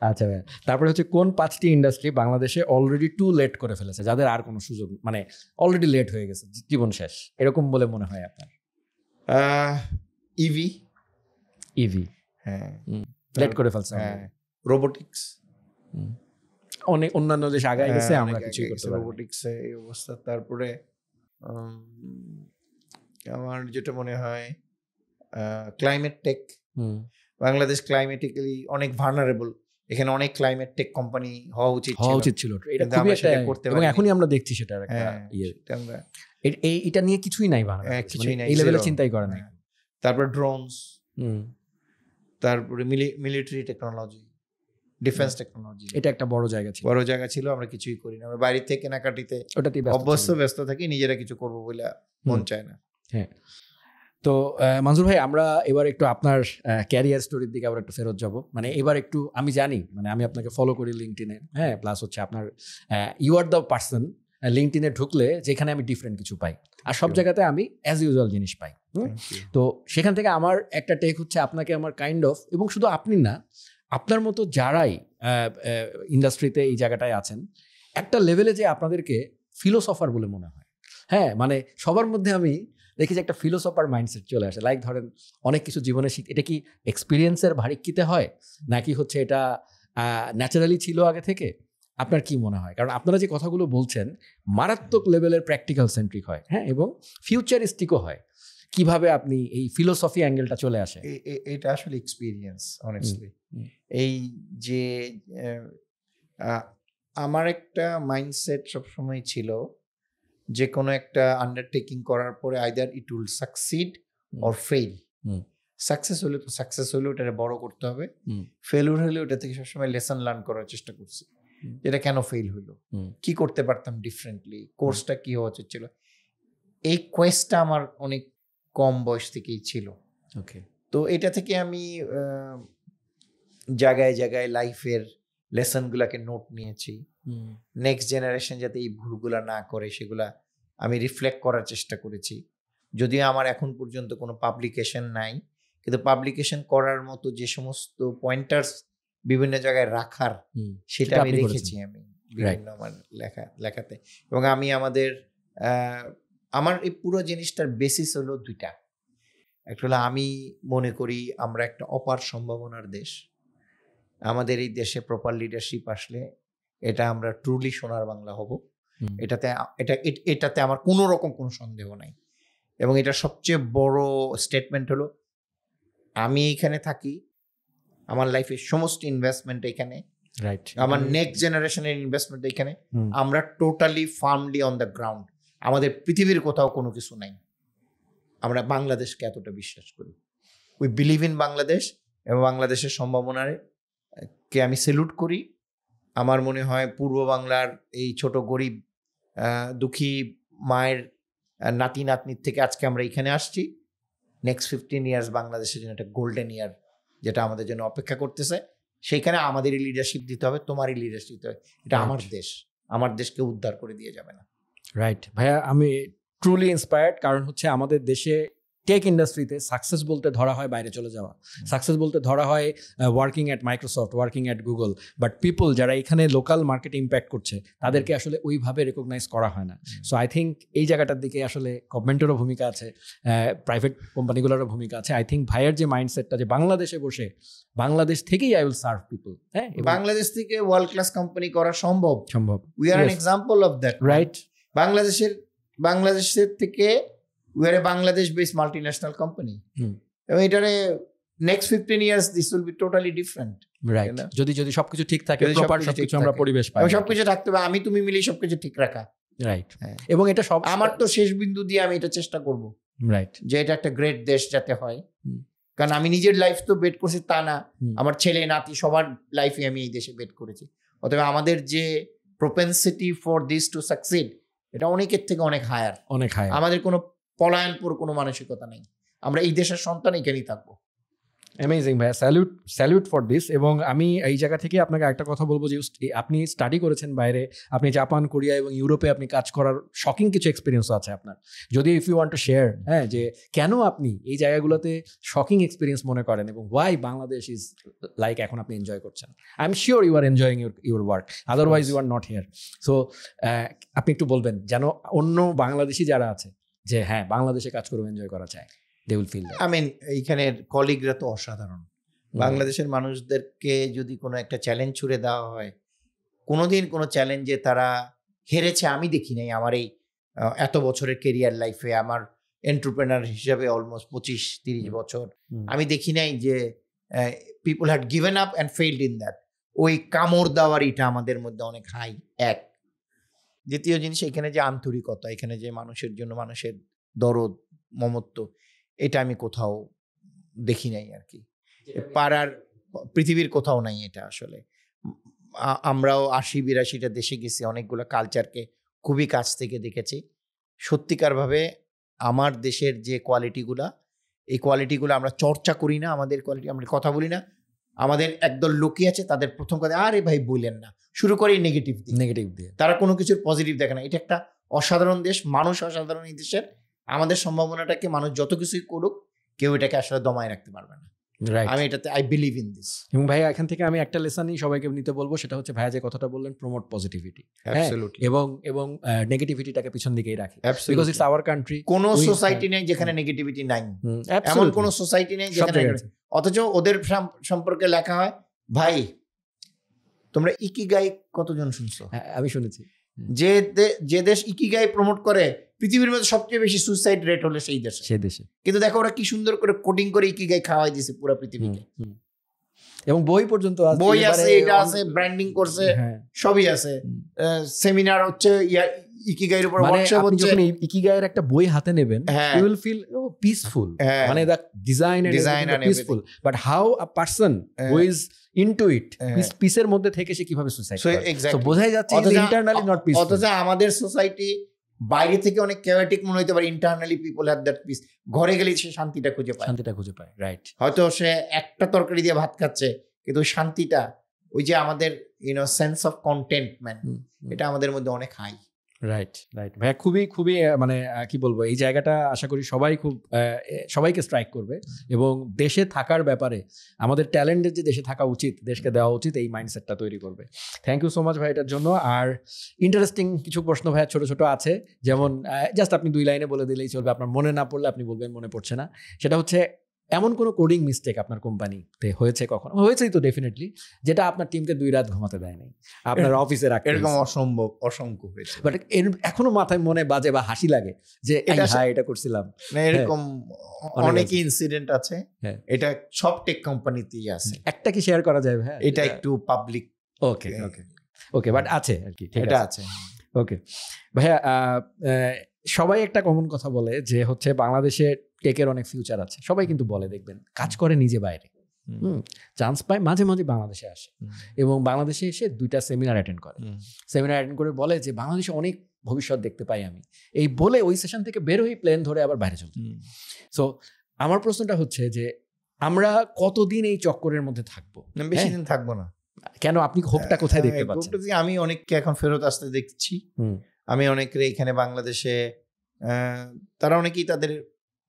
আচ্ছা ভাই। তারপরে হচ্ছে, কোন 5টি ইন্ডাস্ট্রি বাংলাদেশে অলরেডি টু লেট করে ফেলেছে, যাদের আর কোনো সুযোগ, মানে অলরেডি লেট হয়ে গেছে, জীবন শেষ, এরকম বলে মনে হয় আপনার? ইভি, হ্যাঁ, লেট করে ফেলছে। রোবোটিক্স, অনেক অন্যান্য দেশ আগায় গেছে, আমরা কিছুই করতে পারি না। রোবোটিক্সে এই অবস্থা। তারপরে আমার যেটা মনে হয় ক্লাইমেট টেক। বাংলাদেশ ক্লাইমেটিক্যালি অনেক ভালনারেবল, এখানে অনেক ক্লাইমেট টেক কোম্পানি হওয়া উচিত ছিল। এটা খুবই একটা, এবং এখনই আমরা দেখছি সেটা একটা এটা নিয়ে কিছুই নাই বাংলাদেশ, কিছুই নাই, এই লেভেলে চিন্তাই করে নাই। তারপর ড্রোনস, তারপরে মিলিটারি টেকনোলজি, ডিফেন্স টেকনোলজি, এটা একটা বড় জায়গা ছিল, আমরা কিছুই করি না। আমরা বাইরে থেকে কেনাকাটিতে ওটাতেই ব্যস্ত থাকি, নিজেরা কিছু করবো বলে মন চায় না। হ্যাঁ। তো মনজুর ভাই, আমরা এবার একটু আপনার ক্যারিয়ার স্টোরির দিকে আবার একটু ফেরত যাব। মানে এবার একটু, আমি জানি, মানে আমি আপনাকে ফলো করি লিঙ্কডইনে, হ্যাঁ, প্লাস হচ্ছে আপনার ইউ আর দ্য পার্সন, লিঙ্কডইনে ঢুকলে যেখানে আমি ডিফারেন্ট কিছু পাই, আর সব জায়গাতে আমি অ্যাজ ইউজুয়াল জিনিস পাই। তো সেখান থেকে আমার একটা টেক হচ্ছে, আপনাকে আমার কাইন্ড অফ, এবং শুধু আপনি না, আপনার মতো যারাই ইন্ডাস্ট্রিতে এই জায়গাটায় আছেন, একটা লেভেলে যে আপনাদেরকে ফিলোসফার বলে মনে হয়। হ্যাঁ, মানে সবার মধ্যে আমি দেখি যে একটা ফিলোসফার মাইন্ডসেট চলে আসে। লাইক ধরেন, অনেক কিছু জীবনে এটা কি এক্সপিরিয়েন্সের ভারিক্কিতে হয়, নাকি হচ্ছে এটা ন্যাচারালি ছিল আগে থেকে? আপনার কি মনে হয়? কারণ আপনারা যে কথাগুলো বলছেন মারাত্মক লেভেলের প্র্যাকটিক্যাল সেন্ট্রিক হয়, হ্যাঁ, এবং ফিউচারিস্টিকও হয়। কিভাবে আপনি এই ফিলোসফি অ্যাঙ্গেলটা চলে আসে? এটা আসলে এক্সপিরিয়েন্স, অনেস্টলি। এই যে আমার একটা মাইন্ডসেট সবসময় ছিল, যে কোনো একটা আন্ডারটেকিং করার পরে either it will succeed or fail. Success হলে তো সাকসেস হলে ওটাকে বড় করতে হবে, ফেলিউর হলে ওটা থেকে সবসময় লেসন লার্ন করার চেষ্টা করছি। এটা কেন ফেল হলো, কি করতে পারতাম ডিফারেন্টলি, কোর্সটা কি হওয়া উচিত ছিল। এই কোয়েস্টটা আমার অনেক কম বয়স থেকেই ছিল। ওকে, তো এটা থেকে আমি জায়গায় জায়গায় লাইফের লেসনগুলোকে নোট নিয়েছি। নেক্সট জেনারেশন যাতে এই ভুলগুলা না করে সেগুলা আমি রিফ্লেক্ট করার চেষ্টা করেছি। যদিও আমার এখন পর্যন্ত কোনো পাবলিকেশন নাই, কিন্তু পাবলিকেশন করার মতো যে সমস্ত পয়েন্টার্স বিভিন্ন জায়গায় রাখার সেটা আমি রেখেছি আমি বিভিন্ন আমার লেখাতে। এবং আমি আমার এই পুরো জিনিসটার বেসিস হলো দুইটা। একটা হলো আমি মনে করি আমরা একটা অপার সম্ভাবনার দেশ। আমাদের এই দেশে প্রপার লিডারশিপ আসলে এটা আমরা ট্রুলি সোনার বাংলা হব, এটাতে আমার কোনো রকম কোনো সন্দেহ নাই। এবং এটা সবচেয়ে বড় স্টেটমেন্ট হলো আমি এখানে থাকি, আমার লাইফের সমস্ত ইনভেস্টমেন্ট এখানে, রাইট, আমার নেক্সট জেনারেশনের ইনভেস্টমেন্ট এখানে। আমরা totally firmly on the ground, আমাদের পৃথিবীর কোথাও কোনো কিছু নাই। আমরা বাংলাদেশকে এতটা বিশ্বাস করি, উই বিলিভ ইন বাংলাদেশ এবং বাংলাদেশের সম্ভাবনাকে আমি স্যালুট করি। আমার মনে হয় পূর্ব বাংলার এই ছোট গরিব দুঃখী মায়ের নাতি নাতনির থেকে আজকে আমরা এখানে আসছি। নেক্সট 15 ইয়ার্স বাংলাদেশের জন্য একটা গোল্ডেন ইয়ার, যেটা আমাদের জন্য অপেক্ষা করতেছে। সেইখানে আমাদেরই লিডারশিপ দিতে হবে, তোমারই লিডারশিপ দিতে হবে। এটা আমার দেশ, আমার দেশকে উদ্ধার করে দিয়ে যাবে না। রাইট ভাইয়া, আমি ট্রুলি ইন্সপায়ার্ড। কারণ হচ্ছে আমাদের দেশে টেক ইন্ডাস্ট্রিতে সাকসেস বলতে ধরা হয় বাইরে চলে যাওয়া, সাকসেস বলতে ধরা হয় working at Microsoft, working at Google. But people যারা এখানে লোকাল মার্কেটে ইম্প্যাক্ট করছে তাদেরকে আসলে ওইভাবে রেকগনাইজ করা হয় না। সো আই থিঙ্ক এই জায়গাটার দিকে আসলে গভর্নমেন্টেরও ভূমিকা আছে, প্রাইভেট কোম্পানিগুলোরও ভূমিকা আছে। আই থিঙ্ক ভাইয়ের যে মাইন্ডসেটটা যে বাংলাদেশে বসে বাংলাদেশ থেকেই আই উইল সার্ভ পিপল, হ্যাঁ, বাংলাদেশ থেকে ওয়ার্ল্ড ক্লাস কোম্পানি করা সম্ভব। We are an example of that, right? বাংলাদেশের থেকে we are a Bangladesh-based multinational company. এবং এটারে next 15 years this will be totally different. Right. যদি সবকিছু ঠিক থাকে, প্রপার সবকিছু আমরা পরিবেশ পাই, সবকিছু থাকতে হবে, আমি তুমি মিলে সবকিছু ঠিক রাখা। রাইট। এবং এটা সব আমার তো শেষ বিন্দু দিয়ে আমি এটা চেষ্টা করব। রাইট। যে এটা একটা গ্রেট দেশ যাতে হয়। কারণ আমি নিজের লাইফ তো বেট করছি তা না, আমার ছেলে নাতি সবার লাইফে আমি এই দেশে বেট করেছি। অতএব আমাদের যে propensity for this to succeed এটা অনেকের থেকে অনেক হায়ার। আমাদের কোনো পলায়নপুর কোনো মানসিকতা নেই, আমরা এই দেশের সন্তান, এখানেই থাকবো। অ্যামেজিং ভাইয়া, স্যালুট ফর দিস। এবং আমি এই জায়গা থেকে আপনাকে একটা কথা বলবো যে আপনি স্টাডি করেছেন বাইরে, আপনি জাপান, কোরিয়া এবং ইউরোপে আপনি কাজ করার শকিং কিছু এক্সপিরিয়েন্সও আছে আপনার। যদি if you want to share, হ্যাঁ, যে কেন আপনি এই জায়গাগুলোতে শকিং এক্সপিরিয়েন্স মনে করেন এবং ওয়াই বাংলাদেশ ইজ লাইক এখন আপনি এনজয় করছেন। I am sure you are enjoying your work, otherwise you are not here. So আপনি একটু বলবেন যেন অন্য বাংলাদেশি যারা আছে যে হ্যাঁ বাংলাদেশে কাজ করে এনজয় করা চায়, they will feel that. I mean এইখানের কলিগরা তো অসাধারণ। বাংলাদেশের মানুষদেরকে যদি কোনো একটা চ্যালেঞ্জ ছুড়ে দেওয়া হয়, কোনোদিন কোনো চ্যালেঞ্জে তারা হেরেছে আমি দেখি নাই। আমার এই এত বছরের কেরিয়ার লাইফে, আমার এন্টারপ্রেনার হিসাবে অলমোস্ট 25-30 বছর, আমি দেখি নাই যে people had given up and failed in that. ওই কামড় দেওয়ার এটা আমাদের মধ্যে অনেক হাই। এক দ্বিতীয় জিনিস, এখানে যে আন্তরিকতা, এখানে যে মানুষের জন্য মানুষের দরদ, মমত্ব, এটা আমি কোথাও দেখি নাই আর কি। পাড়ার পৃথিবীর কোথাও নাই এটা। আসলে আমরাও 80-82টা দেশে গেছি, অনেকগুলো কালচারকে খুবই কাছ থেকে দেখেছি। সত্যিকারভাবে আমার দেশের যে কোয়ালিটিগুলা, এই কোয়ালিটিগুলো আমরা চর্চা করি না, আমাদের কোয়ালিটি আমরা কথা বলি না। আমাদের একদল লোকই আছে, তাদের প্রথম কথা আরে ভাই বললেন না, শুরু করে নেগেটিভ দিয়ে, তারা কোনো কিছুর পজিটিভ দেখে না। এটা একটা অসাধারণ দেশ, মানুষ অসাধারণ এই দেশের। আমাদের সম্ভাবনাটাকে মানুষ যত কিছুই করুক, কেউ এটাকে আসলে দমায় রাখতে পারবে না। আমি এটাতে আই বিলিভ ইন দিস। এবং ভাইয়া এখান থেকে আমি একটা লেসনই সবাইকে নিতে বলবো, সেটা হচ্ছে ভাইয়া যে কথাটা বললেন, প্রমোট পজিটিভিটি এবং নেগেটিভিটিটাকে পিছন দিকেই রাখি, বিকজ ইটস আওয়ার কান্ট্রি। কোনো সোসাইটি নেই যেখানে নেগেটিভিটি নাই, এমন কোনো সোসাইটি নেই যেখানে। অথচ ওদের সম্পর্কে লেখা হয়, ভাই তোমরা ইকিগাই কতজন শুনছো? আমি শুনেছি। যে দেশ ইকিগাই প্রমোট করে, পৃথিবীর মধ্যে সবচেয়ে বেশি সুইসাইড রেট হলো সেই দেশে। কিন্তু দেখো ওরা কি সুন্দর করে কোডিং করে ইকিগাই খাওয়াই দিয়েছে পুরো পৃথিবীকে। এবং বই পর্যন্ত বই আছে, এটা আছে, ব্র্যান্ডিং করছে, সবই আছে। সেমিনার হচ্ছে ইকিগাইয়ের উপর, ওয়ার্কশপ হচ্ছে। যখন ইকিগাইয়ের একটা বই হাতে নেবেন, ইউ উইল ফিল পিসফুল, মানে the design and peaceful, but how a person who is into it, পিসের মধ্যে থেকে সে কিভাবে সুসাইড করে, তো বোঝাই যাচ্ছে ইন্টারনালি নট পিসফুল। অথচ আমাদের সোসাইটি বাইরে থেকে অনেক ক্যাওটিক মনে হতে পারে, internally people have that piece. ঘরে গেলে সে শান্তিটা খুঁজে পায়। রাইট। হয়তো সে একটা তরকারি দিয়ে ভাত খাচ্ছে, কিন্তু শান্তিটা, ওই যে আমাদের সেন্স অফ কন্টেন্টমেন্ট, এটা আমাদের মধ্যে অনেক হাই। রাইট রাইট ভাইয়া, খুবই খুবই মানে কি বলবো, এই জায়গাটা আশা করি সবাই খুব সবাইকে স্ট্রাইক করবে, এবং দেশে থাকার ব্যাপারে আমাদের ট্যালেন্টের যে দেশে থাকা উচিত, দেশকে দেওয়া উচিত, এই মাইন্ডসেটটা তৈরি করবে। থ্যাংক ইউ সো মাচ ভাই এটার জন্য। আর ইন্টারেস্টিং কিছু প্রশ্ন ভাইয়া ছোট ছোট আছে, যেমন জাস্ট আপনি 2 লাইনে বলে দিলেই চলবে, আপনার মনে না পড়লে আপনি বলবেন মনে পড়ছে না। সেটা হচ্ছে, এমন কোনো কোডিং মিস্টেক আপনার কোম্পানিতে হয়েছে কখনো? হয়েছেই তো ডেফিনেটলি, যেটা আপনার টিমকে 2 রাত ঘুমাতে দেয় নাই, আপনার অফিসে রাখতে, এরকম অসংখ্য হয়েছে, বাট এখনো মাথায় মনে বাজে বা হাসি লাগে যে এটা করছিলাম। এরকম অনেক ইনসিডেন্ট আছে, এটা সব টেক কোম্পানিতেই আছে। একটা কি শেয়ার করা যায় ভাই? এটা একটু public. Okay okay okay, but আছে আর কি, এটা আছে। ওকে ভাইয়া, সবাই একটা কমন কথা বলে যে হচ্ছে বাংলাদেশে টেকের অনেক ফিউচার আছে, সবাই কিন্তু বলে, দেখবেন কাজ করে নিজে বাইরে, চান্স পায় মাঝে মাঝে বাংলাদেশে আসে, এবং বাংলাদেশে এসে 2টা সেমিনার অ্যাটেন্ড করে বলে যে বাংলাদেশে অনেক ভবিষ্যৎ দেখতে পাই আমি, এই বলে ওই সেশন থেকে বের হয়ে প্লেন ধরে আবার বাইরে চলতে। সো আমার প্রশ্নটা হচ্ছে যে আমরা কতদিন এই চক্করের মধ্যে থাকবো? বেশি দিন থাকবো না। কেন, আপনি হোপটা কোথায় দেখতে পাচ্ছেন? আমি অনেককে এখন ফেরত আসতে দেখছি, আমি অনেকের এখানে বাংলাদেশে তারা অনেকেই তাদের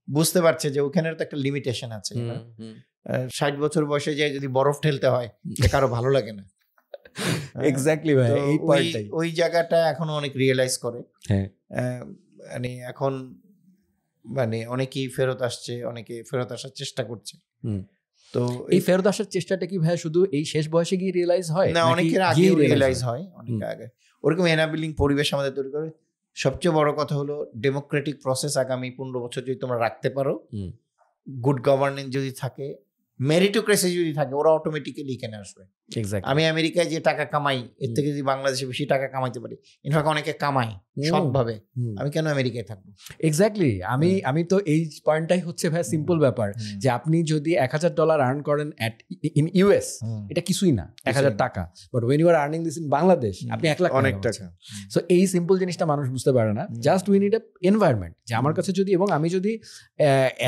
বুঝতে পারছে যে ওখানের তো একটা লিমিটেশন আছে। 60 বছর বয়সে যায় যদি বরফ ঠেলতে হয়, কারো ভালো লাগে না। এক্স্যাক্টলি ভাই, এই পয়েন্টটাই, ওই জায়গাটা এখন অনেক রিয়েলাইজ করে। মানে এখন মানে অনেকেই ফেরত আসছে, অনেকে ফেরত আসার চেষ্টা করছে। তো এই ফেরত আসার চেষ্টাটা কি ভাই শুধু এই শেষ বয়সে গিয়ে রিয়েলাইজ হয় না? অনেকের আগে রিয়েলাইজ হয়, অনেক আগে। ওরকম এনাবেলিং পরিবেশ আমাদের তৈরি করে। সবচেয়ে বড় কথা হলো ডেমোক্রেটিক প্রসেস আগামী 15 বছর যদি তোমরা রাখতে পারো, গুড গভর্নেন্স যদি থাকে, মেরিটোক্রেসি যদি থাকে, ওরা অটোমেটিক্যালি এখানে আসবে। আমি আমেরিকায় যে টাকা কামাই, এর থেকে যদি বাংলাদেশে বেশি টাকা কামাইতে পারি, ইনফ্যাক্ট অনেকে কামায় সৎভাবে, আমি কেন আমেরিকায় থাকবো? এক্স্যাক্টলি, আমি তো এই পয়েন্টটাই হচ্ছে ভাই সিম্পল ব্যাপার, যে আপনি যদি $1000 আর্ন করেন ইন ইউএস, এটা কিছুই না, 1000 টাকা, but when you are earning this in Bangladesh, আপনি 1 লাখ অনেক টাকা। সো এই সিম্পল জিনিসটা মানুষ বুঝতে পারে না। Just we need a environment, যে আমার কাছে যদি, এবং আমি যদি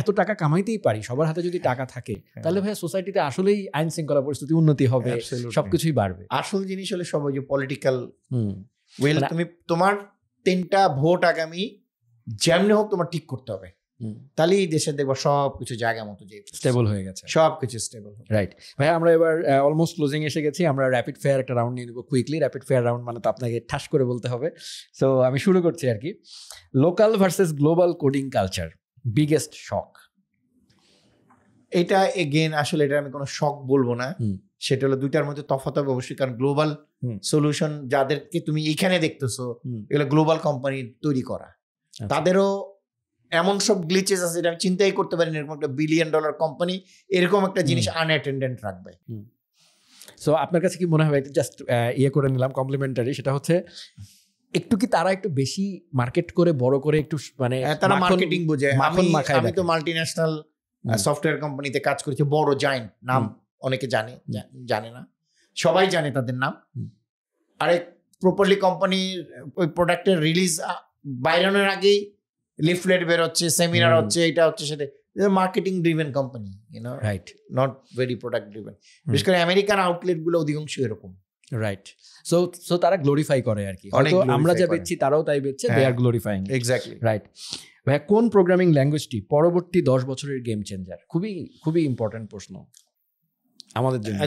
এত টাকা কামাইতেই পারি, সবার হাতে যদি টাকা থাকে, তাহলে ভাই সোসাইটিতে আসলেই আইন শৃঙ্খলা পরিস্থিতি উন্নতি হবে, সবকিছুই বাড়বে। আসল জিনিস হলে সবাই যে পলিটিক্যাল ওয়েল, তুমি তোমার 3টা ভোট আগামী যেমনি হোক তোমার ঠিক করতে হবে, তাহলে এই দেশে দেখবো সবকিছু জায়গা মতো যে স্টেবল হয়ে গেছে, সবকিছু স্টেবল। রাইট ভাই, আমরা এবার অলমোস্ট ক্লোজিং এসে গেছি। আমরা র্যাপিড ফায়ার একটা রাউন্ড নিয়ে নেবো কুইকলি। র্যাপিড ফায়ার রাউন্ড মানে তো আপনাকে ঠাস করে বলতে হবে। সো আমি শুরু করছি আর কি। Local versus global coding culture, biggest shock? এটা এগেন আসলে এটা আমি কোনো শক বলবো না, সেটা হলো 2টার মধ্যে তফাৎ হবে অবশ্যই। কারণ গ্লোবাল সলিউশন যাদেরকে তুমি এখানে দেখতেছো, এগুলো গ্লোবাল কোম্পানি তৈরি করা, তাদেরও এমন সব গ্লিচেস আছে যেটা আমি চিন্তাই করতে পারি না এরকম একটা $1 বিলিয়ন কোম্পানি এরকম একটা জিনিস আনঅ্যাটেন্ডেন্ট রাখবে। সো আপনার কাছে কি মনে হয়, জাস্ট করে নিলাম কমপ্লিমেন্টারি, সেটা হচ্ছে একটু কি তারা একটু বেশি মার্কেট করে বড় করে একটু মানে তারা মার্কেটিং বোঝে। আমি তো মাল্টিন্যাশনাল সফটওয়্যার কোম্পানিতে কাজ করেছি, বড় জায়ান্ট নাম অনেকে জানে না, সবাই জানে তাদের নাম। আরে প্রপারলি কোম্পানির ওই প্রোডাক্টের রিলিজ বাইরানোর আগেই লিফলেট বের হচ্ছে, সেমিনার হচ্ছে, এটা হচ্ছে, সেটা marketing driven company, right, not very product driven. বিশেষ করে আমেরিকান আউটলেট গুলো অধিকাংশ এরকম, রাইট। সো তারা গ্লোরিফাই করে আর কি, হয়তো আমরা যা বেচছি তারাও তাই বেচছে, দে আর গ্লোরিফাইং। Exactly, right. ভাই, কোন প্রোগ্রামিং ল্যাঙ্গুয়েজটি পরবর্তী 10 বছরের গেম চেঞ্জার? খুবই খুবই ইম্পর্টেন্ট প্রশ্ন আমাদের জন্য।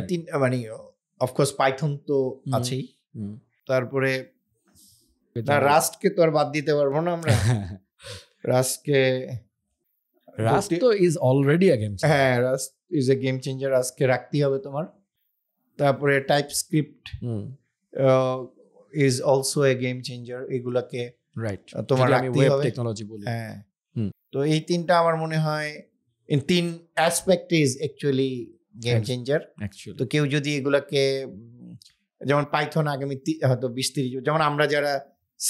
মানে অফকোর্স পাইথন তো আছেই, তারপরে রাস্টকে তো আর বাদ দিতে পারবো না আমরা। রাস্ট তো is already a game changer. হ্যাঁ, Rust is a game changer, রাস্টকে রাখতেই হবে তোমার। তারপরে TypeScript is also a game changer, এগুলাকে রাইট তোমার রাখতেই হবে। টেকনোলজি বলি, হ্যাঁ। তো এই 3টা আমার মনে হয় in 3 aspect is actually game changer. তো কেউ যদি এগুলাকে, যেমন পাইথন আগামী হয়তো 20-30, যেমন আমরা যারা C++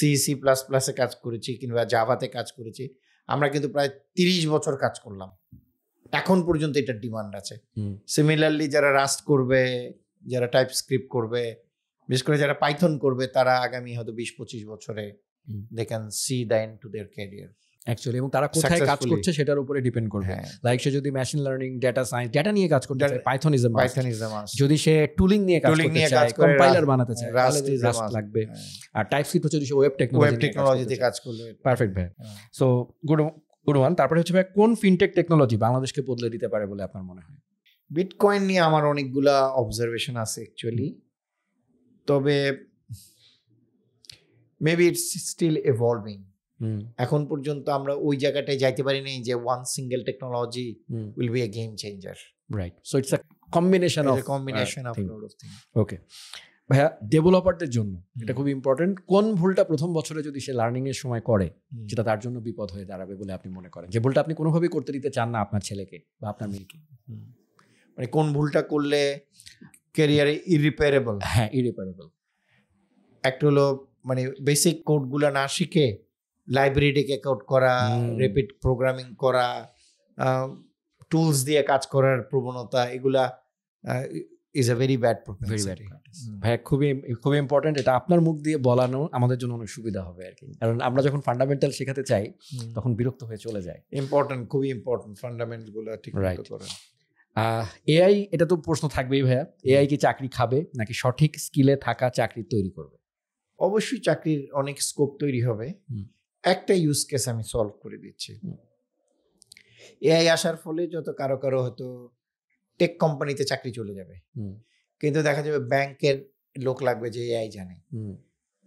কাজ করেছি কিংবা জাভাতে কাজ করেছি, আমরা কিন্তু প্রায় 30 বছর কাজ করলাম, এখন পর্যন্ত এটার ডিমান্ড আছে। সিমিলারলি যারা রাস্ট করবে, যারা টাইপস্ক্রিপ্ট করবে, বিশেষ করে যারা পাইথন করবে, তারা আগামী হয়তো 20-25 বছরে they can see the end to their career. Actually, এবং তারা কোথায় কাজ Successfully. করছে সেটার উপরে ডিপেন্ড করবে। হ্যাঁ লাইক সে যদি machine learning, data science, data নিয়ে কাজ করতে চায়, Python is a must. Python is the must. যদি সে টুলিং নিয়ে কাজ Tooling করতে নিয়ে চায়, কাজ করে, কম্পাইলার বানাতে চায়, Rust তাহলে is a রাস্ট must. লাগবে। হ্যাঁ। আর টাইপস্ক্রিপ্ট হচ্ছে যদি ওয়েব ওয়েব টেকনোলজি টেকনোলজিতে কাজ করলে পারফেক্ট ভাই। হ্যাঁ। So good one. তারপরে হচ্ছে ভাই, কোন ফিনটেক টেকনোলজি বাংলাদেশকে বদলে দিতে পারে বলে আপনার মনে হয়? বিটকয়েন নিয়ে আমার অনেকগুলা অবজারভেশন আছে অ্যাকচুয়ালি, তবে মেবি ইটস স্টিল এভলভিং। এখন পর্যন্ত আমরা ওই জায়গাটায় যাইতে পারি নাই যে one single technology will be a game changer. Right, so it's a combination of combination of lot of thing. Okay ভাইয়া, ডেভেলপারদের জন্য এটা খুব ইম্পর্টেন্ট। কোন ভুলটা প্রথম বছরে যদি সে লার্নিং এর সময় করে যেটা তার জন্য বিপদ হয়ে দাঁড়াবে বলে আপনি মনে করেন, যে ভুলটা আপনি কোনোভাবেই করতে দিতে চান না আপনার ছেলেকে বা আপনার মেয়েকে? মানে কোন ভুলটা করলে ক্যারিয়ারে ইরিপেয়ারেবল? হ্যাঁ, ইরিপেয়ারেবল। একটা হলো মানে বেসিক কোডগুলো না শিখে লাইব্রেরি ডেকে কোড করা, রেপিড প্রোগ্রামিং করা, টুলস দিয়ে কাজ করার প্রবণতা, এগুলা is a very bad problem. ভাইয়া খুবই ইম্পর্টেন্ট। এটা আপনার মুখ দিয়ে বলানো আমাদের জন্য অনেক সুবিধা হবে আর কি, কারণ আমরা যখন ফান্ডামেন্টাল শেখাতে চাই তখন বিরক্ত হয়ে চলে যায়। ইম্পর্টেন্ট, খুবই ইম্পর্টেন্ট ফান্ডামেন্টাল গুলো ঠিক মতো করা। এআই, এটা তো প্রশ্ন থাকবেই ভাইয়া, এআই কি চাকরি খাবে নাকি সঠিক স্কিলে থাকা চাকরি তৈরি করবে? অবশ্যই চাকরির অনেক স্কোপ তৈরি হবে। একটা ইউজ কেস আমি সলভ করে দিচ্ছি। এআই আসার ফলে যত কারো হয়তো টেক কোম্পানিতে চাকরি চলে যাবে, কিন্তু দেখা যাবে ব্যাংকের লোক লাগবে যে এআই জানে।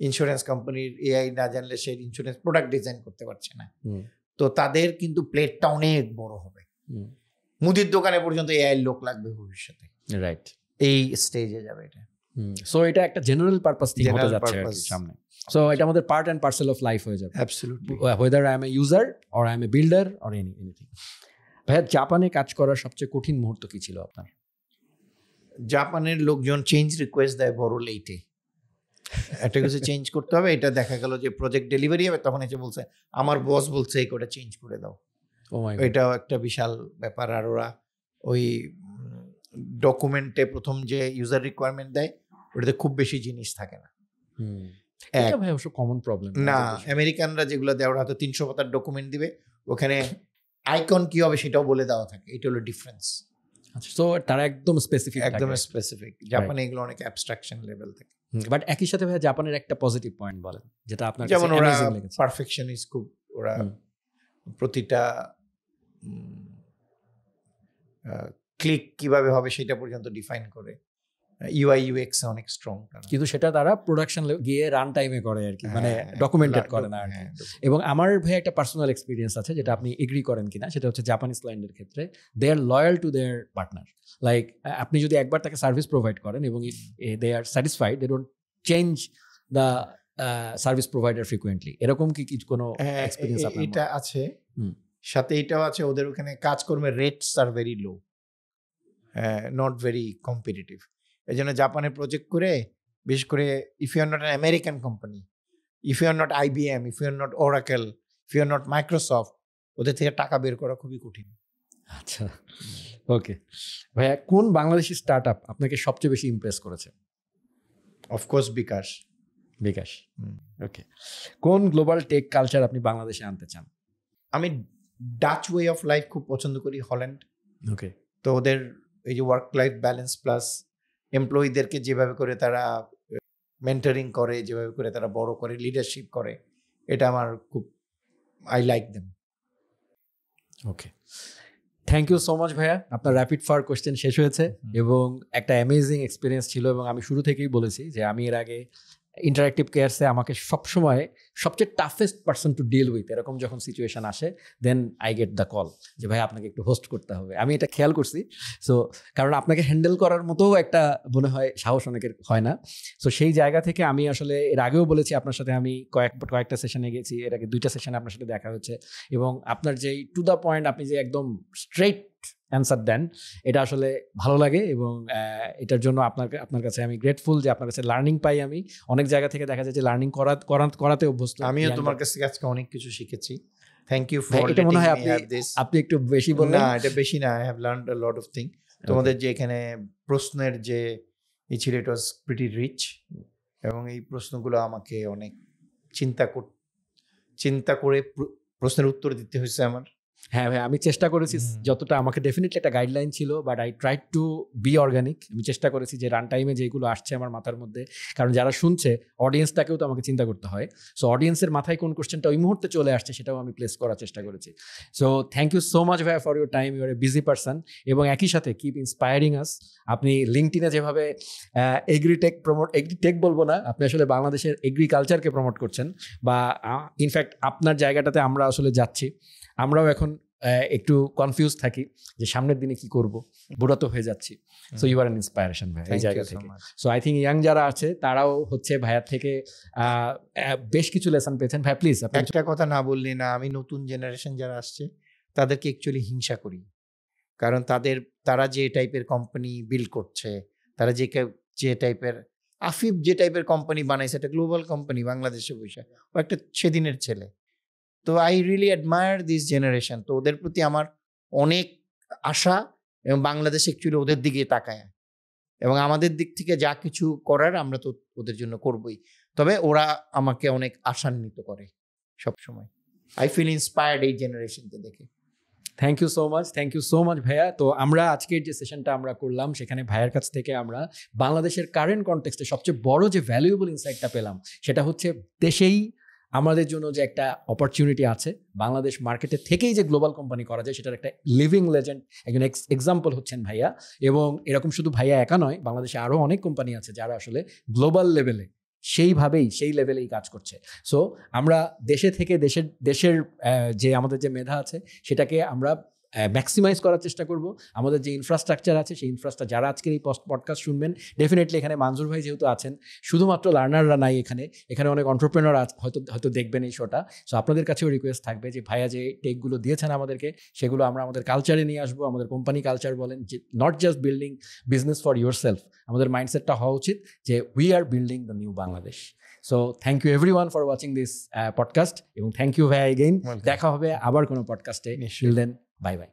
ইন্স্যুরেন্স কোম্পানির এআই না জানলে সে ইন্স্যুরেন্স প্রোডাক্ট ডিজাইন করতে পারছে না, তো তাদের কিন্তু প্লেটটা অনেক বড় হবে। মুদির দোকানে পর্যন্ত এআই লোক লাগবে ভবিষ্যতে। রাইট, এই স্টেজে যাবে এটা। সো এটা একটা জেনারেল পারপাস থিং হতে যাচ্ছে আর কি সামনে। সো এটা আমাদের part and parcel of life হয়ে যাবে। Absolutely, whether I am a user or I am a builder or anything. ভাইয়া, জাপানে কাজ করার সবচেয়ে কঠিন মুহূর্ত কি ছিল আপনার? জাপানের লোকজন চেঞ্জ রিকোয়েস্ট দেয় বড় লেটে। একটা কিছু চেঞ্জ করতে হবে, এটা দেখা গেল যে প্রজেক্ট ডেলিভারি হবে, তখন এসে বলছে আমার বস বলছে এই কোডটা চেঞ্জ করে দাও। এটাও একটা বিশাল ব্যাপার। আর ওরা ওই ডকুমেন্টে প্রথম যে ইউজার রিকোয়ারমেন্ট দেয় ওটাতে খুব বেশি জিনিস থাকে না। এটা ভাই অবশ্য কমন প্রবলেম না, আমেরিকানরা যেগুলো দেয় ওরা হয়তো 300 পাতার ডকুমেন্ট দিবে, ওখানে আইকন কি হবে সেটাও বলে দেওয়া থাকে। এটা হলো ডিফারেন্স। সো তারা একদম স্পেসিফিক, একদম স্পেসিফিক। জাপানে এগুলো অনেক অ্যাবস্ট্রাকশন লেভেল থাকে। বাট একই সাথে ভাই জাপানের একটা পজিটিভ পয়েন্ট বলেন যেটা আপনার কাছে যেমন ওরা অ্যামেজিং লেগেছে। পারফেকশনিস্ট খুব। ওরা প্রতিটা ক্লিক কিভাবে হবে সেটা পর্যন্ত ডিফাইন করে। ইউআই ইউএক্স অনেক স্ট্রং, কিন্তু সেটা তারা প্রোডাকশন গিয়ে রান টাইমে করে আর কি, মানে ডকুমেন্টেড করে না আর কি। এবং আমার ভাই একটা পার্সোনাল এক্সপিরিয়েন্স আছে যেটা আপনি এগ্রি করেন কিনা, সেটা হচ্ছে জাপানিজ ক্লায়েন্টের ক্ষেত্রে they are loyal to their partner. Like আপনি যদি একবার তাকে সার্ভিস প্রোভাইড করেন এবং if they are satisfied, they don't change the service provider frequently. এরকম কি কিছু কোনো এক্সপিরিয়েন্স আপনার? এটা আছে, সাথে এটাও আছে, ওদের ওখানে কাজকর্মের rates are very low, not very competitive. এই জন্য জাপানে প্রজেক্ট করে, বিশেষ করে if you are not an American company, if you are not IBM, if you are not Oracle, if you are not Microsoft, ওদের থেকে টাকা বের করা খুবই কঠিন। আচ্ছা, ওকে ভাইয়া, কোন বাংলাদেশি স্টার্ট আপ আপনাকে সবচেয়ে বেশি ইমপ্রেস করেছে? অফকোর্স বিকাশ। বিকাশ, ওকে। কোন গ্লোবাল টেক কালচার আপনি বাংলাদেশে আনতে চান? আমি ডাচ ওয়ে অফ লাইফ খুব পছন্দ করি, হল্যান্ড। ওকে, তো ওদের এই যে ওয়ার্ক লাইফ ব্যালেন্স প্লাস এমপ্লয়ীদেরকে যেভাবে করে তারা মেন্টরিং করে, যেভাবে করে তারা বড় করে লিডারশিপ করে, এটা আমার খুব, I like them. Okay, thank you so much ভাইয়া। আপনার র্যাপিড ফায়ার কোয়েশ্চেন শেষ হয়েছে এবং একটা অ্যামেজিং এক্সপিরিয়েন্স ছিল। এবং আমি শুরু থেকেই বলেছি যে আমি এর আগে ইন্টারঅ্যাক্টিভ কেয়ারসে আমাকে সবসময় সবচেয়ে toughest person to deal with এরকম যখন সিচুয়েশন আসে, then I get the call যে ভাই আপনাকে একটু হোস্ট করতে হবে। আমি এটা খেয়াল করছি। সো কারণ আপনাকে হ্যান্ডেল করার মতোও একটা মনে হয় সাহস অনেকের হয় না। সো সেই জায়গা থেকে আমি আসলে এর আগেও বলেছি আপনার সাথে আমি কয়েকটা সেশনে গেছি, এর আগে 2টা সেশনে আপনার সাথে দেখা হচ্ছে, এবং আপনার যেই টু দ্য পয়েন্ট আপনি যে একদম স্ট্রেইট অ্যান্সার দেন, এটা আসলে ভালো লাগে। এবং এটার জন্য আপনার কাছে আমি গ্রেটফুল যে আপনার কাছে লার্নিং পাই। আমি অনেক জায়গা থেকে দেখা যায় যে লার্নিং করাতে অভ্যস্ত। আমিও তোমার কাছ থেকে আজকে অনেক কিছু শিখেছি। থ্যাংক ইউ ফর এটা মনে হয় আপনি একটু বেশি বললেন। না, এটা বেশি না, I have learned a lot of thing. তোমাদের যে এখানে প্রশ্নের যে ছিল, ইট ওয়াজ প্রিটি রিচ, এবং এই প্রশ্নগুলো আমাকে অনেক চিন্তা করে প্রশ্নের উত্তর দিতে হয়েছে আমার। হ্যাঁ ভাই, আমি চেষ্টা করেছি যতটা, আমাকে ডেফিনেটলি একটা গাইডলাইন ছিল, but I try to be organic. আমি চেষ্টা করেছি যে রান টাইমে যেগুলো আসছে আমার মাথার মধ্যে, কারণ যারা শুনছে অডিয়েন্সটাকেও তো আমাকে চিন্তা করতে হয়। সো অডিয়েন্সের মাথায় কোন কোশ্চেনটা ওই মুহূর্তে চলে আসছে সেটাও আমি প্লেস করার চেষ্টা করেছি। So thank you so much ভাইয়া for your time, you're a busy person, এবং একই সাথে কিপ ইন্সপায়ারিং আস। আপনি লিঙ্কডইনে যেভাবে এগ্রিটেক বলবো না, আপনি আসলে বাংলাদেশের এগ্রিকালচারকে প্রমোট করছেন, বা ইনফ্যাক্ট আপনার জায়গাটাতে আমরা আসলে যাচ্ছি। আমরাও এখন একটু কনফিউজ থাকি যে সামনের দিনে কি করব, বুড়া তো হয়ে যাচ্ছি। So you are an inspiration ভাই এই জায়গা থেকে। সো আই থিঙ্ক ইয়াং যারা আছে তারাও হচ্ছে ভাইয়ার থেকে বেশ কিছু লেসন পেয়েছেন। ভাই প্লিজ একটা কথা না বললি না, আমি নতুন জেনারেশন যারা আসছে তাদেরকে অ্যাকচুয়ালি হিংসা করি, কারণ তারা যে টাইপের কোম্পানি বিল্ড করছে, তারা যে টাইপের আফিফ যে টাইপের কোম্পানি বানাইছে, একটা গ্লোবাল কোম্পানি বাংলাদেশে বসে, ও একটা সেদিনের ছেলে। তো I really admire this generation. তো ওদের প্রতি আমার অনেক আশা, এবং বাংলাদেশ অ্যাকচুয়ালি ওদের দিকে তাকায়, এবং আমাদের দিক থেকে যা কিছু করার আমরা তো ওদের জন্য করবই। তবে ওরা আমাকে অনেক আশান্বিত করে সবসময়। আই ফিল ইন্সপায়ার্ড এই জেনারেশনকে দেখে। থ্যাংক ইউ সো মাচ ভাইয়া। তো আমরা আজকের যে সেশনটা আমরা করলাম সেখানে ভাইয়ার কাছ থেকে আমরা বাংলাদেশের কারেন্ট কনটেক্সটে সবচেয়ে বড় যে ভ্যালুয়েবল ইনসাইটটা পেলাম সেটা হচ্ছে দেশেই আমাদের জন্য যে একটা অপরচুনিটি আছে, বাংলাদেশ মার্কেটে থেকেই যে গ্লোবাল কোম্পানি করা যায় সেটার একটা লিভিং লেজেন্ড একজন এক্সাম্পল হচ্ছেন ভাইয়া। এবং এরকম শুধু ভাইয়া একা নয়, বাংলাদেশে আরও অনেক কোম্পানি আছে যারা আসলে গ্লোবাল লেভেলে সেই লেভেলেই কাজ করছে। সো আমরা দেশে থেকে দেশের যে আমাদের যে মেধা আছে সেটাকে আমরা ম্যাক্সিমাইজ করার চেষ্টা করব। আমাদের যে ইনফ্রাস্ট্রাকচার আছে সেই ইনফ্রাস্ট্রাকচার, যারা আজকের এই পডকাস্ট শুনবেন ডেফিনেটলি এখানে মানজুর ভাই যেহেতু আছেন, শুধুমাত্র লার্নাররা নাই, এখানে অনেক অন্টারপ্রেনার হয়তো দেখবেন এই শোটা। সো আপনাদের কাছেও রিকোয়েস্ট থাকবে যে ভাইয়া যে টেকগুলো দিয়েছেন আমাদেরকে সেগুলো আমরা আমাদের কালচারে নিয়ে আসবো। আমাদের কোম্পানি কালচার বলেন যে not just building business for yourself, আমাদের মাইন্ডসেটটা হওয়া উচিত যে we are building the new Bangladesh. So thank you everyone for watching this podcast, এবং থ্যাংক ইউ ভাইয়া এগেইন। দেখা হবে আবার কোনো পডকাস্টে। Till then, bye by.